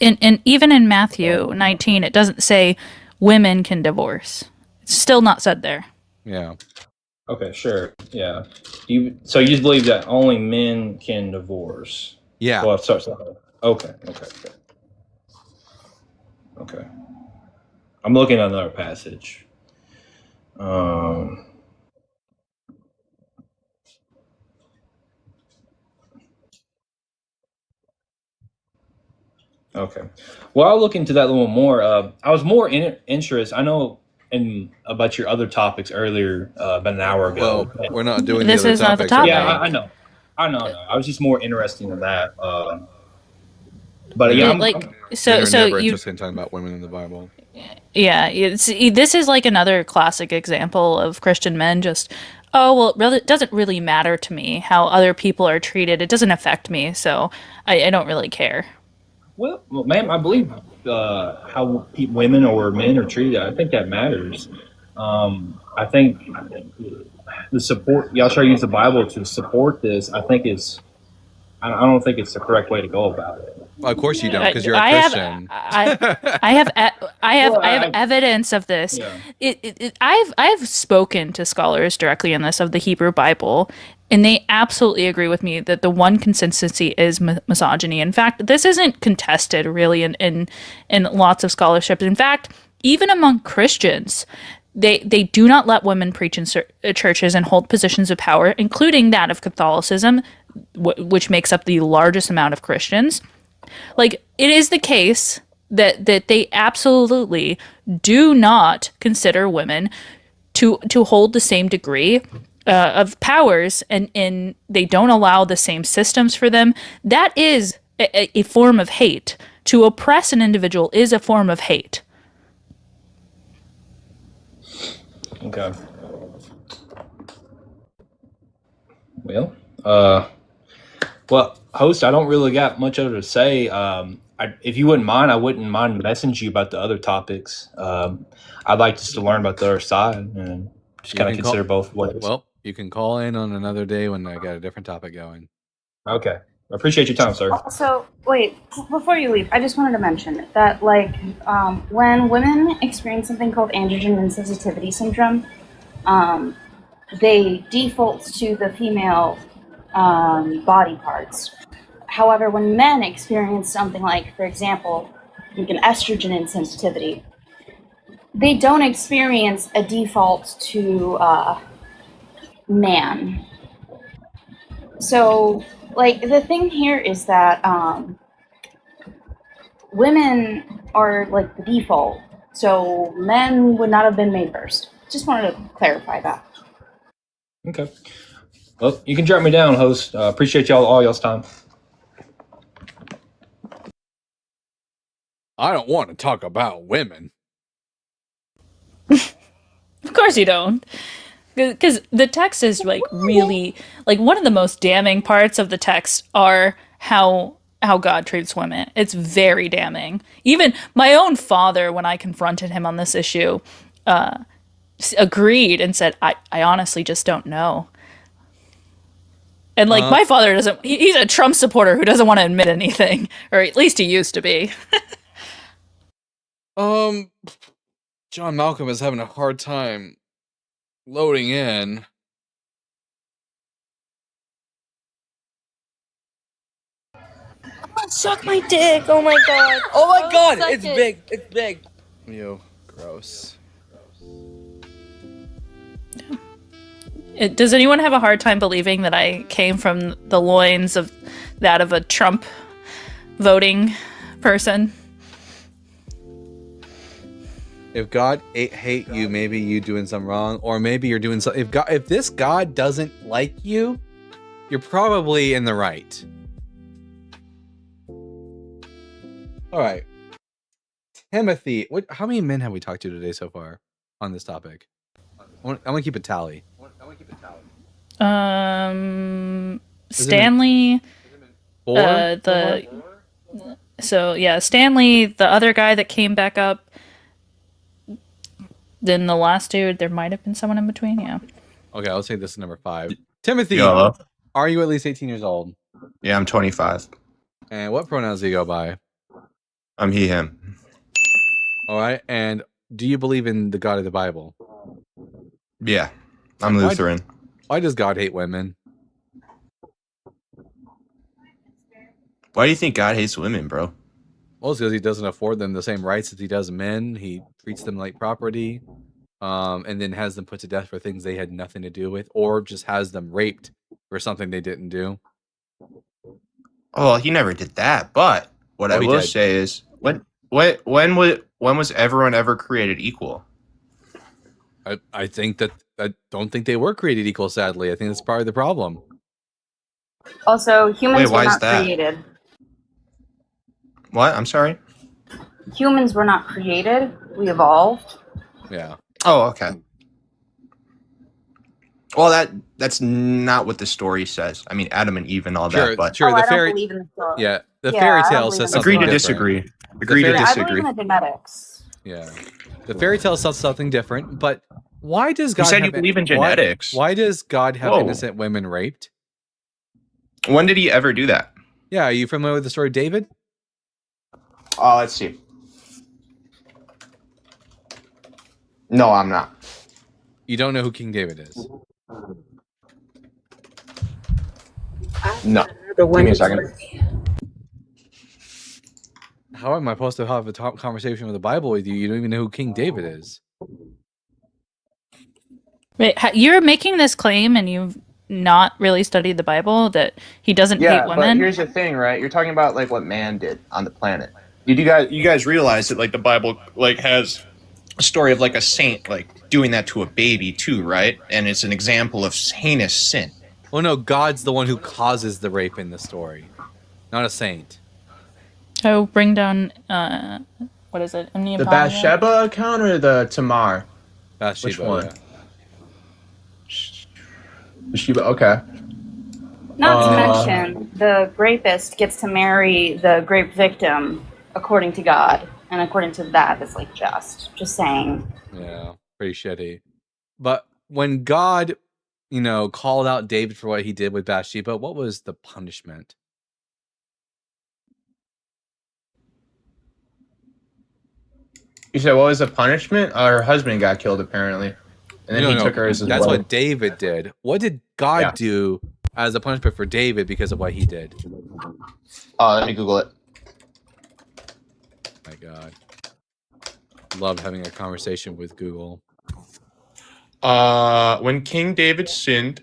And even in Matthew 19, it doesn't say women can divorce. It's still not said there. Yeah. Okay, sure. Yeah. So you believe that only men can divorce? Yeah. Well, okay. I'm looking at another passage. Okay. Well, I'll look into that a little more. I was more interested. I know about your other topics earlier, about an hour ago. Well, we're not doing This the other is not the topics. topic. Yeah, I know. I was just more interested in that. But yeah, They're never you interested in talking about women in the Bible. Yeah, this is like another classic example of Christian men just, it doesn't really matter to me how other people are treated. It doesn't affect me, so I don't really care. Well, ma'am, I believe how women or men are treated. I think that matters. I think the support y'all try to use the Bible to support this. I don't think it's the correct way to go about it. Well, of course you don't, because you're a Christian. I have evidence of this. Yeah. I've spoken to scholars directly on this of the Hebrew Bible, and they absolutely agree with me that the one consistency is misogyny. In fact, this isn't contested really in lots of scholarship. In fact, even among Christians, they do not let women preach in churches and hold positions of power, including that of Catholicism, which makes up the largest amount of Christians. Like, it is the case that they absolutely do not consider women to hold the same degree of powers, and they don't allow the same systems for them. That is a form of hate. To oppress an individual is a form of hate. Okay. Well, host, I don't really got much other to say. if you wouldn't mind, I wouldn't mind messaging you about the other topics. I'd like just to learn about the other side and just kind of consider both ways. Well, you can call in on another day when I got a different topic going. Okay. I appreciate your time, sir. So, wait, before you leave, I just wanted to mention that, like, when women experience something called androgen insensitivity syndrome, they default to the female body parts. However, when men experience something like, for example, like an estrogen insensitivity, they don't experience a default to man. So, like, the thing here is that women are, like, the default, so men would not have been made first. Just wanted to clarify that. Okay. Well, you can drop me down, host. Appreciate all y'all's time. I don't want to talk about women. Of course you don't. Because the text is like really like one of the most damning parts of the text are how God treats women. It's very damning. Even my own father, when I confronted him on this issue, agreed and said, I honestly just don't know. And like my father doesn't, he's a Trump supporter who doesn't want to admit anything, or at least he used to be. John Malcolm is having a hard time loading in. Suck my dick. Oh my god. Oh my god, suck it's it. big. It's big. Ew, gross. Does anyone have a hard time believing that I came from the loins of that of a Trump voting person? If God hate you, maybe you doing something wrong, or maybe you're doing something. If this God doesn't like you, you're probably in the right. All right, Timothy. How many men have we talked to today so far on this topic? I'm gonna keep a tally. Stanley. Four? So yeah, Stanley, the other guy that came back up. Then the last dude, there might have been someone in between, yeah. Okay, I'll say this is number 5. Timothy, Yo. are you at least 18 years old? Yeah, I'm 25. And what pronouns do you go by? I'm he, him. All right, and do you believe in the God of the Bible? Yeah, I'm Lutheran. Why does God hate women? Why do you think God hates women, bro? Well, it's because he doesn't afford them the same rights as he does men. He treats them like property, and then has them put to death for things they had nothing to do with, or just has them raped for something they didn't do. Oh, he never did that. But what I will say is, when was everyone ever created equal? I think that I don't think they were created equal. Sadly, I think that's part of the problem. Also, humans why were is not that? created. What? I'm sorry. Humans were not created. We evolved. Yeah. Oh, okay. Well, that's not what the story says. I mean, Adam and Eve and all Sure, that, but sure. I don't believe in the story. Yeah, the Yeah, fairy I don't tale believe says in something agree to different. disagree. Agree to I disagree. believe in the genetics. Yeah, the fairy tale says something different. But why does God? You said have you believe in genetics. Why does God have Whoa. innocent women raped? When did he ever do that? Yeah, are you familiar with the story of David? Oh, let's see. No, I'm not. You don't know who King David is? No. The Give me a second. How am I supposed to have a conversation with the Bible with you? You don't even know who King David is. Wait, you're making this claim and you've not really studied the Bible that he doesn't hate But women? here's the thing, right? You're talking about like what man did on the planet. Did you guys realize that like the Bible like has a story of like a saint like doing that to a baby too, right? And it's an example of heinous sin. Well, no, God's the one who causes the rape in the story, not a saint. Oh, bring down, what is it? The Bathsheba account or the Tamar? Bathsheba. Which one? Yeah. Bathsheba. Okay. Not to mention, the rapist gets to marry the rape victim according to God, and according to that, it's like just saying. Yeah, pretty shitty. But when God, called out David for what he did with Bathsheba, what was the punishment? You said what was the punishment? Her husband got killed apparently, and then he took her as his That's wife. what David did. What did God do as a punishment for David because of what he did? Let me Google it. My God. Love having a conversation with Google. When King David sinned,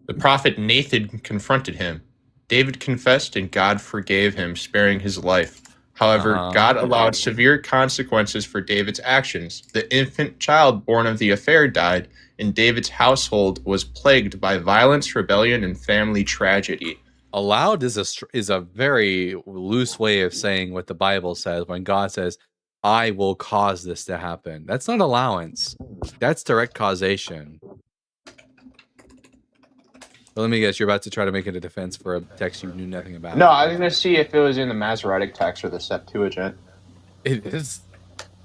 the prophet Nathan confronted him. David confessed and God forgave him, sparing his life. However, God allowed severe consequences for David's actions. The infant child born of the affair died, and David's household was plagued by violence, rebellion, and family tragedy. Allowed is a very loose way of saying what the Bible says when God says, I will cause this to happen. That's not allowance. That's direct causation. But let me guess, you're about to try to make it a defense for a text you knew nothing about. No, I was going to see if it was in the Masoretic text or the Septuagint. It is.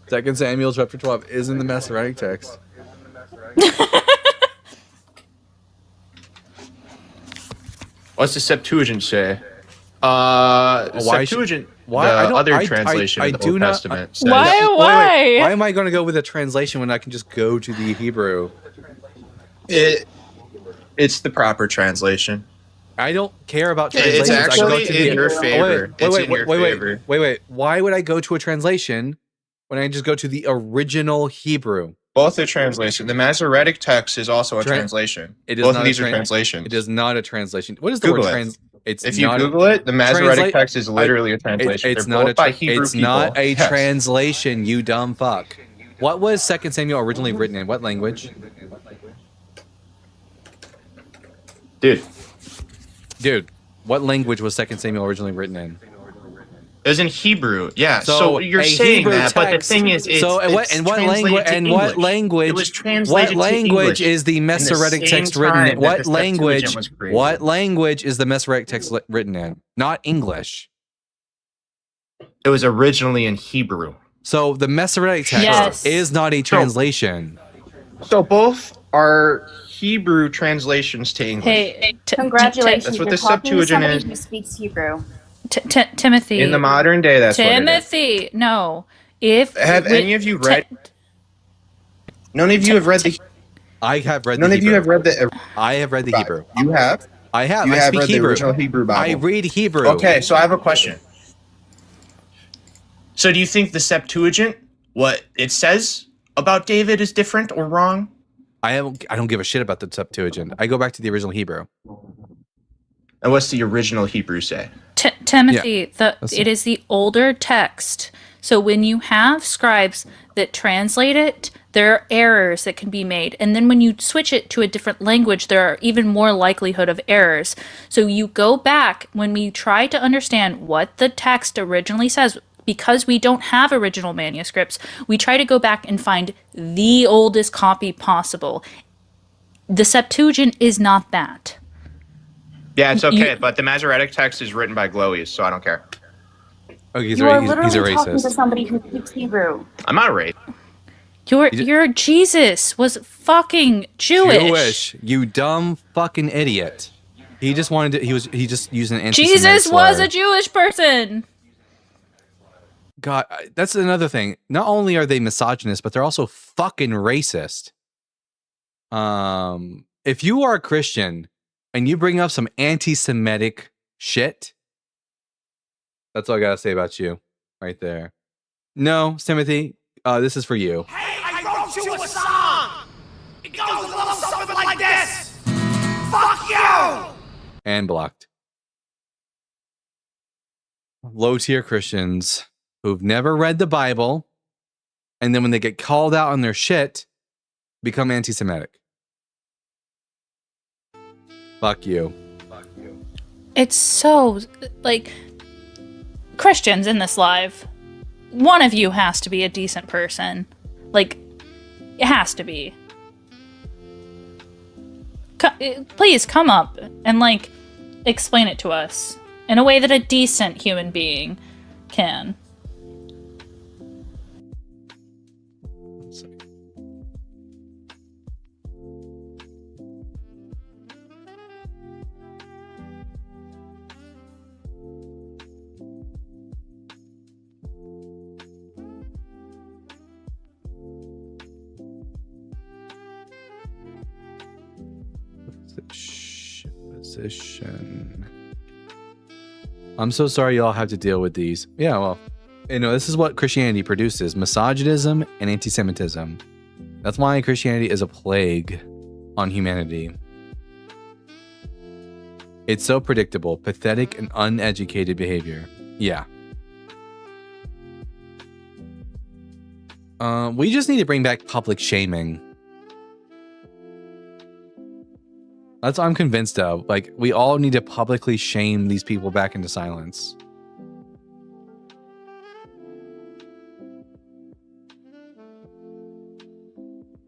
2 Samuel chapter 12 is in the Masoretic text. What's the Septuagint say? Septuagint, other translation of the Old Testament says... Why? Why am I going to go with a translation when I can just go to the Hebrew? It's the proper translation. I don't care about translations. It's actually I go to in your favor. Wait. Why would I go to a translation when I just go to the original Hebrew? Both are translation. The Masoretic text is also a translation. Both of these are translations. It is not a translation. What is the Google word it. trans? If you Google it, the Masoretic text is literally a translation. It's They're not both by Hebrew It's people. not a Yes. translation. You dumb fuck. What was 2 Samuel originally written in? What language? Dude, what language was 2 Samuel originally written in? It was in Hebrew. Yeah. So you're a saying Hebrew that, but the text- thing is, it's, so it's what language? translated to What language? English. It was translated What to language English is the in Masoretic same text written in? time that What the language? Septuagint was created. What language is the Masoretic text written in? Not English. It was originally in Hebrew. So the Masoretic text Yes. is not a translation. So both are Hebrew translations to English. Hey, Congratulations, That's what you're the talking to Septuagint somebody is. who speaks Hebrew. Timothy. In the modern day, that's what it is. Timothy. No. If Have any of you read? None of you have read the. I have read. None the of you Hebrew. have read the. I have read the Hebrew. You have. I have. You I have speak read Hebrew. the original Hebrew Bible. I read Hebrew. Okay, so I have a question. So do you think the Septuagint, what it says about David, is different or wrong? I don't give a shit about the Septuagint. I go back to the original Hebrew. And what's the original Hebrew say? Timothy, Yeah. it is the older text. So when you have scribes that translate it, there are errors that can be made. And then when you switch it to a different language, there are even more likelihood of errors. So you go back when we try to understand what the text originally says. Because we don't have original manuscripts, we try to go back and find the oldest copy possible. The Septuagint is not that. Yeah, it's okay, but the Masoretic text is written by Gloies, so I don't care. Oh, he's You are a literally talking to racist. somebody who speaks Hebrew. I'm not racist. Your Jesus was fucking Jewish. You dumb fucking idiot. He just wanted to. He just used an anti-Semitic Jesus was slur. a Jewish person. God, that's another thing. Not only are they misogynist, but they're also fucking racist. If you are a Christian and you bring up some anti-Semitic shit, that's all I gotta say about you, right there. No, Timothy, this is for you. I wrote you a song! It goes a little something like this! Fuck you! And blocked. Low-tier Christians who've never read the Bible, and then when they get called out on their shit, become anti-Semitic. Fuck you. It's so, like, Christians in this live, one of you has to be a decent person. Like, it has to be. Please come up and, like, explain it to us in a way that a decent human being can. Position. I'm so sorry y'all have to deal with these. Yeah, well, this is what Christianity produces: misogynism and anti-Semitism. That's why Christianity is a plague on humanity. It's so predictable, pathetic, and uneducated behavior. Yeah. We just need to bring back public shaming. That's what I'm convinced of. Like, we all need to publicly shame these people back into silence.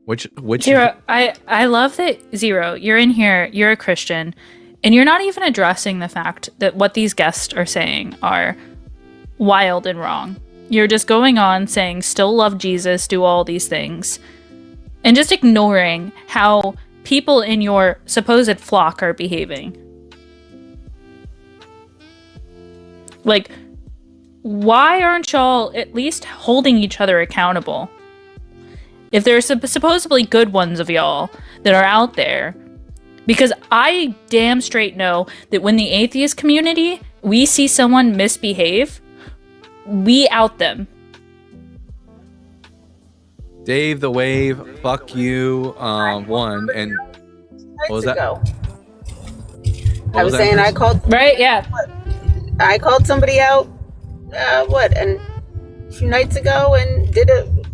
Which Zero, I love that, Zero, you're in here, you're a Christian, and you're not even addressing the fact that what these guests are saying are wild and wrong. You're just going on saying, still love Jesus, do all these things, and just ignoring how people in your supposed flock are behaving. Like, why aren't y'all at least holding each other accountable? If there's supposedly good ones of y'all that are out there, because I damn straight know that when the atheist community, we see someone misbehave, we out them. Dave the Wave, fuck you, one, and what was that? I was saying I called. Right, yeah. I called somebody out, and a few nights ago, and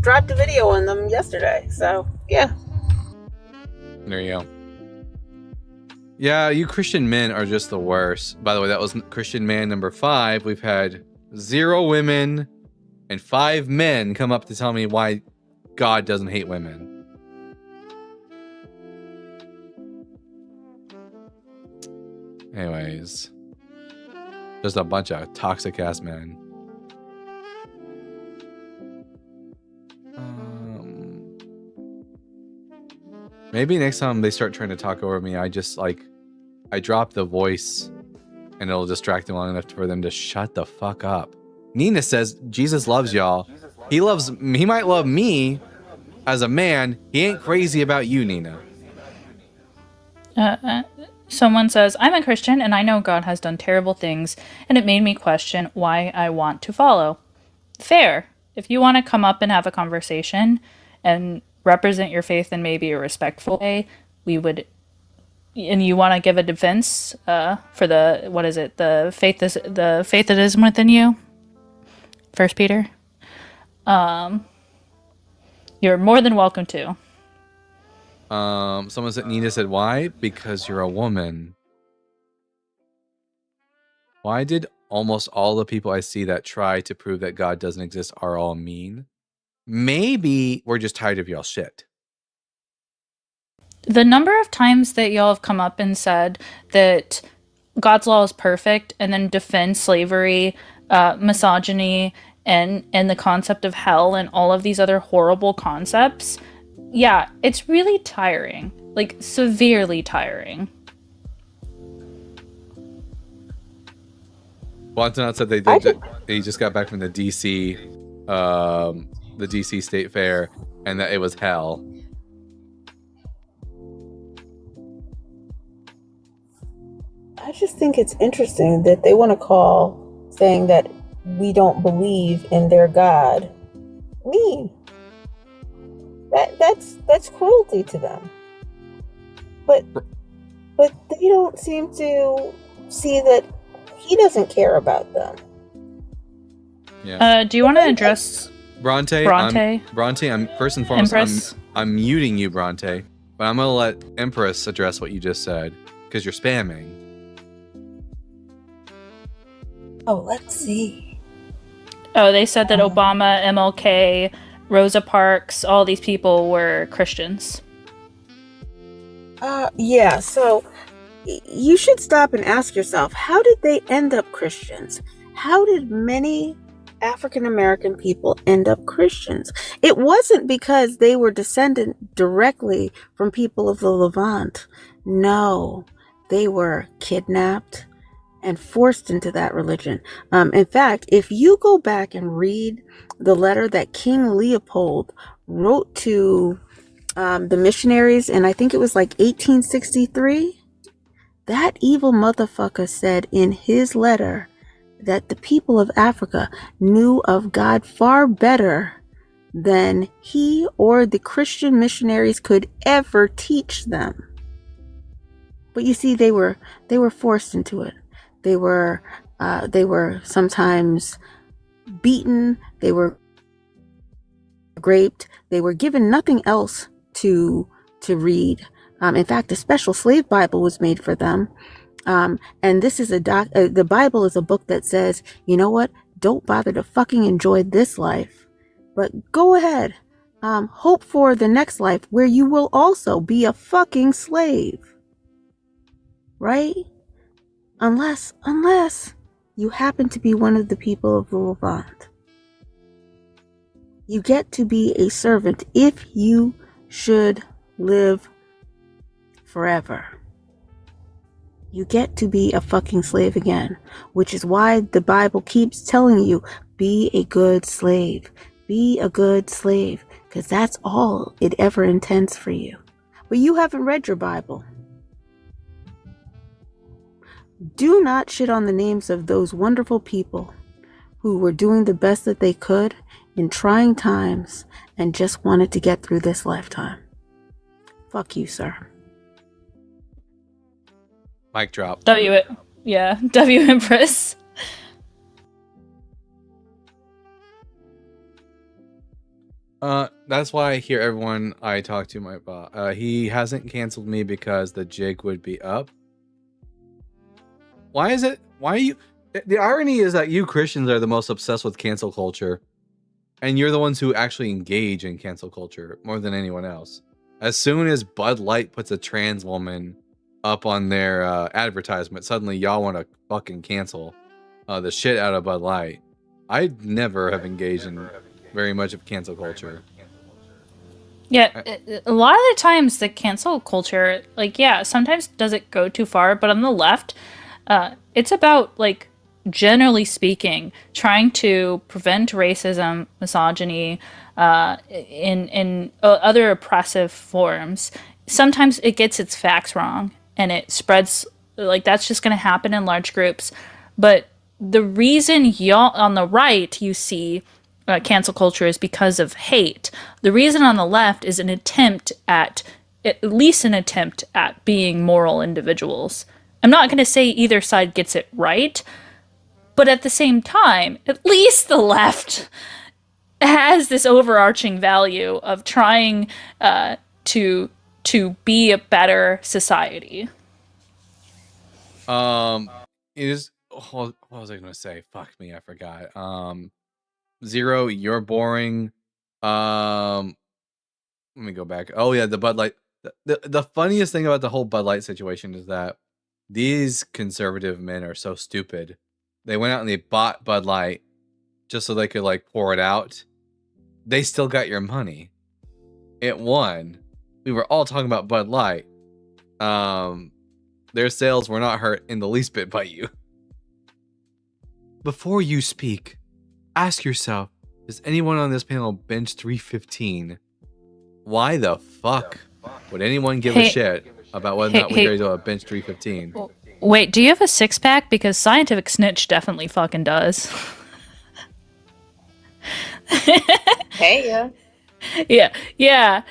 dropped a video on them yesterday. So yeah. There you go. Yeah, you Christian men are just the worst. By the way, that was Christian man number 5. We've had 0 women and 5 men come up to tell me why God doesn't hate women. Anyways, just a bunch of toxic ass men. Maybe next time they start trying to talk over me, I drop the voice and it'll distract them long enough for them to shut the fuck up. Nina says Jesus loves y'all. He might love me as a man. He ain't crazy about you, Nina. Someone says, I'm a Christian and I know God has done terrible things and it made me question why I want to follow. Fair. If you want to come up and have a conversation and represent your faith in maybe a respectful way, we would, and you want to give a defense for the, what is it, the faith that is within you, 1 Peter, you're more than welcome to. Someone said, Nina said, why? Because you're a woman. Why did almost all the people I see that try to prove that God doesn't exist are all mean? Maybe we're just tired of y'all shit. The number of times that y'all have come up and said that God's law is perfect and then defend slavery, misogyny, and the concept of hell and all of these other horrible concepts, yeah, it's really tiring. Like, severely tiring. Wantonaut said he just got back from the DC State Fair and that it was hell. I just think it's interesting that they want to call saying that we don't believe in their God mean. That's cruelty to them. But they don't seem to see that he doesn't care about them. Yeah. Do you want to address Bronte? Bronte? I'm first and foremost, Empress? I'm muting you, Bronte, but I'm gonna let Empress address what you just said because you're spamming. Oh, let's see. Oh, they said that Obama, MLK, Rosa Parks, all these people were Christians. Yeah, so you should stop and ask yourself, how did they end up Christians? How did many African American people end up Christians? It wasn't because they were descended directly from people of the Levant. No, they were kidnapped and forced into that religion. In fact, if you go back and read the letter that King Leopold wrote to the missionaries, and I think it was like 1863, that evil motherfucker said in his letter that the people of Africa knew of God far better than he or the Christian missionaries could ever teach them. But you see, they were forced into it. They were sometimes beaten. They were raped. They were given nothing else to read. In fact, a special slave Bible was made for them. And this is the Bible is a book that says, you know what? Don't bother to fucking enjoy this life, but go ahead. Hope for the next life where you will also be a fucking slave. Right? Unless you happen to be one of the people of the Levant. You get to be a servant if you should live forever. You get to be a fucking slave again, which is why the Bible keeps telling you, be a good slave. Be a good slave, because that's all it ever intends for you. But you haven't read your Bible. Do not shit on the names of those wonderful people who were doing the best that they could in trying times and just wanted to get through this lifetime. Fuck you, sir. Mic drop. W Empress. That's why I hear everyone I talk to he hasn't canceled me because the jig would be up. Why is it? Why are you? The irony is that you Christians are the most obsessed with cancel culture, and you're the ones who actually engage in cancel culture more than anyone else. As soon as Bud Light puts a trans woman up on their advertisement, suddenly y'all want to fucking cancel the shit out of Bud Light. I never have engaged in very much of cancel culture. Yeah, a lot of the times the cancel culture, like, yeah, sometimes does it go too far, but on the left, it's about, like, generally speaking, trying to prevent racism, misogyny, in other oppressive forms. Sometimes it gets its facts wrong, and it spreads, like, that's just going to happen in large groups. But the reason y'all on the right you see cancel culture is because of hate. The reason on the left is an attempt at least an attempt at being moral individuals. I'm not going to say either side gets it right, but at the same time, at least the left has this overarching value of trying to be a better society. It is. What was I going to say? Fuck me, I forgot. Zero, you're boring. Let me go back. Oh yeah, the Bud Light. The funniest thing about the whole Bud Light situation is that these conservative men are so stupid. They went out and they bought Bud Light just so they could, like, pour it out. They still got your money. It won. We were all talking about Bud Light. Their sales were not hurt in the least bit by you. Before you speak, ask yourself, does anyone on this panel bench 315? Why the fuck would anyone give a shit about whether or not we're going to bench 315? Wait, do you have a six-pack? Because Scientific Snitch definitely fucking does. Hey, yeah. Yeah.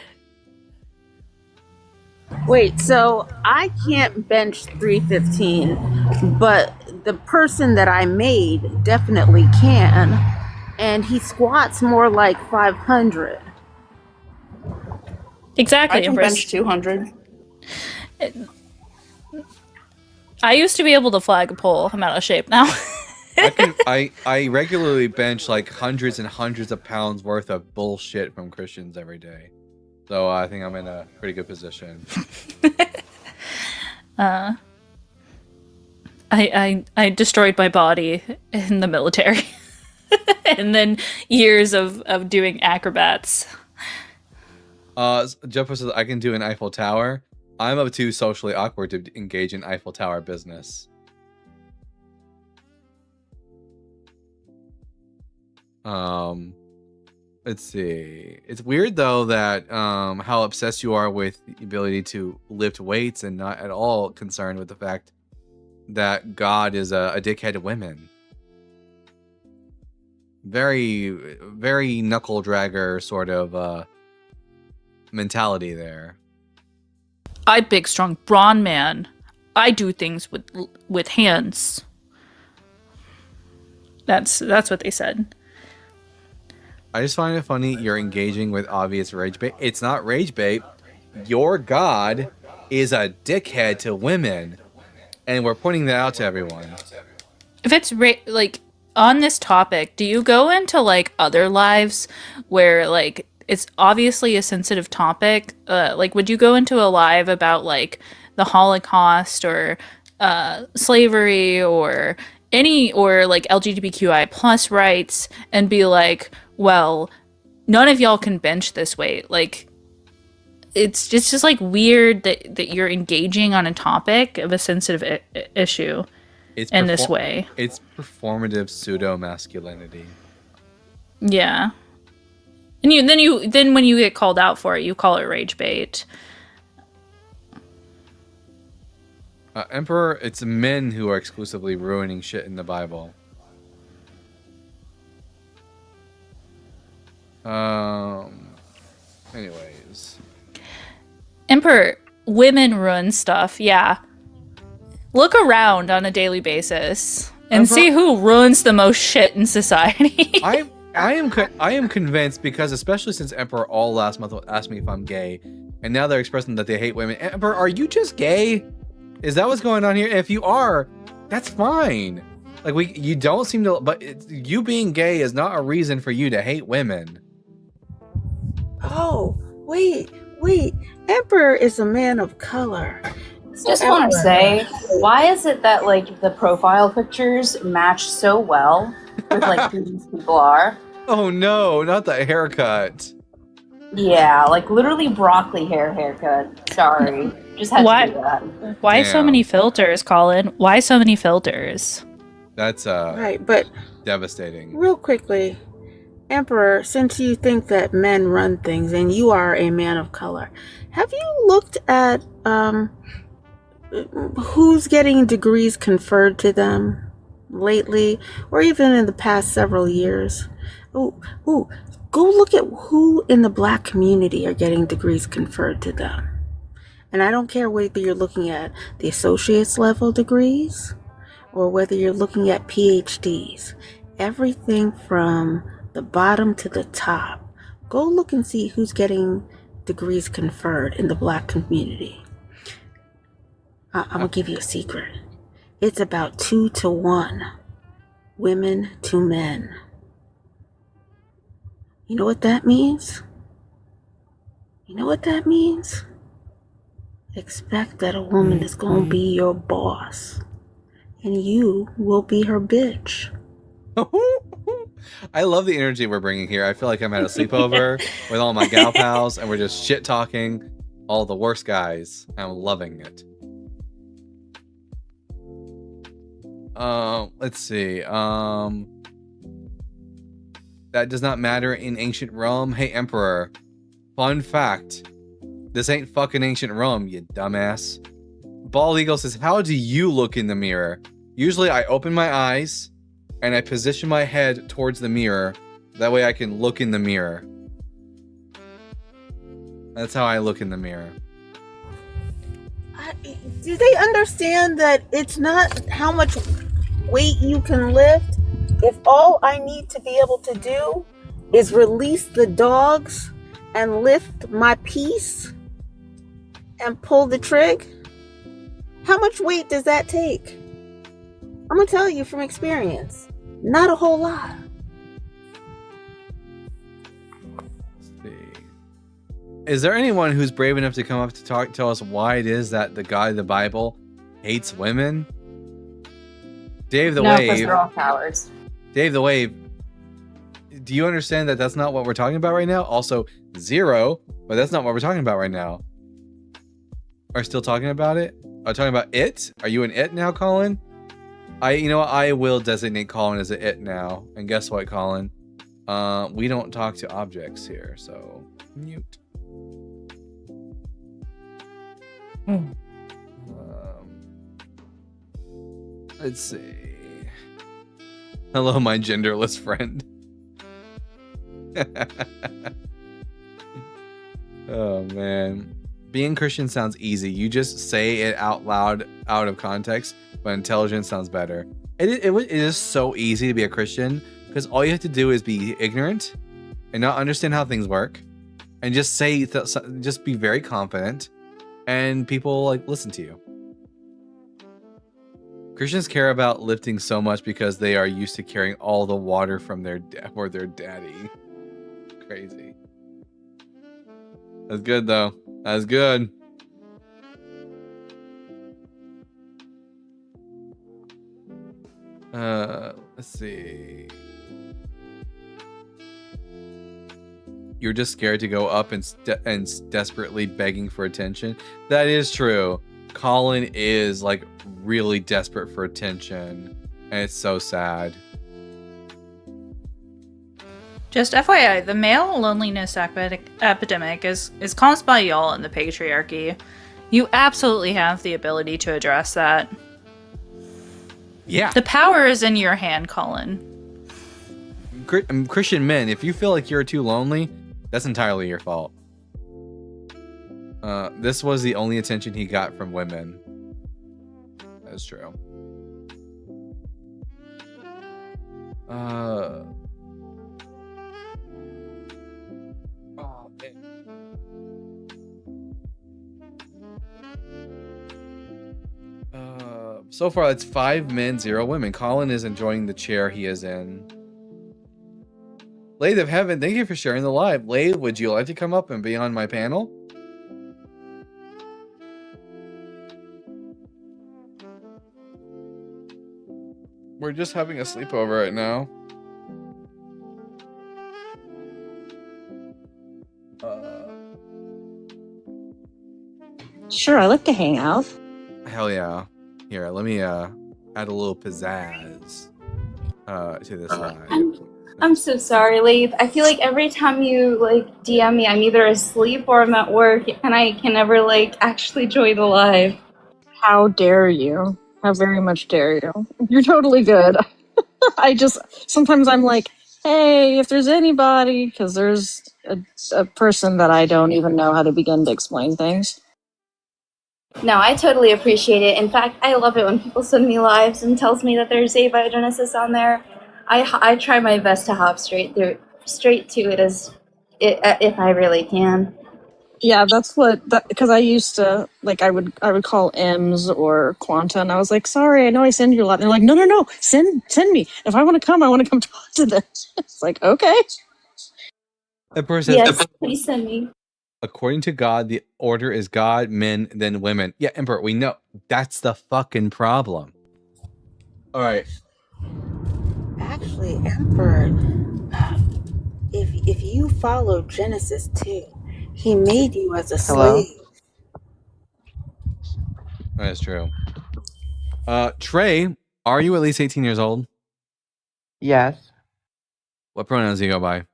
Wait, so I can't bench 315, but the person that I made definitely can, and he squats more like 500. Exactly. I can bench 200. I used to be able to flag a pole. I'm out of shape now. I regularly bench like hundreds and hundreds of pounds worth of bullshit from Christians every day. So I think I'm in a pretty good position. I destroyed my body in the military. and then years of doing acrobats. Jeff says I can do an Eiffel Tower. I'm up too socially awkward to engage in Eiffel Tower business. Let's see. It's weird though that how obsessed you are with the ability to lift weights and not at all concerned with the fact that God is a dickhead to women. Very, very knuckle dragger sort of mentality there. I big strong brawn man. I do things with hands. That's what they said. I just find it funny you're engaging with obvious rage bait. It's not rage bait. Your God is a dickhead to women, and we're pointing that out to everyone. If it's like on this topic, do you go into like other lives where like it's obviously a sensitive topic? Like, would you go into a live about like the Holocaust or slavery or like LGBTQI plus rights and be like, well, none of y'all can bench this weight? Like, it's just like weird that you're engaging on a topic of a sensitive issue in this way. It's performative pseudo masculinity. Yeah. And then when you get called out for it, you call it rage bait. Emperor, it's men who are exclusively ruining shit in the Bible. Anyways. Emperor, women ruin stuff, yeah. Look around on a daily basis and see who ruins the most shit in society. I am convinced, because especially since Emperor all last month asked me if I'm gay, and now they're expressing that they hate women. Emperor, are you just gay? Is that what's going on here? If you are, that's fine. Like, you don't seem to, but you being gay is not a reason for you to hate women. Oh, wait. Emperor is a man of color. Just want to say, why is it that like the profile pictures match so well with like who these people are? Oh no, not that haircut. Yeah, like literally broccoli haircut. Sorry, just had to do that. Why so many filters, Colin? Why so many filters? That's right, but devastating. Real quickly, Emperor, since you think that men run things and you are a man of color, have you looked at who's getting degrees conferred to them lately, or even in the past several years? Go look at who in the Black community are getting degrees conferred to them. And I don't care whether you're looking at the associate's level degrees or whether you're looking at PhDs. Everything from the bottom to the top. Go look and see who's getting degrees conferred in the Black community. I'm gonna give you a secret. It's about 2 to 1, women to men. You know what that means? Expect that a woman is gonna be your boss, and you will be her bitch. I love the energy we're bringing here. I feel like I'm at a sleepover with all my gal pals, and we're just shit talking all the worst guys. I'm loving it. Let's see. That does not matter in ancient Rome. Hey, Emperor. Fun fact. This ain't fucking ancient Rome, you dumbass. Bald Eagle says, how do you look in the mirror? Usually I open my eyes and I position my head towards the mirror. That way I can look in the mirror. That's how I look in the mirror. Do they understand that it's not how much weight you can lift? If all I need to be able to do is release the dogs and lift my piece and pull the trig, how much weight does that take? I'm gonna tell you from experience, not a whole lot. Is there anyone who's brave enough to come up to tell us why it is that the God of the Bible hates women? Dave the No, Wave. because they're all cowards. Dave the Wave. do you understand that that's not what we're talking about right now? Also, 0, but that's not what we're talking about right now. Are still talking about it? Are talking about it? Are you an it now, Colin? You know what? I will designate Colin as an it now. And guess what, Colin? We don't talk to objects here, so mute. Let's see. Hello, my genderless friend. Oh man, being Christian sounds easy. You just say it out loud, out of context, but intelligent sounds better. It is so easy to be a Christian because all you have to do is be ignorant and not understand how things work, and just say, just be very confident, and people like listen to you. Christians care about lifting so much because they are used to carrying all the water from their daddy. Crazy. That's good though. That's good. Let's see. You're just scared to go up and desperately begging for attention. That is true. Colin is like really desperate for attention, and it's so sad. Just FYI, the male loneliness epidemic is caused by y'all and the patriarchy. You absolutely have the ability to address that. Yeah. The power is in your hand, Colin. Christian men, if you feel like you're too lonely, that's entirely your fault. This was the only attention he got from women. That's true. So far, it's 5 men, 0 women. Colin is enjoying the chair he is in. Lathe of Heaven, thank you for sharing the live. Lathe, would you like to come up and be on my panel? We're just having a sleepover right now. Sure, I like to hang out. Hell yeah. Here, let me add a little pizzazz to this live. I'm so sorry, Leith. I feel like every time you like DM me, I'm either asleep or I'm at work, and I can never like actually join the live. How dare you? How very much dare you? You're totally good. I just sometimes I'm like, hey, if there's anybody, because there's a person that I don't even know how to begin to explain things. No, I totally appreciate it. In fact, I love it when people send me lives and tells me that there's a Biogenesis on there. I try my best to hop straight to it if I really can. Yeah, that's what because I used to like I would call M's or Quanta, and I was like, sorry, I know I send you a lot. And they're like, no, send me. If I want to come talk to this. It's like, okay. That person Yes, please send me. According to God, the order is God, men, then women. Yeah, Emperor, we know. That's the fucking problem. All right. Actually, Emperor, if you follow Genesis 2, he made you as a slave. That's true. Trey, are you at least 18 years old? Yes. What pronouns do you go by?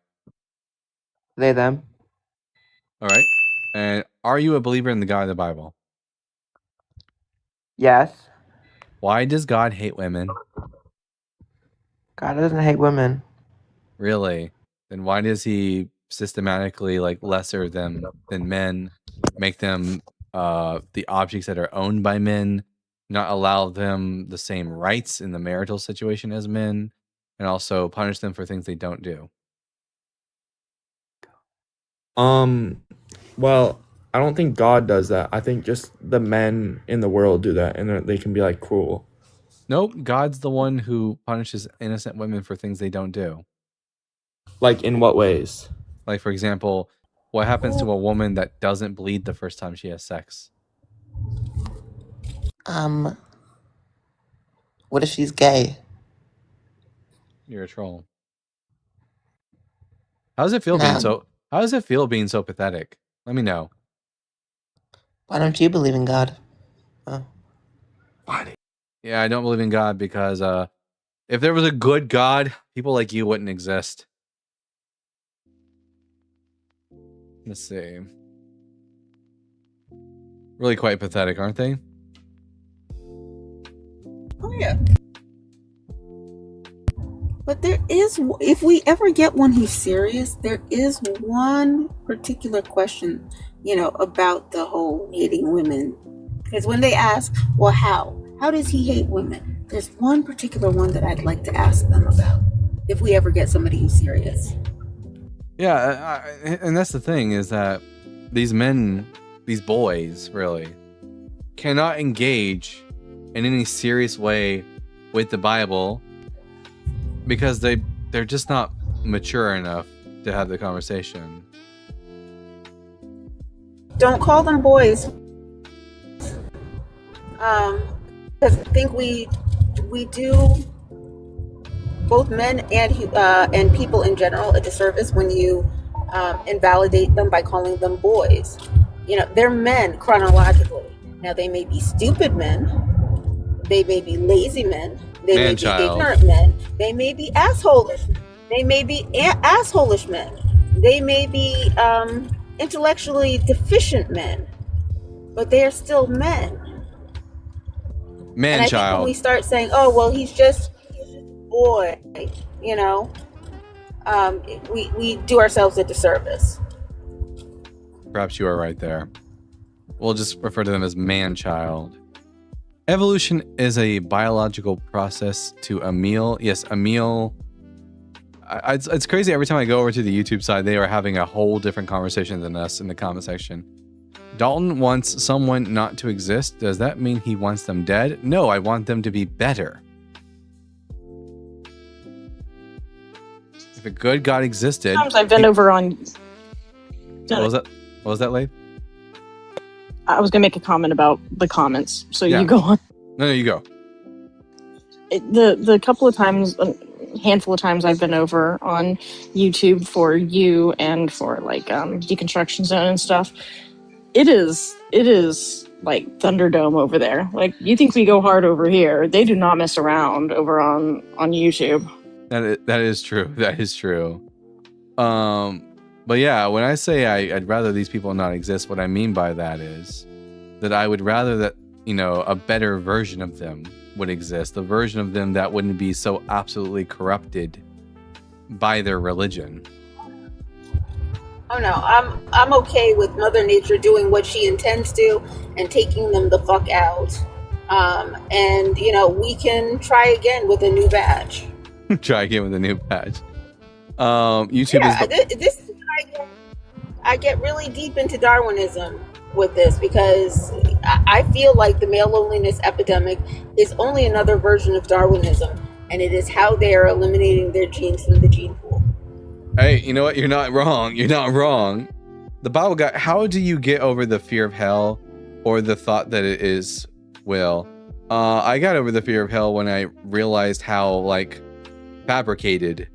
They, them. All right. And are you a believer in the God of the Bible? Yes. Why does God hate women? God doesn't hate women. Really? Then why does he systematically like lesser them than men, make them the objects that are owned by men, not allow them the same rights in the marital situation as men, and also punish them for things they don't do? Well, I don't think God does that. I think just the men in the world do that, and they can be like cruel. Nope, God's the one who punishes innocent women for things they don't do. Like in what ways? Like, for example, what happens to a woman that doesn't bleed the first time she has sex? What if she's gay? You're a troll. How does it feel being No. so? How does it feel being so pathetic? Let me know. Why don't you believe in God? Oh. Yeah, I don't believe in God because if there was a good God, people like you wouldn't exist. Let's see. Really quite pathetic, aren't they? Oh yeah. But there is, if we ever get one who's serious, there is one particular question, about the whole hating women. Because when they ask, well, how does he hate women? There's one particular one that I'd like to ask them about. If we ever get somebody who's serious. Yeah, and that's the thing is that these men, these boys, really cannot engage in any serious way with the Bible because they're just not mature enough to have the conversation. Don't call them boys. Because I think we do both men and people in general a disservice when you invalidate them by calling them boys. They're men chronologically. Now they may be stupid men, they may be lazy men, they may be ignorant men, they may be assholish, they may be assholish men, they may be intellectually deficient men, but they are still men. And I think when we start saying, "Oh, well, he's just a boy," we do ourselves a disservice. Perhaps you are right there. We'll just refer to them as man-child. Evolution is a biological process to a meal. Yes, a meal. It's crazy. Every time I go over to the YouTube side, they are having a whole different conversation than us in the comment section. Dalton wants someone not to exist. Does that mean he wants them dead? No, I want them to be better. If a good God existed... Sometimes I've been over on... What was that? What was that, Leif? I was going to make a comment about the comments, so Yeah. you go on. No, you go. The couple of times, a handful of times I've been over on YouTube for you and for Deconstruction Zone and stuff, it is like Thunderdome over there. Like, you think we go hard over here? They do not mess around over on YouTube. That is true. That is true. But yeah, when I say I'd rather these people not exist, what I mean by that is that I would rather that, a better version of them would exist. The version of them that wouldn't be so absolutely corrupted by their religion. Oh no, I'm okay with Mother Nature doing what she intends to and taking them the fuck out. And we can try again with a new badge. Try again with a new patch. YouTube is... This is I get really deep into Darwinism with this because I feel like the male loneliness epidemic is only another version of Darwinism, and it is how they are eliminating their genes from the gene pool. Hey, you know what? You're not wrong. You're not wrong. The Bible got... How do you get over the fear of hell or the thought that it is will? I got over the fear of hell when I realized how fabricated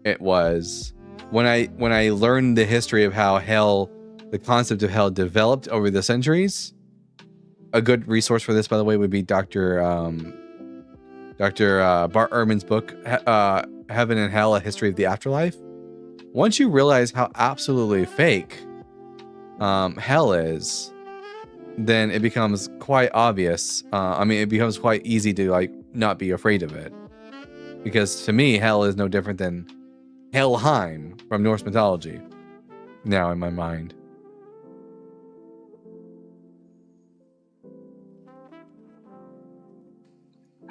it was. When I learned the history of how hell, the concept of hell developed over the centuries. A good resource for this, by the way, would be Dr. Bart Ehrman's book, Heaven and Hell, A History of the Afterlife. Once you realize how absolutely fake hell is, then it becomes quite obvious. It becomes quite easy to not be afraid of it. Because to me, hell is no different than Helheim from Norse mythology. Now in my mind.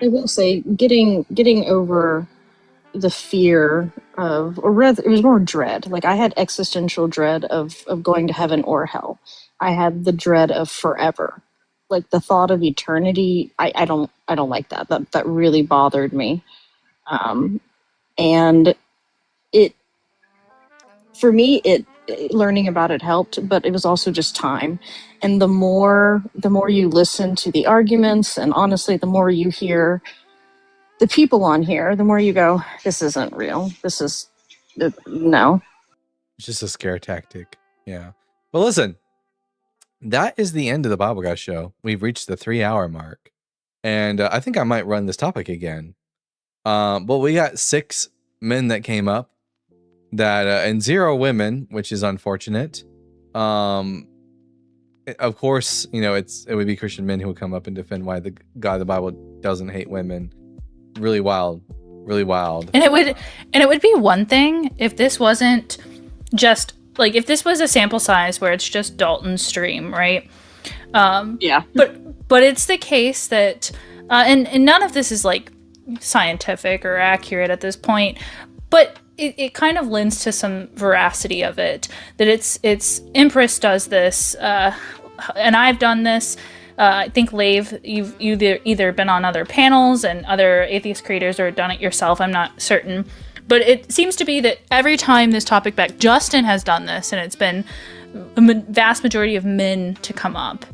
I will say, getting over the fear of, or rather, it was more dread. Like, I had existential dread of going to heaven or hell. I had the dread of forever. Like, the thought of eternity, I don't like that. That really bothered me. And for me, learning about it helped, but it was also just time. And the more you listen to the arguments, and honestly, the more you hear the people on here, the more you go, this isn't real. This is no. It's just a scare tactic. Yeah. Well, listen, that is the end of the Bible Guy show. We've reached the 3-hour mark. And I think I might run this topic again. But we got 6 men that came up that and 0 women, which is unfortunate. Of course, you know, it would be Christian men who would come up and defend why the God of the Bible doesn't hate women. Really wild. Really wild. And it would be one thing if this wasn't just like if this was a sample size where it's just Dalton's stream, right? Yeah. But it's the case that and none of this is like scientific or accurate at this point, but it kind of lends to some veracity of it, that it's Empress does this, and I've done this. I think Lave, you've either been on other panels and other atheist creators or done it yourself. I'm not certain, but it seems to be that every time this topic back, Justin has done this, and it's been a vast majority of men to come up,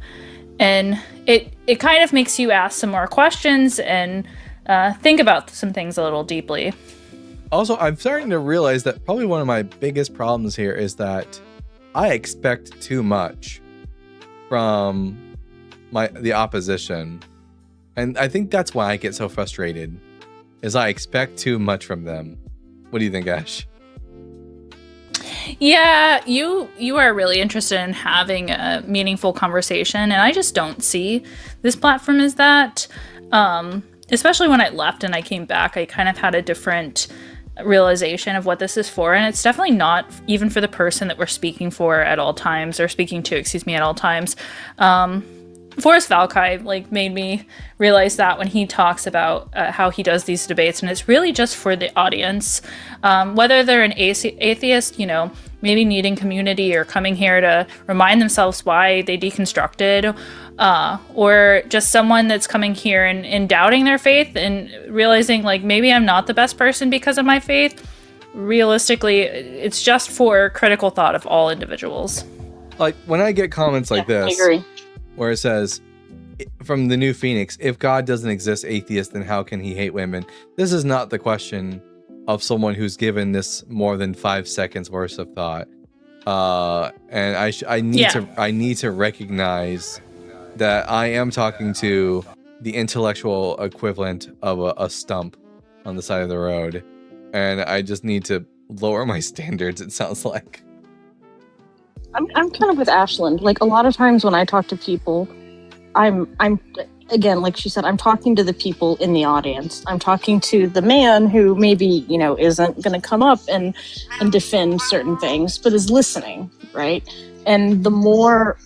and it kind of makes you ask some more questions and think about some things a little deeply. Also, I'm starting to realize that probably one of my biggest problems here is that I expect too much from the opposition. And I think that's why I get so frustrated, is I expect too much from them. What do you think, Ash? Yeah, you are really interested in having a meaningful conversation, and I just don't see this platform as that. Especially when I left and I came back, I kind of had a different realization of what this is for, and it's definitely not even for the person that we're speaking for at all times, or speaking to, at all times. Forrest Valkai like made me realize that when he talks about how he does these debates, and it's really just for the audience, whether they're an atheist, you know, maybe needing community or coming here to remind themselves why they deconstructed, or just someone that's coming here and doubting their faith and realizing like maybe I'm not the best person because of my faith. Realistically, it's just for critical thought of all individuals. Like when I get comments like this, I agree. where it says from the New Phoenix, if God doesn't exist, atheist, then how can he hate women? This is not the question of someone who's given this more than 5 seconds worth of thought. And I need to recognize that I am talking to the intellectual equivalent of a stump on the side of the road. And I just need to lower my standards, it sounds like. I'm kind of with Ashland. Like a lot of times when I talk to people, I'm again, like she said, I'm talking to the people in the audience. I'm talking to the man who maybe, you know, isn't going to come up and defend certain things, but is listening, right? And the more,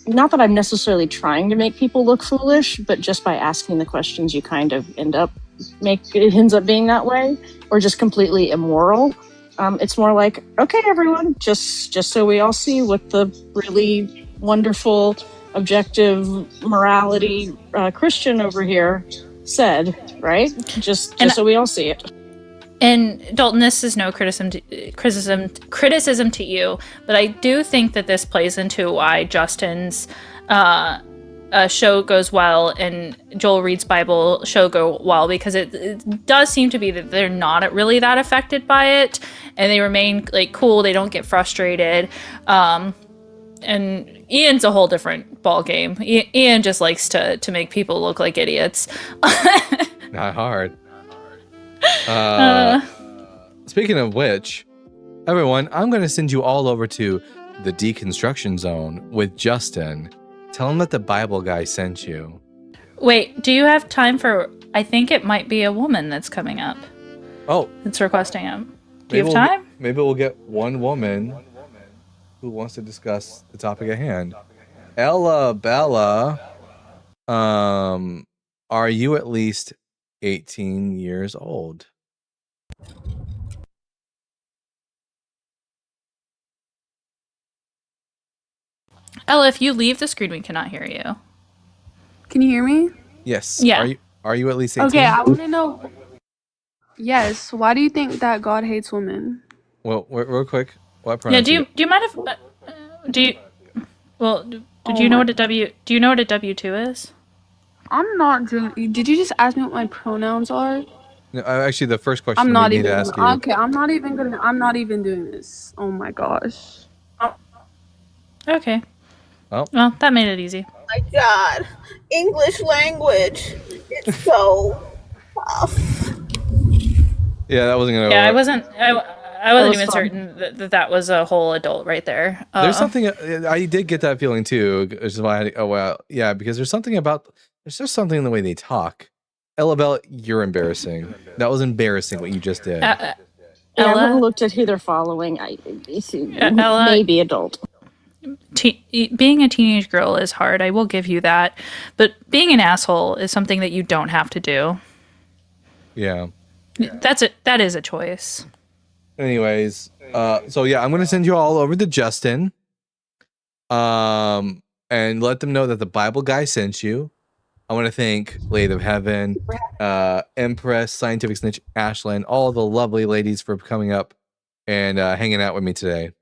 not that I'm necessarily trying to make people look foolish, but just by asking the questions, you kind of it ends up being that way, or just completely immoral. It's more like, okay, everyone, just so we all see what the really wonderful, objective morality Christian over here said, right? Just so we all see it. And Dalton, this is no criticism to you, but I do think that this plays into why Justin's show goes well and Joel Reed's Bible show go well, because it does seem to be that they're not really that affected by it, and they remain like cool. They don't get frustrated. And Ian's a whole different ball game. Ian just likes to make people look like idiots. Not hard. Speaking of which, everyone, I'm going to send you all over to the Deconstruction Zone with Justin. Tell him that the Bible guy sent you. Wait, do you have time for? I think it might be a woman that's coming up. Oh, it's requesting him. Do you have time? Maybe we'll get one woman who wants to discuss the topic at hand. Ella Bella, are you at least 18 years old? Ella, if you leave the screen, we cannot hear you. Can you hear me? Yes. Yeah. Are you at least 18? Okay, I want to know. Yes. Why do you think that God hates women? Well, real quick, what Yeah. pronoun? Do you mind if? Do you? Well, do you know what a W? Do you know what a W2 is? I'm not doing. Did you just ask me what my pronouns are? No, actually, the first question I'm not we need even to ask you. okay. I'm not even doing this. Oh my gosh. Okay. Oh. Well, that made it easy. My God, English language. It's so tough. Yeah, that wasn't gonna. Yeah, I work. wasn't. I That wasn't was even fun. certain that was a whole adult right there. There's something I did get that feeling too, which is why. Because there's something about there's just something in the way they talk. Ellabelle, you're embarrassing. That was embarrassing what you just did. Yeah, I Ella? haven't looked at who they're following. Ella? Maybe adult. Being a teenage girl is hard. I will give you that, but being an asshole is something that you don't have to do. Yeah. That is a choice. Anyways, so yeah, I'm gonna send you all over to Justin, and let them know that the Bible guy sent you. I want to thank Lady of Heaven, Empress, Scientific Snitch, Ashland, all the lovely ladies for coming up and hanging out with me today.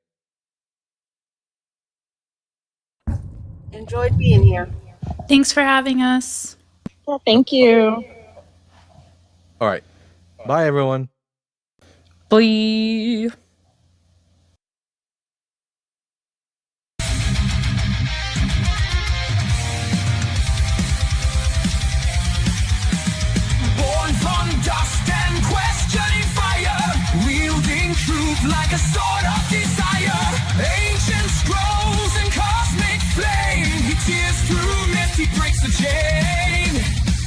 Enjoyed being here. Thanks for having us. Yeah, thank you. All right, bye everyone. Bye. Born from dust and questioning fire, wielding truth like a sword of desire. Ancient scrolls and cosmic flame. He tears through myth, he breaks the chain.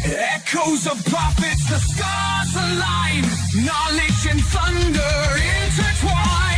Echoes of prophets, the scars align. Knowledge and thunder intertwine.